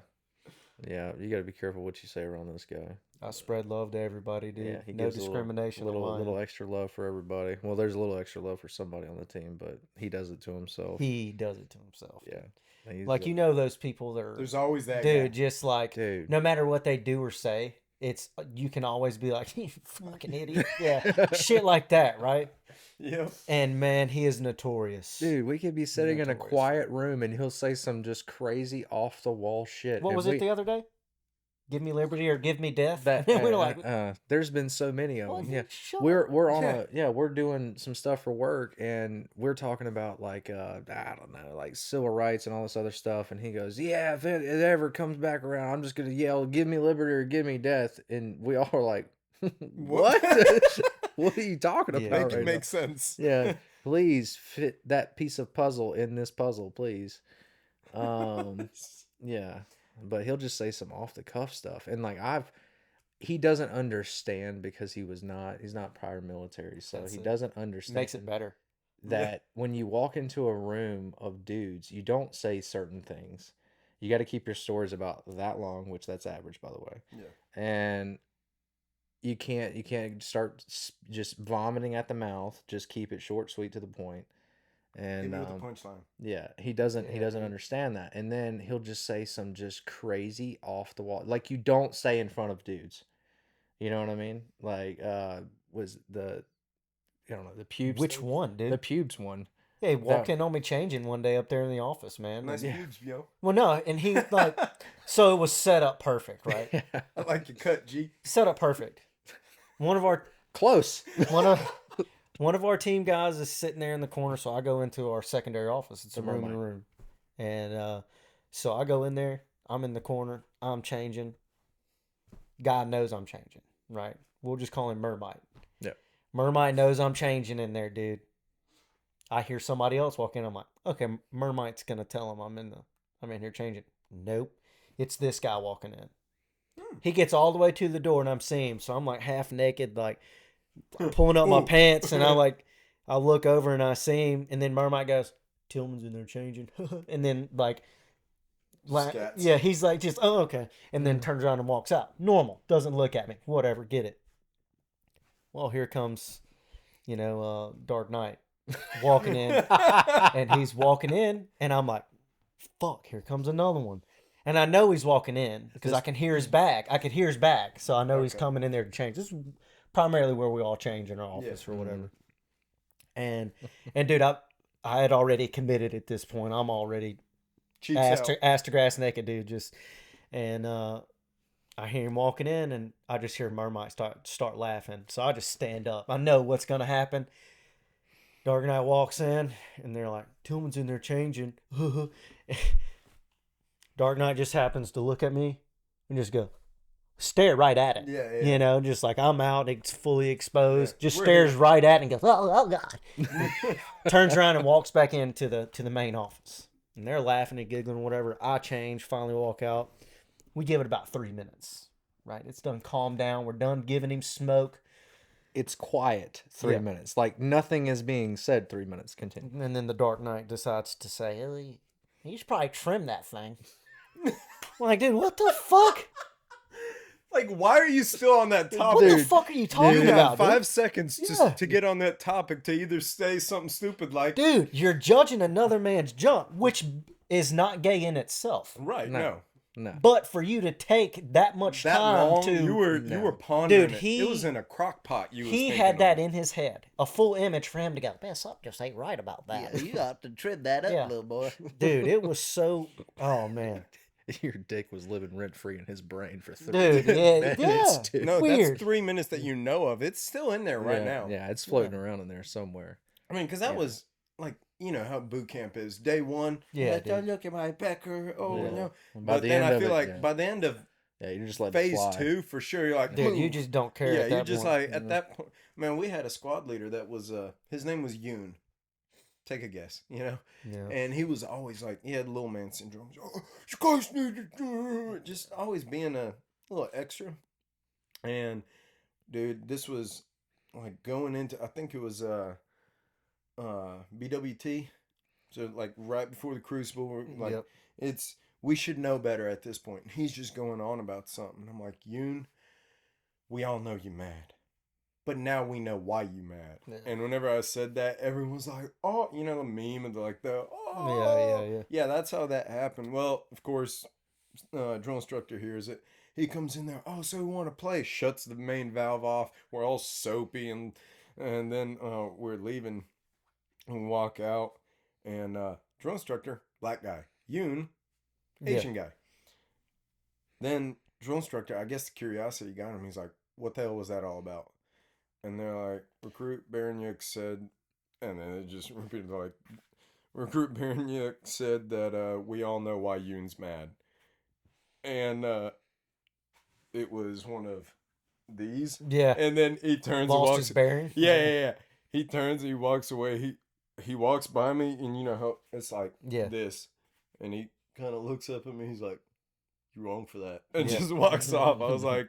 Speaker 2: Yeah, you got to be careful what you say around this guy.
Speaker 3: I spread love to everybody, dude.
Speaker 2: Yeah, he
Speaker 3: No
Speaker 2: gives
Speaker 3: discrimination.
Speaker 2: A little,
Speaker 3: on
Speaker 2: little
Speaker 3: mine.
Speaker 2: extra love for everybody. Well, there's a little extra love for somebody on the team, but he does it to himself.
Speaker 3: He does it to himself.
Speaker 2: Yeah, he's
Speaker 3: Like those people that are,
Speaker 1: There's always that
Speaker 3: dude.
Speaker 1: guy.
Speaker 3: Just like
Speaker 2: dude.
Speaker 3: no matter what they do or say, it's you can always be like, you fucking idiot. Yeah, shit like that, right?
Speaker 1: Yep.
Speaker 3: And man, he is notorious.
Speaker 2: Dude, we could be sitting in a
Speaker 3: Notorious.
Speaker 2: quiet room and he'll say some just crazy off the wall shit.
Speaker 3: What
Speaker 2: and
Speaker 3: was it the other day? give me liberty or give me death.
Speaker 2: That
Speaker 3: And we were like,
Speaker 2: there's been so many of
Speaker 3: well,
Speaker 2: them. Yeah,
Speaker 3: shut
Speaker 2: we're
Speaker 3: up.
Speaker 2: on we're doing some stuff for work, and we're talking about like I don't know, like civil rights and all this other stuff. And he goes, "Yeah, if it ever comes back around, I'm just gonna yell, 'Give me liberty or give me death.'" And we all are like, "What? What are you talking
Speaker 3: Yeah,
Speaker 2: about
Speaker 1: Make it
Speaker 2: right
Speaker 1: make
Speaker 2: now?"
Speaker 1: sense.
Speaker 2: Yeah, please fit that piece of puzzle in this puzzle, please. Yeah, but he'll just say some off the cuff stuff, and like he doesn't understand because he's not prior military, so
Speaker 3: That's
Speaker 2: he
Speaker 3: it.
Speaker 2: doesn't understand
Speaker 3: Makes it better.
Speaker 2: that when you walk into a room of dudes, you don't say certain things. You got to keep your stories about that long, which that's average, by the way.
Speaker 1: Yeah.
Speaker 2: And you can't start just vomiting at the mouth. Just keep it short, sweet, to the point.
Speaker 1: Hit
Speaker 2: And
Speaker 1: me with the punchline.
Speaker 2: yeah, he doesn't
Speaker 3: Yeah, dude.
Speaker 2: understand that. And then he'll just say some just crazy off the wall, like you don't say in front of dudes. You know what I mean? Like was the I don't know, the pubes
Speaker 3: Which
Speaker 2: thing?
Speaker 3: one, dude?
Speaker 2: The pubes one.
Speaker 3: Yeah, he walked
Speaker 2: That-
Speaker 3: in on me changing one day up there in the office, man.
Speaker 1: Nice
Speaker 2: Yeah.
Speaker 1: pubes, yo.
Speaker 3: Well, no, and he like, so it was set up perfect, right?
Speaker 1: I like your cut, G.
Speaker 3: Set up perfect. One of our
Speaker 2: Close.
Speaker 3: one of our team guys is sitting there in the corner, so I go into our secondary office. It's a
Speaker 2: The
Speaker 3: room in a
Speaker 2: Mermaid.
Speaker 3: room, and so I go in there. I'm in the corner. I'm changing. God knows I'm changing, right? We'll just call him Mermaid.
Speaker 2: Yep.
Speaker 3: Mermaid knows I'm changing in there, dude. I hear somebody else walk in. I'm like, okay, Mermaid's gonna tell him I'm in here changing. Nope, it's this guy walking in. He gets all the way to the door, and I'm seeing him. So I'm like half naked, like pulling up my
Speaker 1: Ooh.
Speaker 3: pants, and I look over and I see him, and then Mermaid goes, "Tillman's in there changing," and then
Speaker 1: Scats.
Speaker 3: yeah, he's like just, oh, okay, and then turns around and walks out. Normal, doesn't look at me, whatever, get it. Well, here comes, Dark Knight walking in, and he's walking in, and I'm like, fuck, here comes another one. And I know he's walking in because I can hear his bag. I could hear his bag, so I know he's
Speaker 1: Okay.
Speaker 3: coming in there to change. This is primarily where we all change in our office
Speaker 1: Yeah.
Speaker 3: or whatever. And dude, I had already committed at this point. I'm already
Speaker 1: Cheeks
Speaker 3: ass
Speaker 1: out.
Speaker 3: to grass naked, dude. And I hear him walking in, and I just hear Mermaid start laughing. So I just stand up. I know what's gonna happen. Dark Knight walks in, and they're like, "Tillman's in there changing." Dark Knight just happens to look at me and just stare right at it.
Speaker 1: Yeah.
Speaker 3: Just like I'm out, it's fully exposed.
Speaker 1: Yeah.
Speaker 3: Just
Speaker 1: We're
Speaker 3: stares
Speaker 1: here.
Speaker 3: right at it and goes, "Oh God." Turns around and walks back into the main office. And they're laughing and giggling, whatever. I change, finally walk out. We give it about 3 minutes, right? It's done calmed down. We're done giving him smoke.
Speaker 2: It's quiet 3
Speaker 3: Yeah.
Speaker 2: minutes. Like nothing is being said 3 minutes. Continue.
Speaker 3: And then the Dark Knight decides to say, "Oh, you should probably trim that thing." I'm like, dude, what the fuck?
Speaker 1: Like, why are you still on that topic?
Speaker 3: What the fuck are you talking
Speaker 1: You
Speaker 3: about,
Speaker 1: have 5
Speaker 3: dude?
Speaker 1: seconds
Speaker 3: Yeah.
Speaker 1: to get on that topic to either say something stupid like,
Speaker 3: Dude, you're judging another man's junk, which is not gay in itself.
Speaker 1: right,
Speaker 2: No.
Speaker 1: no.
Speaker 2: No.
Speaker 3: But for you to take that much
Speaker 1: That
Speaker 3: time
Speaker 1: long,
Speaker 3: to
Speaker 1: you were
Speaker 2: No.
Speaker 1: pondering
Speaker 3: Dude,
Speaker 1: it. It was in a crock pot.
Speaker 3: he had that in his head, a full image for him to go, man, something just ain't right about that.
Speaker 5: You got to trim that up,
Speaker 3: Yeah.
Speaker 5: little boy.
Speaker 3: Dude, it was so, oh man.
Speaker 2: Your dick was living rent free in his brain for 3
Speaker 3: Dude, yeah,
Speaker 2: minutes,
Speaker 3: yeah.
Speaker 2: dude.
Speaker 1: No,
Speaker 3: Weird.
Speaker 1: that's 3 minutes that you know of. It's still in there right
Speaker 2: Yeah,
Speaker 1: now.
Speaker 2: Yeah, it's floating around in there somewhere.
Speaker 1: I mean, because that
Speaker 2: Yeah.
Speaker 1: was like, you know how boot camp is. Day one,
Speaker 3: Yeah,
Speaker 1: don't
Speaker 3: dude.
Speaker 1: look at my pecker. Oh,
Speaker 2: Yeah.
Speaker 1: no.
Speaker 2: By
Speaker 1: But
Speaker 2: the
Speaker 1: then
Speaker 2: end
Speaker 1: I
Speaker 2: of
Speaker 1: feel
Speaker 2: it,
Speaker 1: like
Speaker 2: yeah.
Speaker 1: by the end of
Speaker 2: Yeah, you just let it
Speaker 1: phase
Speaker 2: fly.
Speaker 1: 2, for sure, you're like,
Speaker 3: Dude, you
Speaker 1: "Move."
Speaker 3: just don't care
Speaker 1: Yeah,
Speaker 3: at that
Speaker 1: you just
Speaker 3: point.
Speaker 1: like, at that point, man, we had a squad leader that was, his name was Yoon. Take a guess,
Speaker 3: Yeah.
Speaker 1: And he was always like, he had little man syndrome. Oh, you guys need to do it." Just always being a little extra. And dude, this was like going into, I think it was BWT. So like right before the Crucible, we're like
Speaker 3: Yep.
Speaker 1: we should know better at this point. He's just going on about something. I'm like, Yoon, we all know you mad. But now we know why you mad.
Speaker 3: Yeah.
Speaker 1: And whenever I said that, everyone was like, oh, the meme and like the, oh.
Speaker 3: Yeah.
Speaker 1: Yeah, that's how that happened. Well, of course, drill instructor hears it. He comes in there, oh, so we want to play. Shuts the main valve off. We're all soapy. And then we're leaving and we walk out. And drill instructor, black guy. Yoon, Asian guy. Then drill instructor, I guess the curiosity got him. He's like, what the hell was that all about? And they're like, Recruit Baranyuk said, and then it just repeated like, Recruit Baranyuk said that we all know why Yoon's mad. And it was one of these.
Speaker 3: Yeah.
Speaker 1: And then he turns and
Speaker 3: Lost
Speaker 1: walks.
Speaker 3: his bearing.
Speaker 1: Yeah. He turns and he walks away. He walks by me, and you know how it's like this. And he kind of looks up at me. He's like, "You're wrong for that," and just walks off. I was like,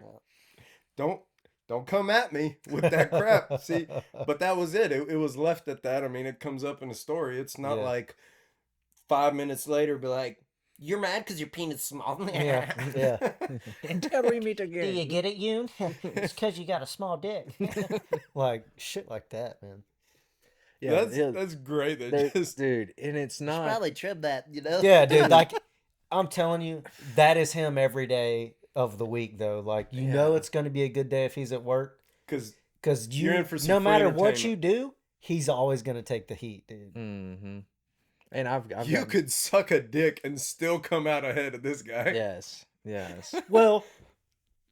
Speaker 1: "Don't come at me with that crap." See, but that was it. It was left at that. I mean, it comes up in the story. It's not like 5 minutes later, be like, "You're mad because your penis is small."
Speaker 3: Yeah.
Speaker 2: Until we meet
Speaker 3: Do
Speaker 2: again.
Speaker 3: you get it, Yoon? It's because you got a small dick. Like shit like that, man.
Speaker 2: Yeah,
Speaker 1: that's great. That just
Speaker 2: dude, and it's not.
Speaker 5: Probably trim that, you know?
Speaker 3: Yeah, dude. Like, I'm telling you, that is him every day of the week, though. Like, you know, it's going to be a good day if he's at work,
Speaker 1: because
Speaker 3: you're
Speaker 1: in for some
Speaker 3: no
Speaker 1: free
Speaker 3: matter what
Speaker 1: entertainment.
Speaker 3: you do, he's always going to take the heat, dude.
Speaker 2: Mm-hmm. And I've
Speaker 1: you
Speaker 2: got,
Speaker 1: could suck a dick and still come out ahead of this guy.
Speaker 2: yes.
Speaker 3: Well,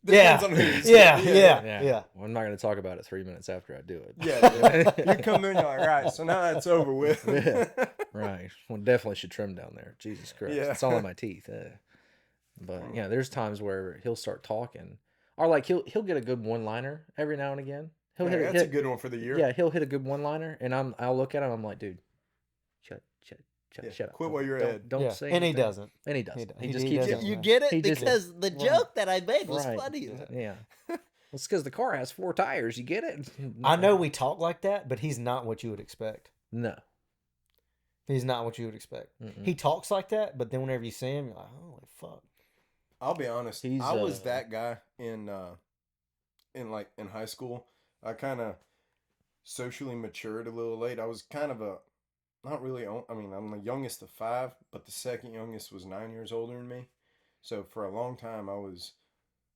Speaker 1: Depends on who you say.
Speaker 3: yeah.
Speaker 2: Well, I'm not going to talk about it 3 minutes after I do it.
Speaker 1: Yeah. You come in, you're like, all right, so now that's over with.
Speaker 2: Yeah. Right. Well, definitely should trim down there. Jesus Christ.
Speaker 1: Yeah.
Speaker 2: It's all on my teeth. But yeah, there's times where he'll start talking, or like he'll get a good one-liner every now and again. He'll
Speaker 1: Hey,
Speaker 2: hit
Speaker 1: that's a good one for the year.
Speaker 2: Yeah, he'll hit a good one-liner, and I'll look at him. I'm like, dude, shut up.
Speaker 1: Quit while you're ahead.
Speaker 2: Don't
Speaker 3: Yeah.
Speaker 2: say
Speaker 3: And he
Speaker 2: anything.
Speaker 3: doesn't.
Speaker 2: And he doesn't. He
Speaker 3: He
Speaker 2: just
Speaker 3: he
Speaker 2: keeps.
Speaker 3: doesn't.
Speaker 5: You get it?
Speaker 2: He just-
Speaker 5: Because the joke that I made was
Speaker 2: Right.
Speaker 5: funny.
Speaker 2: Yeah. It's because the car has 4 tires. You get it?
Speaker 3: I know we talk like that, but he's not what you would expect.
Speaker 2: No.
Speaker 3: He's not what you would expect.
Speaker 2: Mm-mm.
Speaker 3: He talks like that, but then whenever you see him, you're like, holy fuck.
Speaker 1: I'll be honest.
Speaker 2: He's,
Speaker 1: I was that guy in high school. I kind of socially matured a little late. I was kind of not really. I mean, I'm the youngest of 5, but the second youngest was 9 years older than me. So for a long time, I was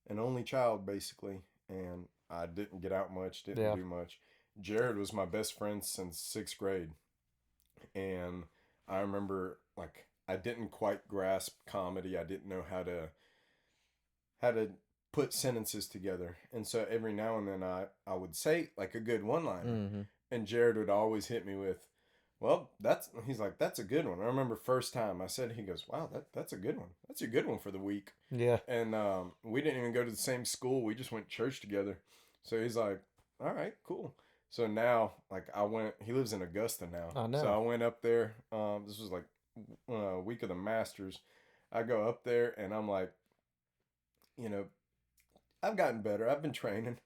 Speaker 1: an only child basically, and I didn't get out much. Didn't do much. Jared was my best friend since 6th grade, and I remember like I didn't quite grasp comedy. I didn't know how to put sentences together. And so every now and then I would say like a good one-liner.
Speaker 2: Mm-hmm.
Speaker 1: And Jared would always hit me with, well, he's like, that's a good one. I remember first time I said, he goes, wow, that's a good one. That's a good one for the week.
Speaker 3: Yeah.
Speaker 1: And we didn't even go to the same school. We just went to church together. So he's like, all right, cool. So now, like he lives in Augusta now.
Speaker 3: I know.
Speaker 1: So I went up there. This was like week of the Masters. I go up there and I'm like, you know, I've gotten better. I've been training.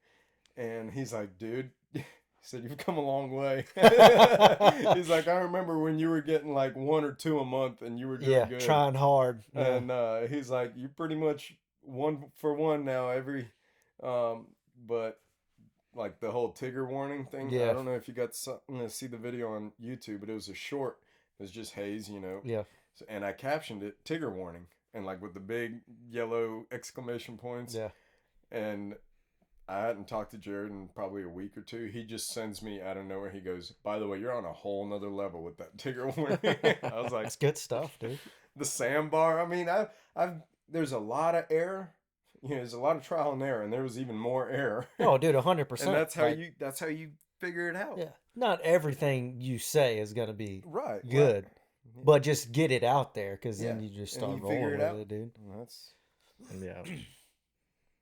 Speaker 1: And he's like, dude, he said, you've come a long way. He's like, I remember when you were getting like 1 or 2 a month and you were doing good.
Speaker 3: Trying hard.
Speaker 1: And he's like, you're pretty much 1 for 1 now every, but like the whole Tigger warning thing.
Speaker 3: Yeah.
Speaker 1: I don't know if you got to see the video on YouTube, but it was a short. It was just Hayes, you know.
Speaker 3: Yeah.
Speaker 1: So, and I captioned it Tigger warning, and like with the big yellow exclamation points.
Speaker 3: Yeah.
Speaker 1: And I hadn't talked to Jared in probably a week or 2. He just sends me out of nowhere. He goes, by the way, you're on a whole nother level with that Tigger warning. I was like,
Speaker 3: That's good stuff, dude.
Speaker 1: the SamBar. I mean, there's a lot of error. You know, there's a lot of trial and error, and there was even more error.
Speaker 3: Oh, dude, 100%.
Speaker 1: And that's how you figure it out.
Speaker 3: Yeah. Not everything you say is going to be
Speaker 1: Right.
Speaker 3: good,
Speaker 1: Right.
Speaker 3: but just get it out there because then
Speaker 1: Yeah.
Speaker 3: you just
Speaker 1: And
Speaker 3: start
Speaker 1: you
Speaker 3: rolling
Speaker 1: figure it
Speaker 3: with
Speaker 1: out.
Speaker 3: it, dude.
Speaker 1: That's.
Speaker 2: Yeah.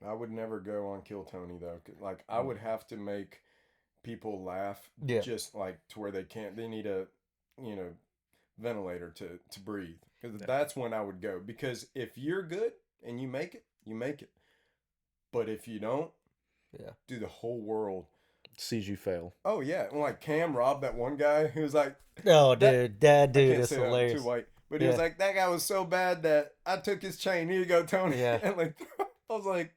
Speaker 1: I would never go on Kill Tony though. Like I would have to make people laugh.
Speaker 3: Yeah.
Speaker 1: Just like to where they can't. They need a, you know, ventilator to breathe. Because that's when I would go. Because if you're good and you make it, you make it. But if you don't, do the whole world
Speaker 2: Sees you fail.
Speaker 1: Oh yeah, and like Cam robbed that one guy who was like,
Speaker 3: Oh, dude, that
Speaker 1: I
Speaker 3: dude
Speaker 1: can't
Speaker 3: is
Speaker 1: say that, I'm
Speaker 3: hilarious.
Speaker 1: too white, but he was like, that guy was so bad that I took his chain. Here you go, Tony.
Speaker 3: Yeah.
Speaker 1: And like, I was like,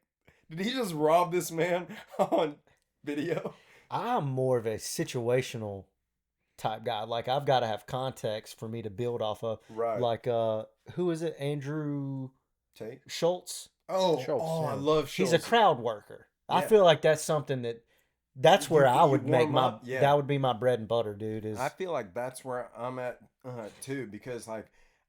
Speaker 1: did he just rob this man on video?
Speaker 3: I'm more of a situational type guy. Like I've got to have context for me to build off of.
Speaker 1: Right.
Speaker 3: Like who is it? Andrew
Speaker 1: Tate.
Speaker 3: Schultz.
Speaker 1: Oh,
Speaker 2: Schultz,
Speaker 1: I
Speaker 2: yeah.
Speaker 1: love Schultz.
Speaker 3: He's a crowd worker. I
Speaker 1: Yeah.
Speaker 3: feel like that's something that's where I
Speaker 1: You
Speaker 3: would make
Speaker 1: warm
Speaker 3: my
Speaker 1: up, yeah.
Speaker 3: that would be my bread and butter, dude. Is
Speaker 1: I feel like that's where I'm at too, because like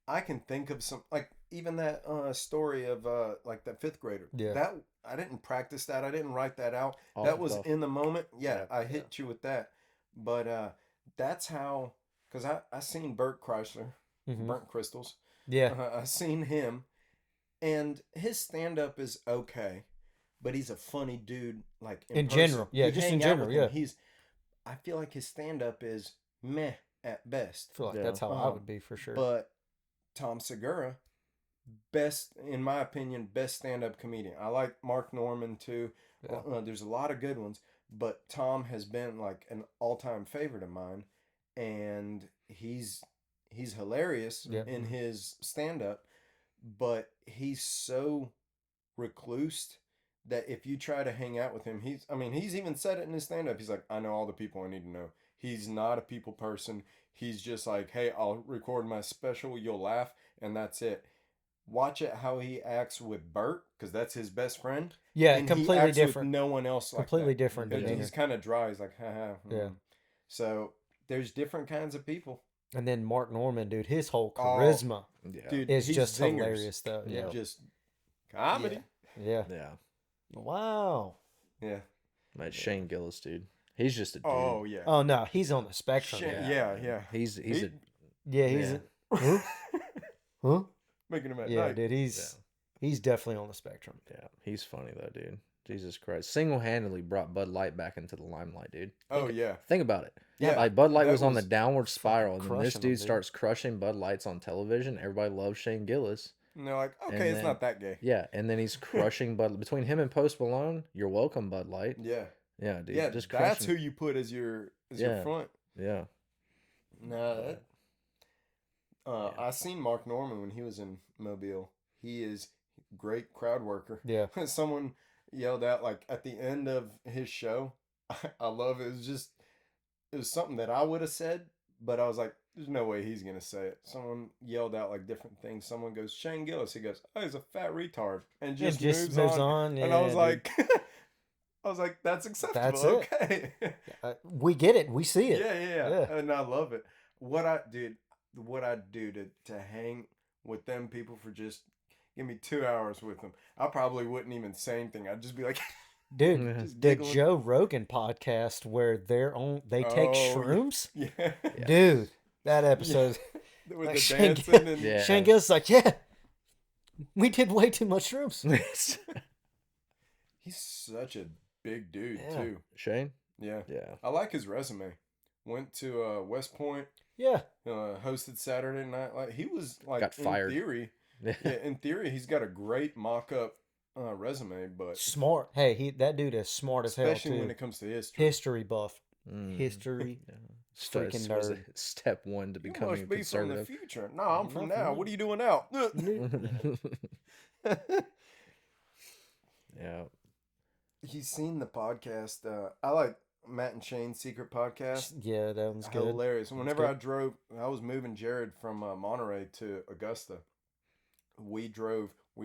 Speaker 1: I can think of some, like even that story of like that fifth grader.
Speaker 3: Yeah.
Speaker 1: That I didn't practice that. I didn't write that out.
Speaker 2: Off
Speaker 1: That
Speaker 2: the
Speaker 1: was
Speaker 2: cuff.
Speaker 1: in the moment. Yeah,
Speaker 2: Yeah.
Speaker 1: I hit you with that. But that's how, because I seen Bert Kreischer,
Speaker 3: Mhm.
Speaker 1: Burnt Crystals.
Speaker 3: Yeah.
Speaker 1: I seen him, and his stand up is okay, but he's a funny dude. Like
Speaker 3: In
Speaker 1: person.
Speaker 3: general. Yeah,
Speaker 1: You
Speaker 3: just
Speaker 1: hang
Speaker 3: in
Speaker 1: out
Speaker 3: general,
Speaker 1: with him,
Speaker 3: yeah.
Speaker 1: I feel like his stand up is meh at best.
Speaker 3: I feel like
Speaker 2: Yeah.
Speaker 3: that's how I would be for sure.
Speaker 1: But Tom Segura, best in my opinion, best stand-up comedian. I like Mark Norman too.
Speaker 3: Yeah.
Speaker 1: There's a lot of good ones, but Tom has been like an all-time favorite of mine, and he's hilarious
Speaker 3: Yeah.
Speaker 1: in his stand-up, but he's so recluse that if you try to hang out with him, he's even said it in his stand-up. He's like, I know all the people I need to know. He's not a people person. He's just like, hey, I'll record my special, you'll laugh, and that's it. Watch it how he acts with Bert, because that's his best friend.
Speaker 3: Yeah,
Speaker 1: and he
Speaker 3: completely
Speaker 1: acts with
Speaker 3: different.
Speaker 1: no one else like
Speaker 3: Completely
Speaker 1: that.
Speaker 3: different
Speaker 1: Because
Speaker 3: demeanor.
Speaker 1: he's kind of dry. He's like, haha.
Speaker 3: Yeah.
Speaker 1: So there's different kinds of people.
Speaker 3: And then Mark Norman, dude, his whole
Speaker 1: Oh,
Speaker 3: charisma
Speaker 2: Yeah.
Speaker 1: Dude,
Speaker 3: is
Speaker 1: he's
Speaker 3: just
Speaker 1: zingers.
Speaker 3: hilarious, though. Yeah.
Speaker 1: Just comedy.
Speaker 3: Yeah.
Speaker 2: Yeah.
Speaker 3: Wow.
Speaker 1: Yeah.
Speaker 2: Man, Shane Gillis, dude. He's just a dude.
Speaker 1: Oh, yeah.
Speaker 3: Oh no, he's on the spectrum.
Speaker 1: Shane-
Speaker 3: Yeah.
Speaker 1: yeah.
Speaker 2: He's
Speaker 1: He-
Speaker 2: a
Speaker 3: Yeah, he's
Speaker 2: Yeah.
Speaker 3: Huh? Huh?
Speaker 1: Making him at
Speaker 3: Yeah,
Speaker 1: night.
Speaker 3: dude, he's definitely on the spectrum.
Speaker 2: yeah. He's funny though, dude. Jesus Christ, single-handedly brought Bud Light back into the limelight, dude.
Speaker 1: Oh, yeah.
Speaker 2: Think about it.
Speaker 1: Yeah,
Speaker 2: Like Bud Light
Speaker 1: that
Speaker 2: was on the
Speaker 1: was
Speaker 2: downward spiral, and then this
Speaker 3: crushing
Speaker 2: dude
Speaker 3: them, dude.
Speaker 2: starts crushing Bud Lights on television. Everybody loves Shane Gillis.
Speaker 1: And they're like, okay,
Speaker 2: And
Speaker 1: it's
Speaker 2: then-
Speaker 1: not that gay.
Speaker 2: Yeah, and then he's crushing Bud. Between him and Post Malone, you're welcome, Bud Light.
Speaker 1: Yeah.
Speaker 2: Yeah, dude.
Speaker 1: Yeah,
Speaker 2: just
Speaker 1: that's
Speaker 2: crushing.
Speaker 1: who you put as your
Speaker 2: Yeah.
Speaker 1: front.
Speaker 2: Yeah.
Speaker 1: No, I seen Mark Norman when he was in Mobile. He is great crowd worker.
Speaker 3: Yeah.
Speaker 1: Someone yelled out like at the end of his show. I love it. It was something that I would have said, but I was like, there's no way he's gonna say it. Someone yelled out like different things. Someone goes, Shane Gillis. He goes, oh, he's a fat retard, and just, moves on. And I was
Speaker 3: yeah,
Speaker 1: like, that's acceptable.
Speaker 3: That's it.
Speaker 1: Okay.
Speaker 3: dude. We get it. We see it.
Speaker 1: Yeah.
Speaker 3: Yeah.
Speaker 1: And I love it. What I do to hang with them people for just give me 2 hours with them. I probably wouldn't even say anything. I'd just be like,
Speaker 3: Dude,
Speaker 1: just
Speaker 3: the
Speaker 1: giggling.
Speaker 3: Joe Rogan podcast where they take
Speaker 1: Oh, yeah.
Speaker 3: shrooms.
Speaker 1: Yeah.
Speaker 3: Dude, that episode.
Speaker 1: With
Speaker 3: Like
Speaker 1: the
Speaker 3: Shane
Speaker 1: dancing and
Speaker 2: Yeah.
Speaker 3: Shane Gillis is like, yeah, we did way too much shrooms.
Speaker 1: he's such a big dude
Speaker 3: Yeah.
Speaker 1: too.
Speaker 2: Shane?
Speaker 1: Yeah.
Speaker 2: Yeah.
Speaker 1: I like his resume. Went to West Point,
Speaker 3: Yeah.
Speaker 1: hosted Saturday Night Live. He was like
Speaker 2: Got fired.
Speaker 1: in theory. Yeah, in theory he's got a great mock-up resume, but
Speaker 3: Smart. Hey, that dude is smart as hell,
Speaker 1: especially
Speaker 3: too.
Speaker 1: when it comes to history.
Speaker 3: History buff.
Speaker 2: Mm.
Speaker 3: History.
Speaker 2: Yeah.
Speaker 3: Freaking
Speaker 2: Was
Speaker 3: nerd.
Speaker 2: it step one to
Speaker 1: You
Speaker 2: becoming
Speaker 1: must be from the
Speaker 2: conservative.
Speaker 1: future. No, I'm from
Speaker 3: Not
Speaker 1: now.
Speaker 3: from
Speaker 1: What are you doing now?
Speaker 2: Yeah.
Speaker 1: He's seen the podcast. I like Matt and Shane's secret podcast.
Speaker 3: Yeah, that one's good.
Speaker 1: Hilarious. Whenever
Speaker 3: good.
Speaker 1: I was moving Jared from Monterey to Augusta. We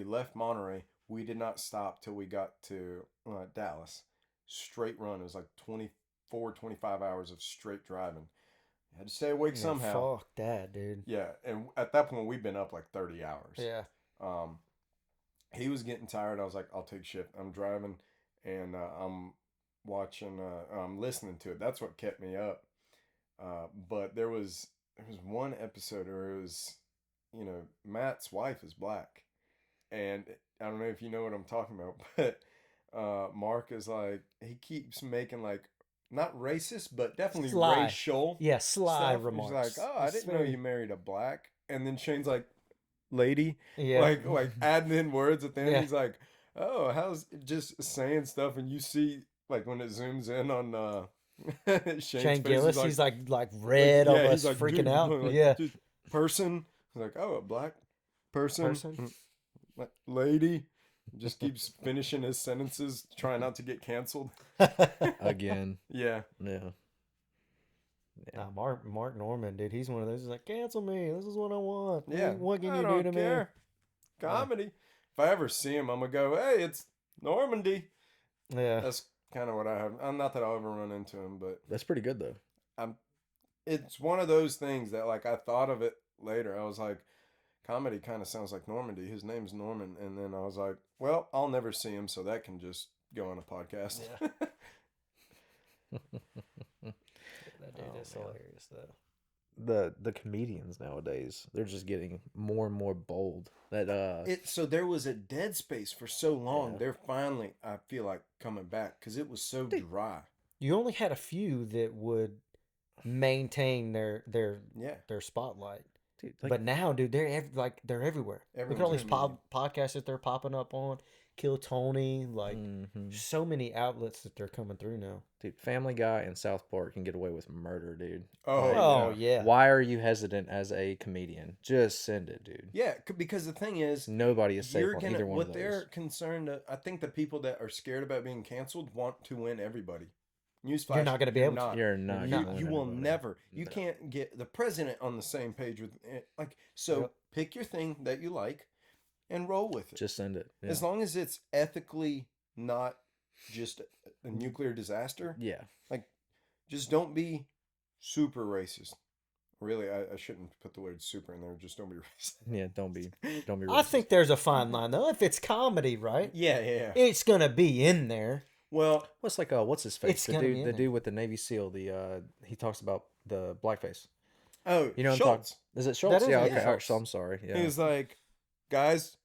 Speaker 1: left Monterey. We did not stop till we got to Dallas. Straight run. It was like 24, 25 hours of straight driving. Had to stay awake
Speaker 3: Yeah,
Speaker 1: somehow.
Speaker 3: Fuck that, dude.
Speaker 1: Yeah, and at that point we'd been up like 30 hours.
Speaker 3: Yeah.
Speaker 1: He was getting tired. I was like, I'll take shift. I'm driving, and I'm watching. I'm listening to it. That's what kept me up. But there was one episode where it was, Matt's wife is black, and I don't know if you know what I'm talking about, but Mark is like, he keeps making like not racist, but definitely
Speaker 3: Sly.
Speaker 1: racial.
Speaker 3: Yeah, sly
Speaker 1: stuff.
Speaker 3: remarks.
Speaker 1: He's like, oh, I
Speaker 3: It's
Speaker 1: didn't know
Speaker 3: very-
Speaker 1: you married a black. And then Shane's like, lady.
Speaker 3: Yeah.
Speaker 1: Like adding in words at the end.
Speaker 3: Yeah.
Speaker 1: He's like, oh, how's just saying stuff, and you see like when it zooms in on Shane's
Speaker 3: Shane
Speaker 1: face,
Speaker 3: Gillis, he's like red,
Speaker 1: yeah,
Speaker 3: almost
Speaker 1: he's like,
Speaker 3: freaking
Speaker 1: dude,
Speaker 3: out.
Speaker 1: like,
Speaker 3: Yeah.
Speaker 1: dude, person. He's like, oh, a black person.
Speaker 3: Person.
Speaker 1: Like, lady. Just keeps finishing his sentences, trying not to get canceled.
Speaker 2: Again.
Speaker 1: Yeah.
Speaker 2: Yeah.
Speaker 3: Nah, Mark Norman, dude, he's one of those. He's like, cancel me. This is what I want.
Speaker 1: Yeah.
Speaker 3: What can
Speaker 1: I
Speaker 3: you do
Speaker 1: don't
Speaker 3: to
Speaker 1: care. Comedy. If I ever see him, I'm gonna go, hey, it's Normandy.
Speaker 3: me? Yeah.
Speaker 1: That's kind of what I have. I'm not that I'll ever run into him, but
Speaker 2: That's pretty good though.
Speaker 1: it's one of those things that like I thought of it later. I was like, comedy kind of sounds like Normandy. His name's Norman. And then I was like, well, I'll never see him, so that can just go on a podcast.
Speaker 3: That dude is
Speaker 2: man.
Speaker 3: hilarious though.
Speaker 2: The comedians nowadays, they're just getting more and more bold.
Speaker 1: So there was a dead space for so long.
Speaker 2: Yeah.
Speaker 1: They're finally, I feel like, coming back because it was so dry.
Speaker 3: You only had a few that would maintain their
Speaker 1: Yeah.
Speaker 3: spotlight.
Speaker 2: dude,
Speaker 3: But now, dude, they're everywhere. Look at all
Speaker 1: Everyone's
Speaker 3: these
Speaker 1: a
Speaker 3: podcasts that they're popping up on. Kill Tony, like
Speaker 2: Mhm.
Speaker 3: so many outlets that they're coming through now.
Speaker 2: Dude, Family Guy and South Park can get away with murder, dude.
Speaker 1: Oh,
Speaker 3: Oh yeah.
Speaker 2: Why are you hesitant as a comedian? Just send it, dude.
Speaker 1: Yeah, because the thing is,
Speaker 2: Nobody is safe
Speaker 1: you're
Speaker 2: on
Speaker 1: gonna
Speaker 2: either one
Speaker 1: what
Speaker 2: of
Speaker 1: they're
Speaker 2: those.
Speaker 1: concerned. I think the people that are scared about being canceled want to win everybody. Newsflash,
Speaker 3: You're not gonna be able to.
Speaker 1: not.
Speaker 2: You're not.
Speaker 3: You-
Speaker 2: gonna
Speaker 1: You
Speaker 2: win
Speaker 1: will
Speaker 2: anybody.
Speaker 1: never. You
Speaker 2: No.
Speaker 1: can't get the president on the same page with like. So
Speaker 3: Yep.
Speaker 1: pick your thing that you like, and roll with it.
Speaker 2: Just send it. Yeah.
Speaker 1: As long as it's ethically not just a nuclear disaster.
Speaker 2: Yeah.
Speaker 1: Just don't be super racist. Really, I shouldn't put the word super in there. Just don't be racist.
Speaker 2: Yeah. Don't be. Don't be.
Speaker 3: I
Speaker 2: racist.
Speaker 3: think there's a fine line though. If it's comedy, right?
Speaker 1: Yeah.
Speaker 3: It's gonna be in there.
Speaker 1: Well,
Speaker 2: What's like what's his face?
Speaker 3: It's
Speaker 2: The
Speaker 3: gonna be
Speaker 2: dude.
Speaker 3: in
Speaker 2: The
Speaker 3: there.
Speaker 2: dude with the Navy SEAL. He talks about the blackface.
Speaker 1: oh,
Speaker 2: You know what I'm
Speaker 1: Schultz.
Speaker 2: talking? Is it Schultz?
Speaker 3: is
Speaker 2: Yeah.
Speaker 3: it,
Speaker 2: Okay.
Speaker 3: yeah.
Speaker 2: All right, so I'm sorry. Yeah.
Speaker 1: He was like, guys,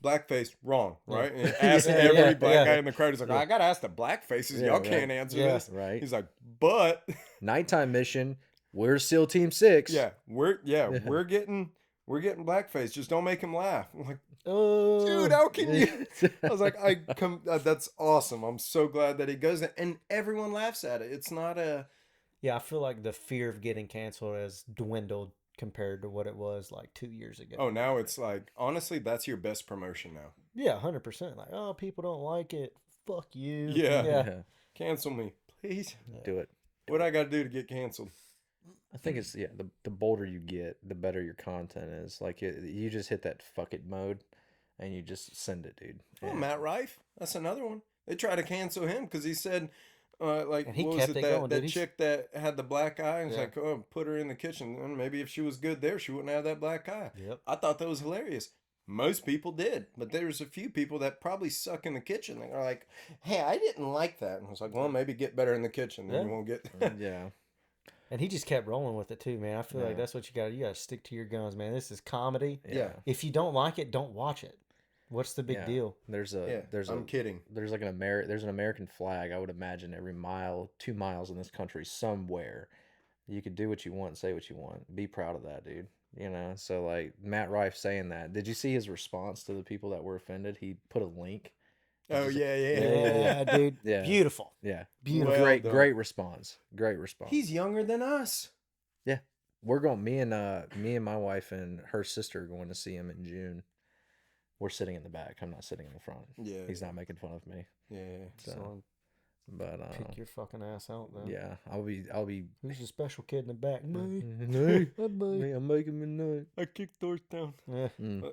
Speaker 1: blackface, wrong,
Speaker 3: Yeah.
Speaker 1: right? And he asked
Speaker 3: Yeah,
Speaker 1: every
Speaker 3: yeah,
Speaker 1: black
Speaker 3: yeah.
Speaker 1: guy in the crowd. He's like,
Speaker 3: Yeah.
Speaker 1: I got to ask the blackfaces.
Speaker 2: Yeah,
Speaker 1: Y'all
Speaker 2: right.
Speaker 1: can't answer
Speaker 3: Yeah.
Speaker 1: this.
Speaker 2: Right.
Speaker 1: He's like, but,
Speaker 2: Nighttime mission. We're SEAL Team 6.
Speaker 1: yeah, we're getting blackface. Just don't make him laugh. I'm like,
Speaker 3: Oh,
Speaker 1: dude, how can you? I was like, that's awesome. I'm so glad that he goes there. And everyone laughs at it. It's not a,
Speaker 3: yeah. I feel like the fear of getting canceled has dwindled compared to what it was like 2 years ago.
Speaker 1: oh, now it's like, honestly, that's your best promotion now.
Speaker 3: Yeah, 100%. Like, oh, people don't like it. Fuck you.
Speaker 1: Yeah.
Speaker 3: yeah.
Speaker 2: Yeah.
Speaker 1: Cancel me, please.
Speaker 2: Do it.
Speaker 1: What I got to do to get canceled?
Speaker 2: I think it's the bolder you get, the better your content is. Like you just hit that fuck it mode, and you just send it, dude.
Speaker 1: Oh,
Speaker 2: Yeah.
Speaker 1: Matt Rife. That's another one. They tried to cancel him because he said, like,
Speaker 3: And he
Speaker 1: what was
Speaker 3: kept
Speaker 1: it,
Speaker 3: it
Speaker 1: that,
Speaker 3: going,
Speaker 1: that
Speaker 3: dude. He's-
Speaker 1: chick that had the black eye? And it's
Speaker 3: Yeah.
Speaker 1: like, oh, put her in the kitchen. And maybe if she was good there, she wouldn't have that black eye.
Speaker 3: Yep.
Speaker 1: I thought that was hilarious. Most people did, but there's a few people that probably suck in the kitchen. They're like, hey, I didn't like that. And I was like, well, maybe get better in the kitchen. Then
Speaker 3: Yeah.
Speaker 1: you won't get.
Speaker 2: Yeah.
Speaker 3: And he just kept rolling with it too, man. I feel
Speaker 2: Yeah.
Speaker 3: like that's what you got. You got to stick to your guns, man. This is comedy.
Speaker 1: Yeah.
Speaker 3: If you don't like it, don't watch it. What's the big
Speaker 2: Yeah.
Speaker 3: deal?
Speaker 2: There's
Speaker 1: I'm kidding.
Speaker 2: there's like there's an American flag, I would imagine, every 2 miles in this country somewhere. You could do what you want, say what you want. Be proud of that, dude. You know, so like Matt Rife saying that. Did you see his response to the people that were offended? He put a link.
Speaker 1: Oh, yeah.
Speaker 3: Yeah, dude.
Speaker 2: Yeah.
Speaker 3: Beautiful.
Speaker 2: Yeah.
Speaker 3: Beautiful.
Speaker 1: Well
Speaker 2: great
Speaker 1: done.
Speaker 2: great response. Great response.
Speaker 1: He's younger than us.
Speaker 2: We're going me and my wife and her sister are going to see him in June. We're sitting in the back. I'm not sitting in the front.
Speaker 1: Yeah.
Speaker 2: He's not making fun of me.
Speaker 1: Yeah.
Speaker 2: So, but
Speaker 3: Pick your fucking ass out, then.
Speaker 2: yeah, I'll be
Speaker 3: Who's the special kid in the back? Me.
Speaker 2: No,
Speaker 3: Me.
Speaker 2: I'm making me nut.
Speaker 1: I kicked doors down.
Speaker 3: Yeah.
Speaker 2: Mm.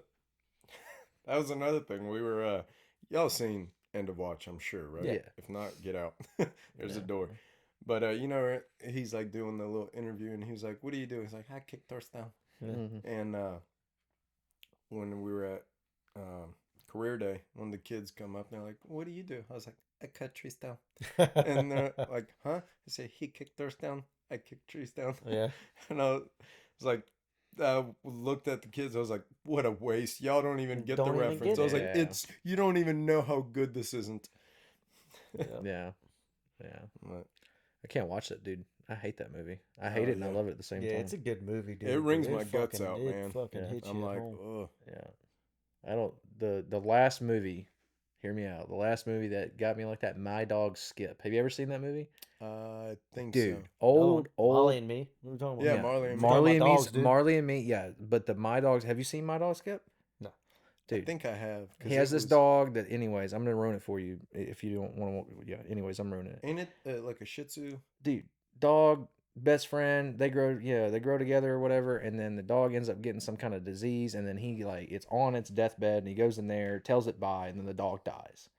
Speaker 1: That was another thing. We were, y'all seen End of Watch, I'm sure, right?
Speaker 2: Yeah.
Speaker 1: If not, get out. There's a
Speaker 2: Yeah.
Speaker 1: door. But, you know, he's like doing the little interview and he was like, what do you do? He's like, I kick doors down.
Speaker 2: Mhm.
Speaker 1: And when we were at career day, one of the kids come up and they're like, what do you do? I was like, I cut trees down. And they're like, huh? I say, he kicked doors down. I kicked trees down.
Speaker 3: Yeah.
Speaker 1: And I was like, I looked at the kids. I was like, what a waste. Y'all don't even get
Speaker 3: Don't
Speaker 1: the
Speaker 3: even
Speaker 1: reference.
Speaker 3: get
Speaker 1: I was
Speaker 2: it.
Speaker 1: like, you don't even know how good this isn't.
Speaker 3: Yeah.
Speaker 2: Yeah, yeah.
Speaker 1: But
Speaker 2: I can't watch that, dude. I hate that movie. I hate it and I
Speaker 1: yeah.
Speaker 2: love it at the same
Speaker 3: Yeah,
Speaker 2: time.
Speaker 3: it's a good movie, dude.
Speaker 1: It
Speaker 3: but
Speaker 1: wrings my guts
Speaker 3: fucking-
Speaker 1: out,
Speaker 3: it
Speaker 1: man.
Speaker 3: Fucking
Speaker 2: Yeah.
Speaker 3: hits you
Speaker 1: I'm
Speaker 3: at
Speaker 1: like,
Speaker 3: home.
Speaker 1: ugh.
Speaker 2: Yeah, I don't. The last movie. Hear me out. The last movie that got me like that, My Dog Skip. Have you ever seen that movie,
Speaker 1: I think
Speaker 2: dude?
Speaker 1: so.
Speaker 2: Old.
Speaker 3: Molly and me. We were talking
Speaker 1: Yeah,
Speaker 3: about.
Speaker 1: Marley and Me.
Speaker 2: Marley and
Speaker 3: Talking about
Speaker 2: me.
Speaker 3: dogs, dude.
Speaker 2: Marley and me. Yeah, but the My Dogs. Have you seen My Dog Skip?
Speaker 3: No.
Speaker 1: I
Speaker 2: Dude,
Speaker 1: think I have. 'cause
Speaker 2: he has
Speaker 1: it
Speaker 2: this
Speaker 1: was-
Speaker 2: dog that. Anyways, I'm gonna ruin it for you if you don't want to. Yeah. Anyways, I'm ruining it.
Speaker 1: Ain't it like a Shih Tzu?
Speaker 2: Dude, dog, best friend, they grow together or whatever, and then the dog ends up getting some kind of disease, and then it's on its deathbed, and he goes in there, tells it bye, and then the dog dies.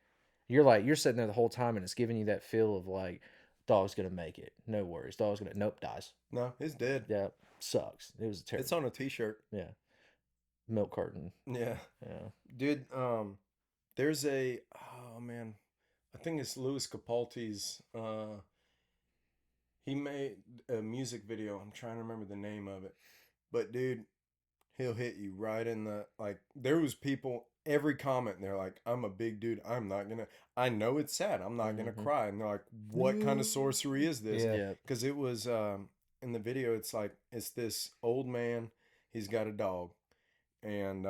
Speaker 2: You're sitting there the whole time, and it's giving you that feel of like, dog's gonna make it, no worries, dies.
Speaker 1: No, it's dead.
Speaker 2: Yeah, sucks. It was terrible.
Speaker 1: It's on a T-shirt.
Speaker 2: Yeah, milk carton.
Speaker 1: Yeah,
Speaker 2: Yeah.
Speaker 1: dude. There's oh man, I think it's Louis Capaldi's. He made a music video. I'm trying to remember the name of it, but dude, he'll hit you right in the like. There was people every comment. And they're like, "I'm a big dude. I'm not gonna. I know it's sad. I'm not gonna cry." And they're like, "What kind of sorcery is this?"
Speaker 3: Yeah.
Speaker 2: Yeah.
Speaker 1: Because it was in the video. It's like it's this old man. He's got a dog, and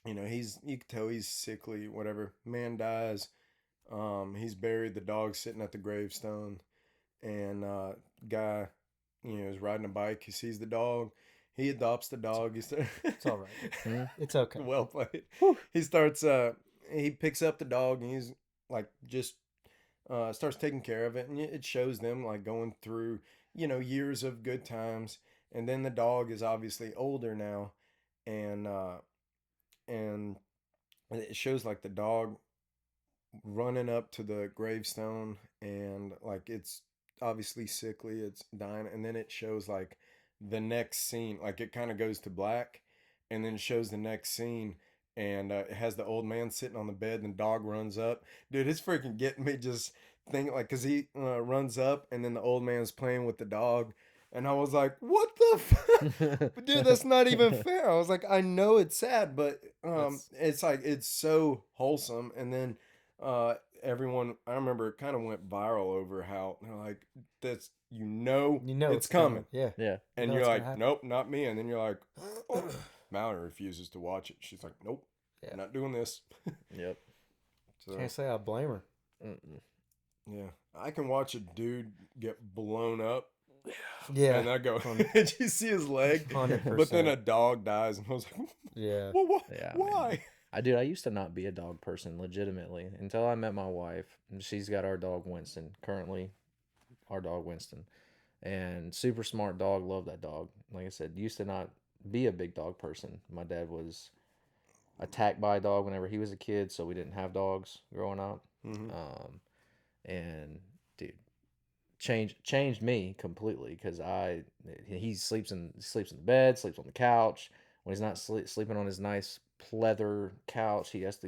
Speaker 1: you can tell he's sickly. Whatever. Man dies. He's buried. The dog's sitting at the gravestone, and guy, is riding a bike. He sees the dog. He adopts the dog.
Speaker 3: It's all right. It's okay.
Speaker 1: Well played. He starts. He picks up the dog, and he's like just starts taking care of it, and it shows them like going through years of good times, and then the dog is obviously older now, and and it shows like the dog running up to the gravestone, and like it's obviously sickly, it's dying, and then it shows like the next scene, like it kind of goes to black, and then it shows the next scene, and it has the old man sitting on the bed, and the dog runs up. Dude, it's freaking getting me just thinking, like, because he runs up, and then the old man's playing with the dog, and I was like, what the fuck? Dude, that's not even fair. I was like, I know it's sad, but it's like, it's so wholesome. And then everyone, I remember it kind of went viral over how they're like, that's, it's coming.
Speaker 3: Yeah.
Speaker 2: Yeah.
Speaker 1: And
Speaker 3: know
Speaker 1: you're
Speaker 3: it's gonna
Speaker 1: like,
Speaker 3: happen.
Speaker 1: nope, not me. And then you're like, oh. Mallory refuses to watch it. She's like, nope,
Speaker 3: Yeah.
Speaker 1: not doing this.
Speaker 2: Yep.
Speaker 1: So,
Speaker 3: Can't say I blame her.
Speaker 2: Mm-mm.
Speaker 1: yeah, I can watch a dude get blown up.
Speaker 3: Yeah.
Speaker 1: And I go, did you see his leg?
Speaker 3: 100%.
Speaker 1: But then a dog dies, and I was like,
Speaker 3: Yeah.
Speaker 1: well, what?
Speaker 2: Yeah, I mean,
Speaker 1: Why?
Speaker 2: I used to not be a dog person legitimately until I met my wife. And she's got our dog Winston, currently our dog Winston. And super smart dog, love that dog. Like I said, used to not be a big dog person. My dad was attacked by a dog whenever he was a kid, so we didn't have dogs growing up.
Speaker 1: Mhm.
Speaker 2: And dude, changed me completely because he sleeps in the bed, sleeps on the couch. When he's not sleeping on his nice pleather couch, he gets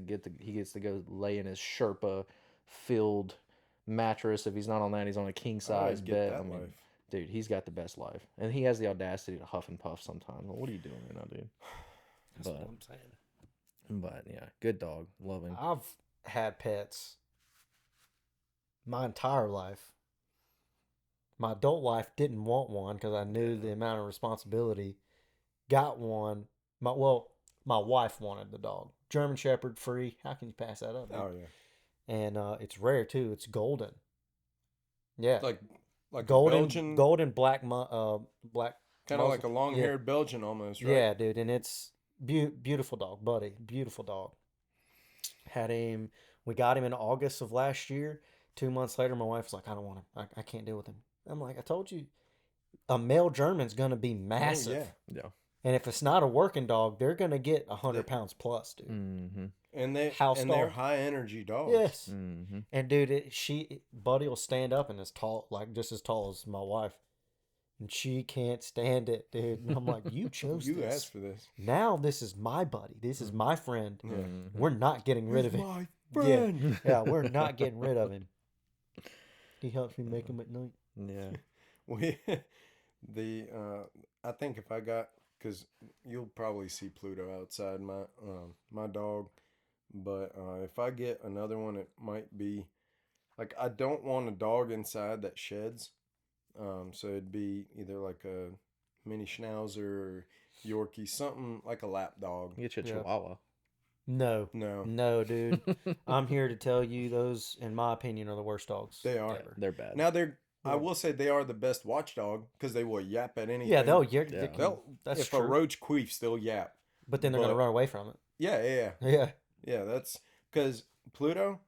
Speaker 2: to go lay in his Sherpa filled mattress. If he's not on that, he's on a king size
Speaker 1: get
Speaker 2: bed.
Speaker 1: that
Speaker 2: I mean,
Speaker 1: life.
Speaker 2: dude, he's got the best life, and he has the audacity to huff and puff sometimes. Well, what are you doing right now, dude?
Speaker 3: That's
Speaker 2: But
Speaker 3: what I'm saying.
Speaker 2: but yeah, good dog, love him.
Speaker 3: I've had pets my entire life. My adult life didn't want one because I knew the amount of responsibility. Got one. My wife wanted the dog. German Shepherd, free. How can you pass that up? Dude?
Speaker 1: Oh yeah,
Speaker 3: And it's rare too. It's golden. Yeah,
Speaker 1: like a
Speaker 3: golden,
Speaker 1: Belgian,
Speaker 3: golden black, black.
Speaker 1: kind of like a
Speaker 3: muzzle.
Speaker 1: long-haired Belgian almost, right?
Speaker 3: Yeah, dude, and it's beautiful dog, buddy. Beautiful dog. Had him. We got him in August of last year. 2 months later, my wife was like, "I don't want him. I can't deal with him." I'm like, "I told you, a male German's gonna be massive,
Speaker 1: yeah.
Speaker 2: Yeah.
Speaker 3: and if it's not a working dog, they're gonna get 100 pounds plus, dude."
Speaker 2: Mm-hmm.
Speaker 1: And they're
Speaker 3: dog.
Speaker 1: high energy dogs.
Speaker 3: Yes,
Speaker 2: Mm-hmm.
Speaker 3: and dude, Buddy will stand up and is tall, like just as tall as my wife, and she can't stand it, dude. And I'm like, "You chose
Speaker 1: You
Speaker 3: this.
Speaker 1: asked for this.
Speaker 3: Now this is my buddy. This is my friend.
Speaker 1: Yeah.
Speaker 3: We're not getting rid of him.
Speaker 1: My friend.
Speaker 3: Yeah, we're not getting rid of him. He helps me make him at night."
Speaker 2: Yeah.
Speaker 1: We I think if I got, because you'll probably see Pluto outside my dog, but if I get another one, it might be like, I don't want a dog inside that sheds. So it'd be either like a mini Schnauzer or Yorkie, something like a lap dog.
Speaker 2: Get you a
Speaker 3: Yeah.
Speaker 2: Chihuahua.
Speaker 3: No,
Speaker 1: No,
Speaker 3: dude. I'm here to tell you those, in my opinion, are the worst dogs.
Speaker 1: they are.
Speaker 3: ever.
Speaker 2: They're bad.
Speaker 1: Now I will say they are the best watchdog because they will yap at anything.
Speaker 3: Yeah,
Speaker 2: Yeah.
Speaker 3: that's
Speaker 1: if
Speaker 3: true.
Speaker 1: a roach queefs, they'll yap.
Speaker 3: But then they're gonna
Speaker 1: but-
Speaker 3: run away from it.
Speaker 1: Yeah.
Speaker 3: Yeah.
Speaker 1: Yeah, that's because Pluto,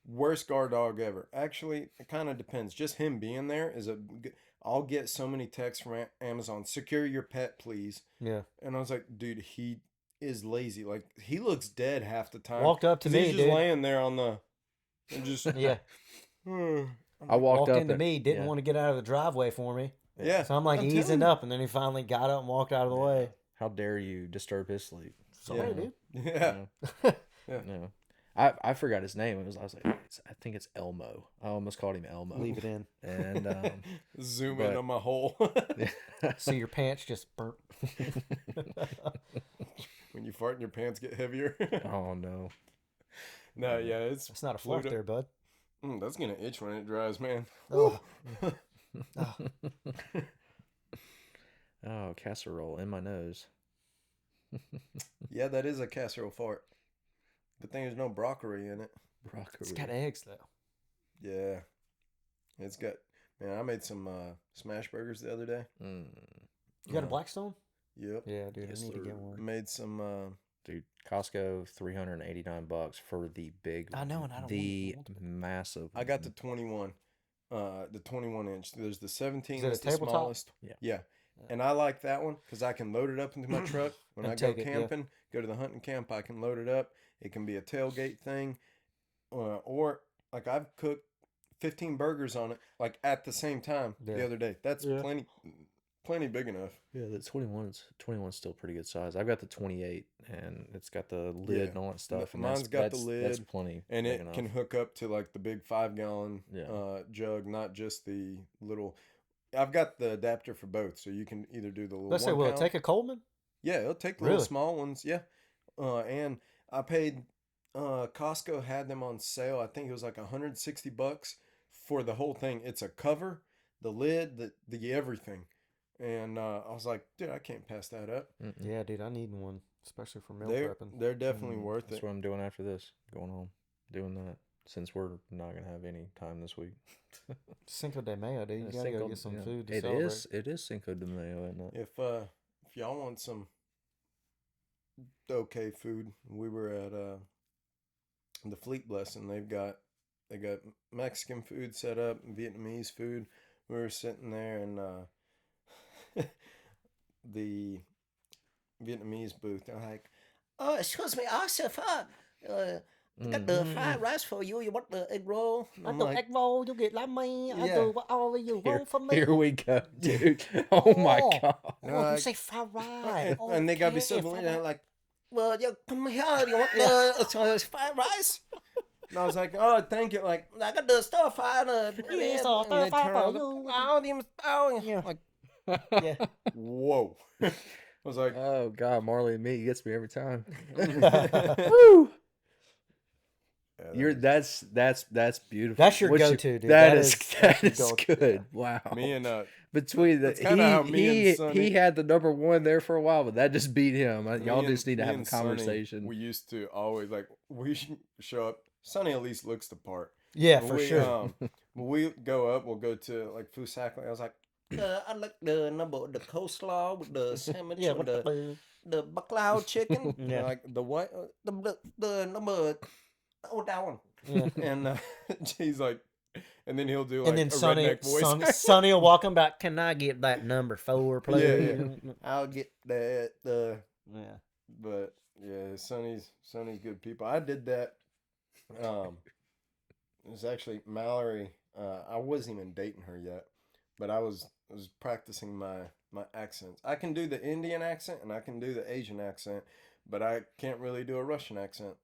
Speaker 1: worst guard dog ever. Actually, it kind of depends. Just him being there is I'll get so many texts from Amazon, secure your pet, please.
Speaker 3: Yeah.
Speaker 1: And I was like, dude, he is lazy. Like, he looks dead half the time.
Speaker 3: Walked up to
Speaker 1: 'Cause
Speaker 3: me,
Speaker 1: he's just
Speaker 3: dude.
Speaker 1: laying there on the, and just,
Speaker 3: Yeah.
Speaker 2: I walked up
Speaker 3: into
Speaker 2: and-
Speaker 3: me, didn't
Speaker 2: yeah.
Speaker 3: want to get out of the driveway for me.
Speaker 1: yeah.
Speaker 3: So I'm like
Speaker 1: telling
Speaker 3: easing
Speaker 1: you.
Speaker 3: up, and then he finally got up and walked out of the way.
Speaker 2: How dare you disturb his sleep?
Speaker 3: Sorry,
Speaker 1: Yeah.
Speaker 3: dude.
Speaker 1: Yeah. Yeah.
Speaker 2: No. I forgot his name. I was like, I think it's Elmo. I almost called him Elmo.
Speaker 3: Leave it in.
Speaker 2: And
Speaker 1: Zoom
Speaker 2: But-
Speaker 1: in on my hole.
Speaker 3: See your pants just burnt.
Speaker 1: When you fart and your pants get heavier.
Speaker 2: oh no.
Speaker 1: No, yeah, it's
Speaker 3: That's not a fluff
Speaker 1: Fluid-
Speaker 3: there, bud.
Speaker 1: that's gonna itch when it dries, man.
Speaker 3: Oh.
Speaker 2: Oh, casserole in my nose.
Speaker 1: Yeah, that is a casserole fart. Good thing there's no broccoli in it.
Speaker 2: Broccoli.
Speaker 3: It's got eggs though.
Speaker 1: Yeah, it's got. Man, I made some smash burgers the other day.
Speaker 2: Mm.
Speaker 3: You got a
Speaker 1: Yeah.
Speaker 3: Blackstone?
Speaker 1: Yep.
Speaker 3: Yeah, dude.
Speaker 1: Yes,
Speaker 3: I need to
Speaker 1: sir.
Speaker 3: get one.
Speaker 1: Made some.
Speaker 2: Dude, Costco, $389 for the big.
Speaker 3: I know, and I don't
Speaker 2: the
Speaker 3: want it.
Speaker 2: massive.
Speaker 1: I got the 21, the 21 inch. There's the 17.
Speaker 3: Is it a
Speaker 1: That's the
Speaker 3: tabletop?
Speaker 1: smallest.
Speaker 2: Yeah.
Speaker 1: Yeah. And I like that one because I can load it up into my truck when
Speaker 3: And
Speaker 1: I go
Speaker 3: take it, yeah.
Speaker 1: camping. Go to the hunting camp, I can load it up. It can be a tailgate thing, or like I've cooked 15 burgers on it, like at the same time
Speaker 3: Yeah.
Speaker 1: the other day. That's
Speaker 3: Yeah.
Speaker 1: plenty big enough.
Speaker 2: Yeah, the 21's still pretty good size. I've got the 28, and it's got the lid
Speaker 1: Yeah.
Speaker 2: and all that stuff. And
Speaker 1: Mine's got the
Speaker 2: That's
Speaker 1: lid,
Speaker 2: plenty.
Speaker 1: And
Speaker 2: big
Speaker 1: it
Speaker 2: enough.
Speaker 1: can hook up to like the big 5-gallon
Speaker 2: Yeah.
Speaker 1: jug, not just the little. I've got the adapter for both, so you can either do the little.
Speaker 3: Let's say,
Speaker 1: 1
Speaker 3: will it
Speaker 1: pound-
Speaker 3: take a Coleman?
Speaker 1: Yeah, it'll take the
Speaker 3: Really?
Speaker 1: little small ones. Yeah, and I paid. Costco had them on sale. I think it was like $160 for the whole thing. It's a cover, the lid, the everything, and I was like, dude, I can't pass that up.
Speaker 2: Mm-mm.
Speaker 3: Yeah, dude. I need one, especially for meal
Speaker 1: They're
Speaker 3: prepping.
Speaker 1: they're definitely worth
Speaker 2: That's
Speaker 1: it.
Speaker 2: what I'm doing after this. Going home, doing that. Since we're not gonna have any time this week.
Speaker 3: Cinco de Mayo, dude. You
Speaker 2: Yeah,
Speaker 3: gotta go
Speaker 2: Cinco-
Speaker 3: get some
Speaker 2: yeah.
Speaker 3: food to
Speaker 2: It
Speaker 3: celebrate.
Speaker 2: is. It is Cinco de Mayo, isn't it?
Speaker 1: If y'all want some okay food, we were at the Fleet Blessing. They got Mexican food set up, Vietnamese food. We were sitting there and the Vietnamese booth. They're like,
Speaker 5: Oh, excuse me, Asif. I got the fried rice for you. You want the egg roll?
Speaker 1: I do egg
Speaker 5: roll. You get like me.
Speaker 1: Yeah. do
Speaker 5: whatever you
Speaker 2: Here we go, dude. Oh my
Speaker 5: Oh.
Speaker 2: god.
Speaker 1: They're like-
Speaker 5: fried
Speaker 1: and they gotta be so like.
Speaker 5: Well, you come here. You want the fried rice?
Speaker 1: And I was like, oh, thank you. Like,
Speaker 5: I got the stir fried.
Speaker 1: and they turn around, oh, them, oh,
Speaker 5: Yeah.
Speaker 1: like,
Speaker 3: Yeah.
Speaker 1: whoa. I was like,
Speaker 2: Oh god, Marley and me gets me every time.
Speaker 1: yeah,
Speaker 2: You're that's beautiful.
Speaker 3: That's your
Speaker 2: What you-
Speaker 3: go-to, dude.
Speaker 2: That
Speaker 3: That
Speaker 2: is
Speaker 3: is-
Speaker 2: that
Speaker 3: that's
Speaker 2: is
Speaker 3: your go-to.
Speaker 2: good. Wow.
Speaker 1: me and
Speaker 2: Between the
Speaker 1: That's kinda how me and Sonny-
Speaker 2: he had the number one there for a while, but that just beat him.
Speaker 1: Me
Speaker 2: Y'all
Speaker 1: and-
Speaker 2: just need to
Speaker 1: me
Speaker 2: have a
Speaker 1: and Sonny,
Speaker 2: conversation.
Speaker 1: we used to always like show up. Sonny at least looks the part.
Speaker 3: Yeah,
Speaker 1: When
Speaker 3: for
Speaker 1: we,
Speaker 3: sure.
Speaker 1: When we go up, we'll go to like Fusakli. I was like,
Speaker 5: I like the coleslaw with the sandwich
Speaker 3: Yeah,
Speaker 5: and
Speaker 3: what
Speaker 5: the bacalao chicken.
Speaker 3: Yeah.
Speaker 1: like the what?
Speaker 5: The number. Oh, that one.
Speaker 3: Yeah.
Speaker 1: And he's like, and then he'll do like
Speaker 3: And then
Speaker 1: a
Speaker 3: Sonny,
Speaker 1: redneck voice.
Speaker 3: Sonny will walk him back. Can I get that number 4, please?
Speaker 1: Yeah, I'll get that.
Speaker 3: Yeah.
Speaker 1: But yeah, Sonny's good people. I did that. It was actually Mallory. I wasn't even dating her yet, but I was practicing my accents. I can do the Indian accent and I can do the Asian accent, but I can't really do a Russian accent.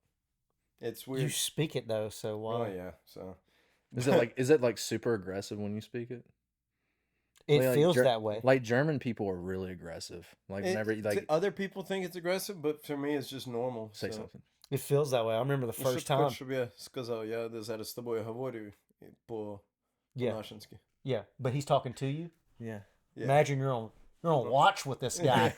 Speaker 1: It's weird.
Speaker 3: You speak it though, so why?
Speaker 1: Oh yeah, so
Speaker 2: Is it like super aggressive when you speak it?
Speaker 3: It
Speaker 2: Like,
Speaker 3: feels
Speaker 2: Ger-
Speaker 3: that way.
Speaker 2: Like German people are really aggressive. Like whenever you like
Speaker 1: other people think it's aggressive, but for me it's just normal.
Speaker 2: say
Speaker 1: so.
Speaker 2: something.
Speaker 3: It feels that way. I remember the first time.
Speaker 1: Я сказал, я зараз с тобой говорю по
Speaker 3: Yeah,
Speaker 1: нашенски.
Speaker 3: yeah. But he's talking to you.
Speaker 2: Yeah.
Speaker 1: Yeah.
Speaker 3: Imagine you're on watch with this guy.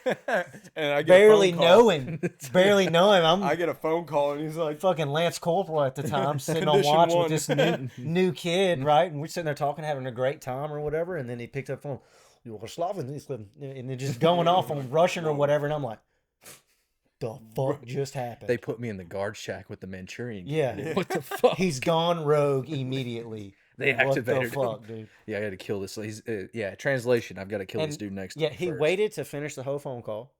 Speaker 1: And I get
Speaker 3: Barely
Speaker 1: a phone call.
Speaker 3: know him. Barely know him. I'm
Speaker 1: I get a phone call and he's like,
Speaker 3: fucking Lance Corporal at the time, sitting on
Speaker 1: Condition
Speaker 3: watch
Speaker 1: one.
Speaker 3: with this new kid, right? And we're sitting there talking, having a great time or whatever. And then he picked up the phone, Yugoslavian, and then just going off on Russian or whatever. And I'm like, the fuck just happened?
Speaker 2: They put me in the guard shack with the Manchurian.
Speaker 3: Yeah.
Speaker 2: Kid. What the fuck?
Speaker 3: He's gone rogue immediately.
Speaker 2: They
Speaker 3: What the
Speaker 2: activated him.
Speaker 3: fuck, dude?
Speaker 2: Yeah, I got to kill this. He's translation. I've got to kill this
Speaker 3: And,
Speaker 2: dude next.
Speaker 3: Yeah,
Speaker 2: to me
Speaker 3: he
Speaker 2: first.
Speaker 3: waited to finish the whole phone call.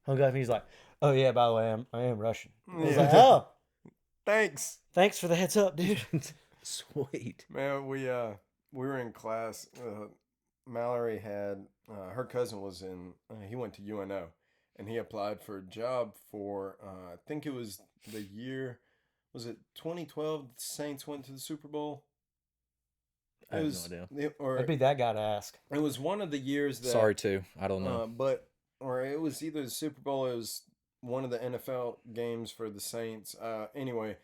Speaker 3: Hung up and he's like, "Oh yeah, by the way, I am Russian." I was
Speaker 1: Yeah.
Speaker 3: like, "Oh,
Speaker 1: thanks.
Speaker 3: thanks for the heads up, dude."
Speaker 2: Sweet.
Speaker 1: Man, we were in class. Mallory had her cousin was in. He went to UNO, and he applied for a job for I think it was the year, was it 2012? The Saints went to the Super Bowl.
Speaker 2: I have no idea.
Speaker 1: Or
Speaker 3: That'd be that guy to ask.
Speaker 1: it was one of the years that.
Speaker 2: Sorry, too. I don't know.
Speaker 1: Or it was either the Super Bowl. It was one of the NFL games for the Saints. Anyway,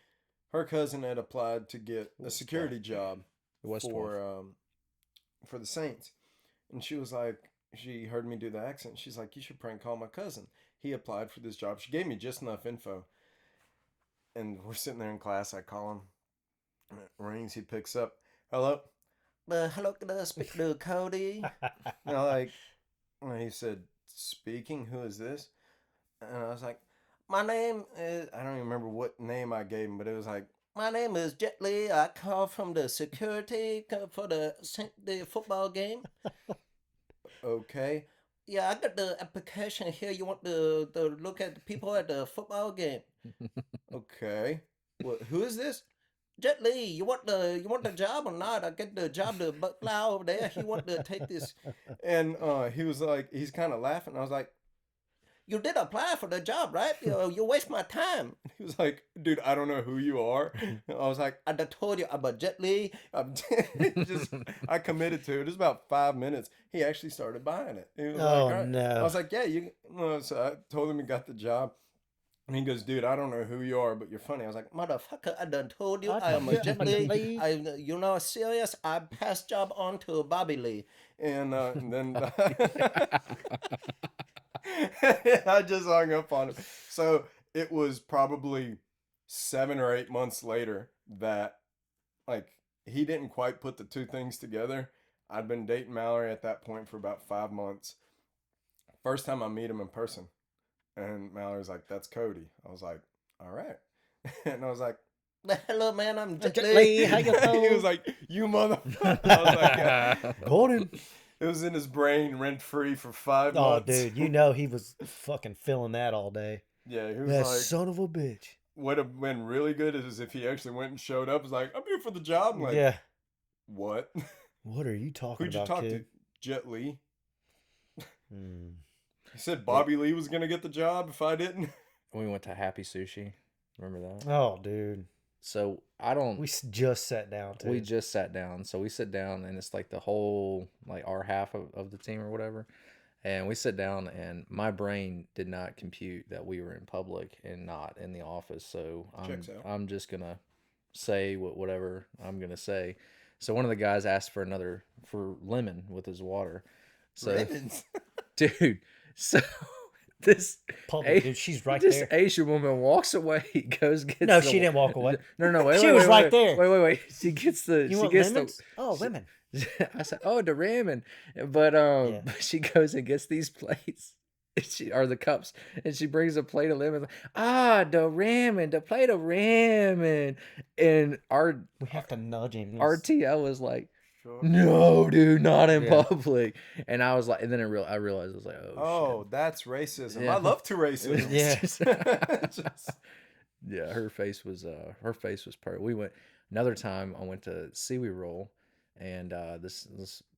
Speaker 1: her cousin had applied to get a security job for the Saints, and she was like, she heard me do the accent. She's like, you should prank call my cousin. He applied for this job. She gave me just enough info, and we're sitting there in class. I call him. It rings. He picks up. Hello. Hello, can I speak to Cody? And he said, speaking. Who is this? And I was like, my name is. I don't even remember what name I gave him, but it was like, my name is Jet Li. I call from the security for the football game. Okay. Yeah, I got the application here. You want to look at the people at the football game? Okay. Well, who is this? Jet Li, you want the job or not? I get the job to Bucklow over there. He want to take this. And he was like, he's kind of laughing. I was like, you did apply for the job, right? You waste my time. He was like, dude, I don't know who you are. I was like, I done told you I'm a Jet Li. I committed to it. It was about 5 minutes. He actually started buying it. He was like, all right.
Speaker 3: No.
Speaker 1: I was like, yeah, so I told him he got the job. And he goes, dude, I don't know who you are, but you're funny. I was like, motherfucker, I done told you I am a Jet Li. You know, serious. I passed job on to Bobby Lee. And then I just hung up on him. So it was probably 7 or 8 months later that, like, he didn't quite put the two things together. I'd been dating Mallory at that point for about 5 months. First time I meet him in person. And Mallory's like, that's Cody. I was like, all right. And I was like, hello, man, I'm Jet Li. How you doing? He was like, you motherfucker. I was like, yeah.
Speaker 3: Gordon.
Speaker 1: It was in his brain rent-free for 5 months.
Speaker 3: Oh, dude, you know he was fucking feeling that all day.
Speaker 1: Yeah, he was
Speaker 3: that
Speaker 1: like,
Speaker 3: son of a bitch.
Speaker 1: What would have been really good is if he actually went and showed up. Was like, I'm here for the job. I'm like,
Speaker 3: yeah.
Speaker 1: What?
Speaker 3: What are you talking
Speaker 1: Who'd
Speaker 3: about,
Speaker 1: you talk
Speaker 3: kid?
Speaker 1: to? Jet Li. He said Bobby Lee was going to get the job if I didn't.
Speaker 2: We went to Happy Sushi. Remember that?
Speaker 3: Oh, dude.
Speaker 2: So I don't.
Speaker 3: We just sat down, too.
Speaker 2: We just sat down. So we sit down, and it's like the whole, like our half of the team or whatever. And we sit down, and my brain did not compute that we were in public and not in the office. So I'm just going to say whatever I'm going to say. So one of the guys asked for lemon with his water. So,
Speaker 1: Lemons?
Speaker 2: Dude, so this
Speaker 3: public, dude, she's right
Speaker 2: this
Speaker 3: there.
Speaker 2: Asian woman walks away, goes gets.
Speaker 3: No, she didn't walk away.
Speaker 2: No, wait,
Speaker 3: she
Speaker 2: wait,
Speaker 3: was
Speaker 2: wait,
Speaker 3: right
Speaker 2: wait,
Speaker 3: there.
Speaker 2: Wait. She gets the.
Speaker 3: You
Speaker 2: she
Speaker 3: want
Speaker 2: gets
Speaker 3: lemons?
Speaker 2: the.
Speaker 3: Oh, lemon.
Speaker 2: I said, oh, the ramen, but she goes and gets these plates. Or the cups, and she brings a plate of lemons. The ramen, the plate of ramen, and
Speaker 3: we have to nudge him.
Speaker 2: RTL was like,
Speaker 1: Sure.
Speaker 2: no, dude, not in public. And I was like, and then I realized I was like,
Speaker 1: oh, that's racism.
Speaker 2: Yeah.
Speaker 1: I love to racism.
Speaker 2: Yeah, her face was perfect. We went another time. I went to Seaweed Roll, and this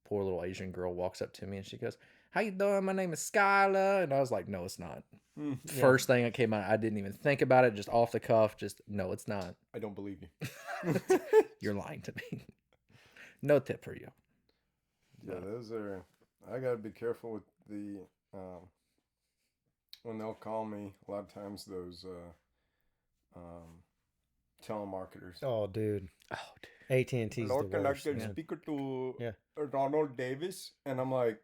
Speaker 2: poor little Asian girl walks up to me and she goes, "How you doing? My name is Skyla." And I was like, "No, it's not." First thing that came out, I didn't even think about it. Just off the cuff. Just no, it's not.
Speaker 1: I don't believe you.
Speaker 2: You're lying to me. No tip for you.
Speaker 1: Yeah, those are. I gotta be careful with the when they'll call me. A lot of times those telemarketers.
Speaker 3: Oh, dude. AT&T's the
Speaker 1: Hello, can I
Speaker 3: worst.
Speaker 1: get speaker to Ronald Davis? And I'm like,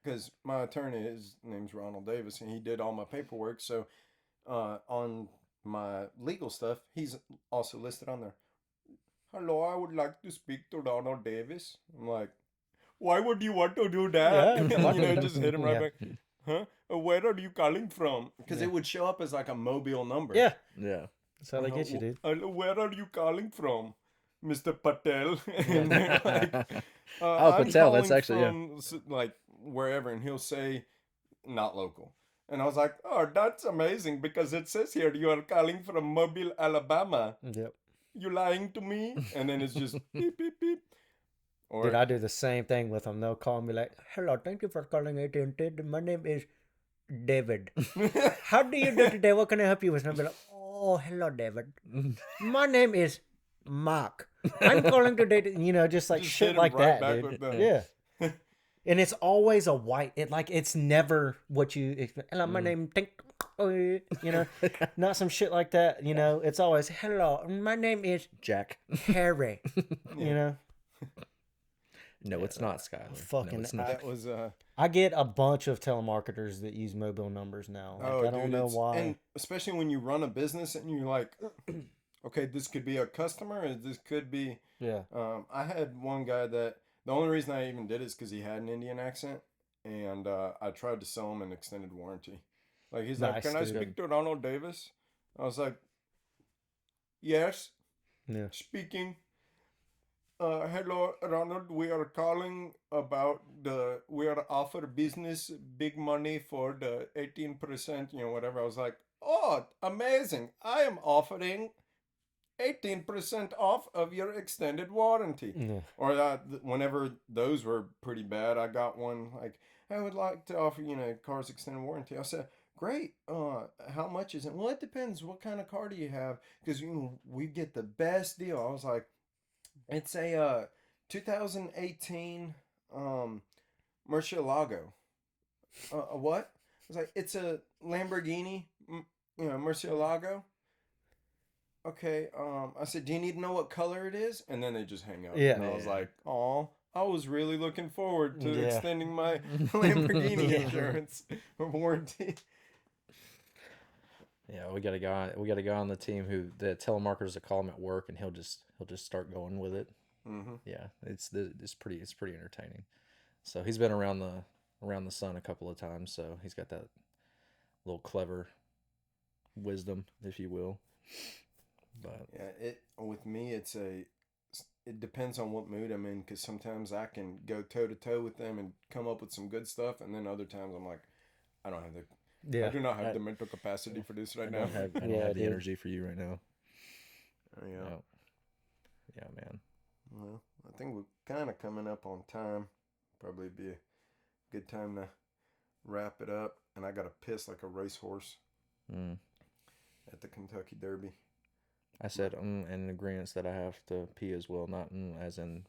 Speaker 1: because my attorney, his name's Ronald Davis, and he did all my paperwork. So on my legal stuff, he's also listed on there. Hello, I would like to speak to Ronald Davis. I'm like, why would you want to do that?
Speaker 3: Yeah.
Speaker 1: Just hit him right back. Huh? Where are you calling from? Because it would show up as like a mobile number.
Speaker 3: Yeah.
Speaker 2: Yeah.
Speaker 3: That's how they get you, dude.
Speaker 1: Where are you calling from, Mr. Patel?
Speaker 2: Patel. That's actually
Speaker 1: from, like wherever, and he'll say, not local. And I was like, oh, that's amazing because it says here you are calling from Mobile, Alabama.
Speaker 3: Yep.
Speaker 1: You lying to me? And then it's just beep, beep, beep. Or,
Speaker 3: Dude, I do the same thing with them. They'll call me like, "Hello, thank you for calling AT&T. My name is David. How do you do today? What can I help you with? And I'll be like, oh, hello, David. My name is Mark. I'm calling today to, just like
Speaker 1: Just
Speaker 3: shit
Speaker 1: hit him
Speaker 3: like
Speaker 1: right
Speaker 3: that,
Speaker 1: back
Speaker 3: dude.
Speaker 1: with the-
Speaker 3: Yeah. And it's always a white, it's never what you expect. Hello, my name, not some shit like that. It's always, hello, my name is
Speaker 2: Jack.
Speaker 3: Harry,
Speaker 2: No, it's not Skyler.
Speaker 3: Fucking-
Speaker 2: no, it's not.
Speaker 1: That was
Speaker 3: I get a bunch of telemarketers that use mobile numbers now. Like, I don't know why.
Speaker 1: And especially when you run a business and you're like, okay, this could be a customer, and this could be.
Speaker 3: Yeah.
Speaker 1: I had one guy that the only reason I even did it is because he had an Indian accent, and I tried to sell him an extended warranty. Like he's like,
Speaker 3: Nice,
Speaker 1: "Can I
Speaker 3: dude.
Speaker 1: speak to Ronald Davis?" I was like, "Yes,
Speaker 3: Yeah.
Speaker 1: speaking." Hello, Ronald. We are calling about we are offer business big money for the 18%, whatever. I was like, oh, amazing. I am offering 18% off of your extended warranty.
Speaker 3: Yeah.
Speaker 1: Or whenever those were pretty bad, I got one like, I would like to offer, car's extended warranty. I said, great. How much is it? Well, it depends. What kind of car do you have? Because, we get the best deal. I was like, it's a 2018 Murcielago. A what? I was like, it's a Lamborghini, Murcielago. Okay. I said, do you need to know what color it is? And then they just hang up.
Speaker 3: Yeah.
Speaker 1: And I was like, oh, I was really looking forward to
Speaker 3: Yeah.
Speaker 1: extending my Lamborghini insurance warranty.
Speaker 2: Yeah, we got a guy on the team who the telemarketers that call him at work, and he'll just start going with it.
Speaker 1: Mm-hmm.
Speaker 2: Yeah, it's pretty entertaining. So he's been around the sun a couple of times, so he's got that little clever wisdom, if you will. But
Speaker 1: yeah, with me, it depends on what mood I'm in, because sometimes I can go toe to toe with them and come up with some good stuff, and then other times I'm like, I don't have I do not have the mental capacity for this right
Speaker 2: I
Speaker 1: now.
Speaker 2: don't have
Speaker 3: Yeah,
Speaker 2: the
Speaker 3: dude.
Speaker 2: energy for you right now.
Speaker 1: Yeah.
Speaker 2: No. Yeah, man.
Speaker 1: Well, I think we're kind of coming up on time. Probably be a good time to wrap it up. And I got to piss like a racehorse at the Kentucky Derby.
Speaker 2: I said in agreement that I have to pee as well, not as in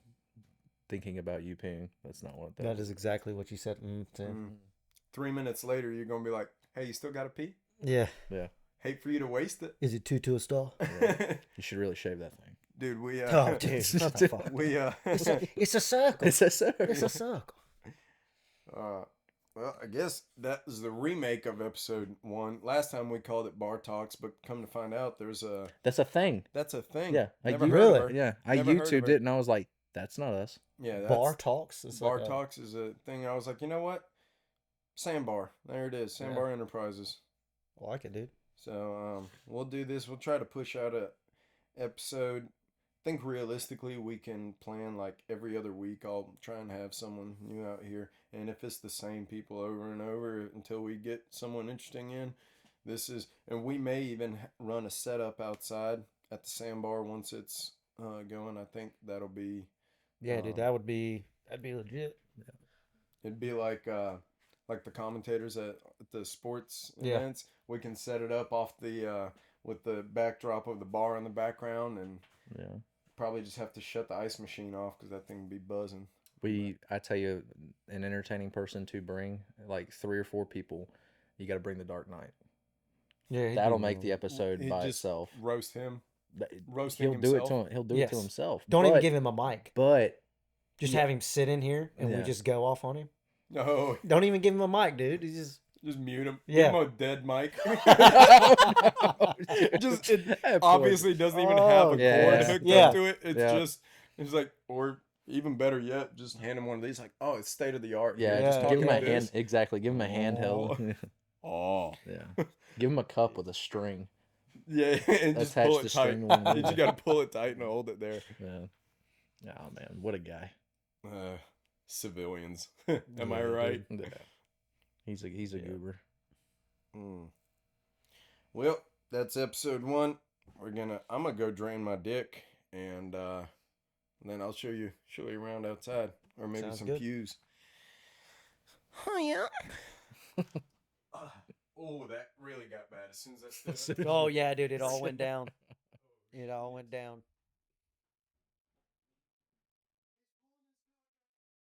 Speaker 2: thinking about you peeing. That's not what
Speaker 3: That is exactly what you said. To.
Speaker 1: 3 minutes later, you're going to be like, hey, you still got to pee?
Speaker 3: Yeah.
Speaker 2: Yeah.
Speaker 1: Hate for you to waste it.
Speaker 3: Is it two to a stall?
Speaker 2: You should really shave that thing.
Speaker 1: Dude, we
Speaker 3: Oh, dude. What the fuck?
Speaker 1: we
Speaker 3: It's a circle.
Speaker 2: It's a circle.
Speaker 3: It's a circle.
Speaker 1: well, I guess that was the remake of episode 1. Last time we called it Bar Talks, but come to find out,
Speaker 2: That's a thing.
Speaker 1: that's a thing.
Speaker 2: Yeah, I
Speaker 1: Never
Speaker 2: u-
Speaker 1: heard of
Speaker 3: Really?
Speaker 1: her.
Speaker 2: Yeah, I
Speaker 1: Never heard of
Speaker 2: YouTubed
Speaker 1: her.
Speaker 2: it, and I was like, "That's not us."
Speaker 1: Yeah,
Speaker 3: Bar talks. It's
Speaker 1: Bar
Speaker 3: like a-
Speaker 1: Talks is a thing. I was like, you know what? SamBar. There it is. SamBar Enterprises.
Speaker 3: I like it, dude.
Speaker 1: So we'll do this. We'll try to push out a episode. I think realistically we can plan like every other week. I'll try and have someone new out here, and if it's the same people over and over until we get someone interesting in, and we may even run a setup outside at the SamBar once it's going. I think that'll be.
Speaker 3: Yeah, dude, that'd be legit.
Speaker 1: It'd be like the commentators at the sports
Speaker 3: Yeah.
Speaker 1: events. We can set it up off the with the backdrop of the bar in the background, and
Speaker 2: Yeah.
Speaker 1: probably just have to shut the ice machine off because that thing would be buzzing.
Speaker 2: I tell you, an entertaining person to bring, like 3 or 4 people, you got to bring the Dark Knight.
Speaker 3: Yeah,
Speaker 2: That'll make the episode
Speaker 1: He'd
Speaker 2: by
Speaker 1: just
Speaker 2: itself.
Speaker 1: roast him.
Speaker 2: That-
Speaker 1: Roasting
Speaker 2: He'll do it
Speaker 1: himself.
Speaker 2: to him. He'll do it to
Speaker 3: Yes.
Speaker 2: himself.
Speaker 3: Don't even
Speaker 2: But-
Speaker 3: give him a mic.
Speaker 2: But
Speaker 3: Just
Speaker 2: Yeah.
Speaker 3: have him sit in here and we
Speaker 2: Yeah.
Speaker 3: just go off on him.
Speaker 1: No,
Speaker 3: Don't even give him a mic, dude. He's just
Speaker 1: just mute him.
Speaker 3: Yeah.
Speaker 1: Give him a dead mic.
Speaker 2: just
Speaker 1: It obviously doesn't even have a cord
Speaker 2: yeah.
Speaker 1: hooked
Speaker 3: Yeah.
Speaker 1: up to it. It's
Speaker 2: Yeah.
Speaker 1: just it's like, or even better yet, just hand him one of these. Like, oh, it's state of the art.
Speaker 2: Yeah,
Speaker 3: Yeah.
Speaker 2: just give him a
Speaker 1: talking
Speaker 2: hand.
Speaker 1: this.
Speaker 2: Exactly, give him a handheld.
Speaker 1: Oh,
Speaker 2: Yeah, give him a cup with a string.
Speaker 1: yeah, and just
Speaker 2: Attach
Speaker 1: pull
Speaker 2: the
Speaker 1: it
Speaker 2: string
Speaker 1: tight.
Speaker 2: to one
Speaker 1: You just gotta pull it tight and hold it there.
Speaker 2: Yeah. Oh man, what a guy.
Speaker 1: Civilians. Am I
Speaker 2: Yeah,
Speaker 1: right?
Speaker 2: dude. Yeah. He's a goober.
Speaker 1: Well, that's episode 1. I'm gonna go drain my dick, and then I'll show you around outside, or maybe
Speaker 3: Sounds
Speaker 1: some
Speaker 3: good.
Speaker 1: pews.
Speaker 5: Oh, yeah.
Speaker 1: Oh, that really got bad as soon as I stood up.
Speaker 3: Oh yeah, dude, it all went down. It all went down.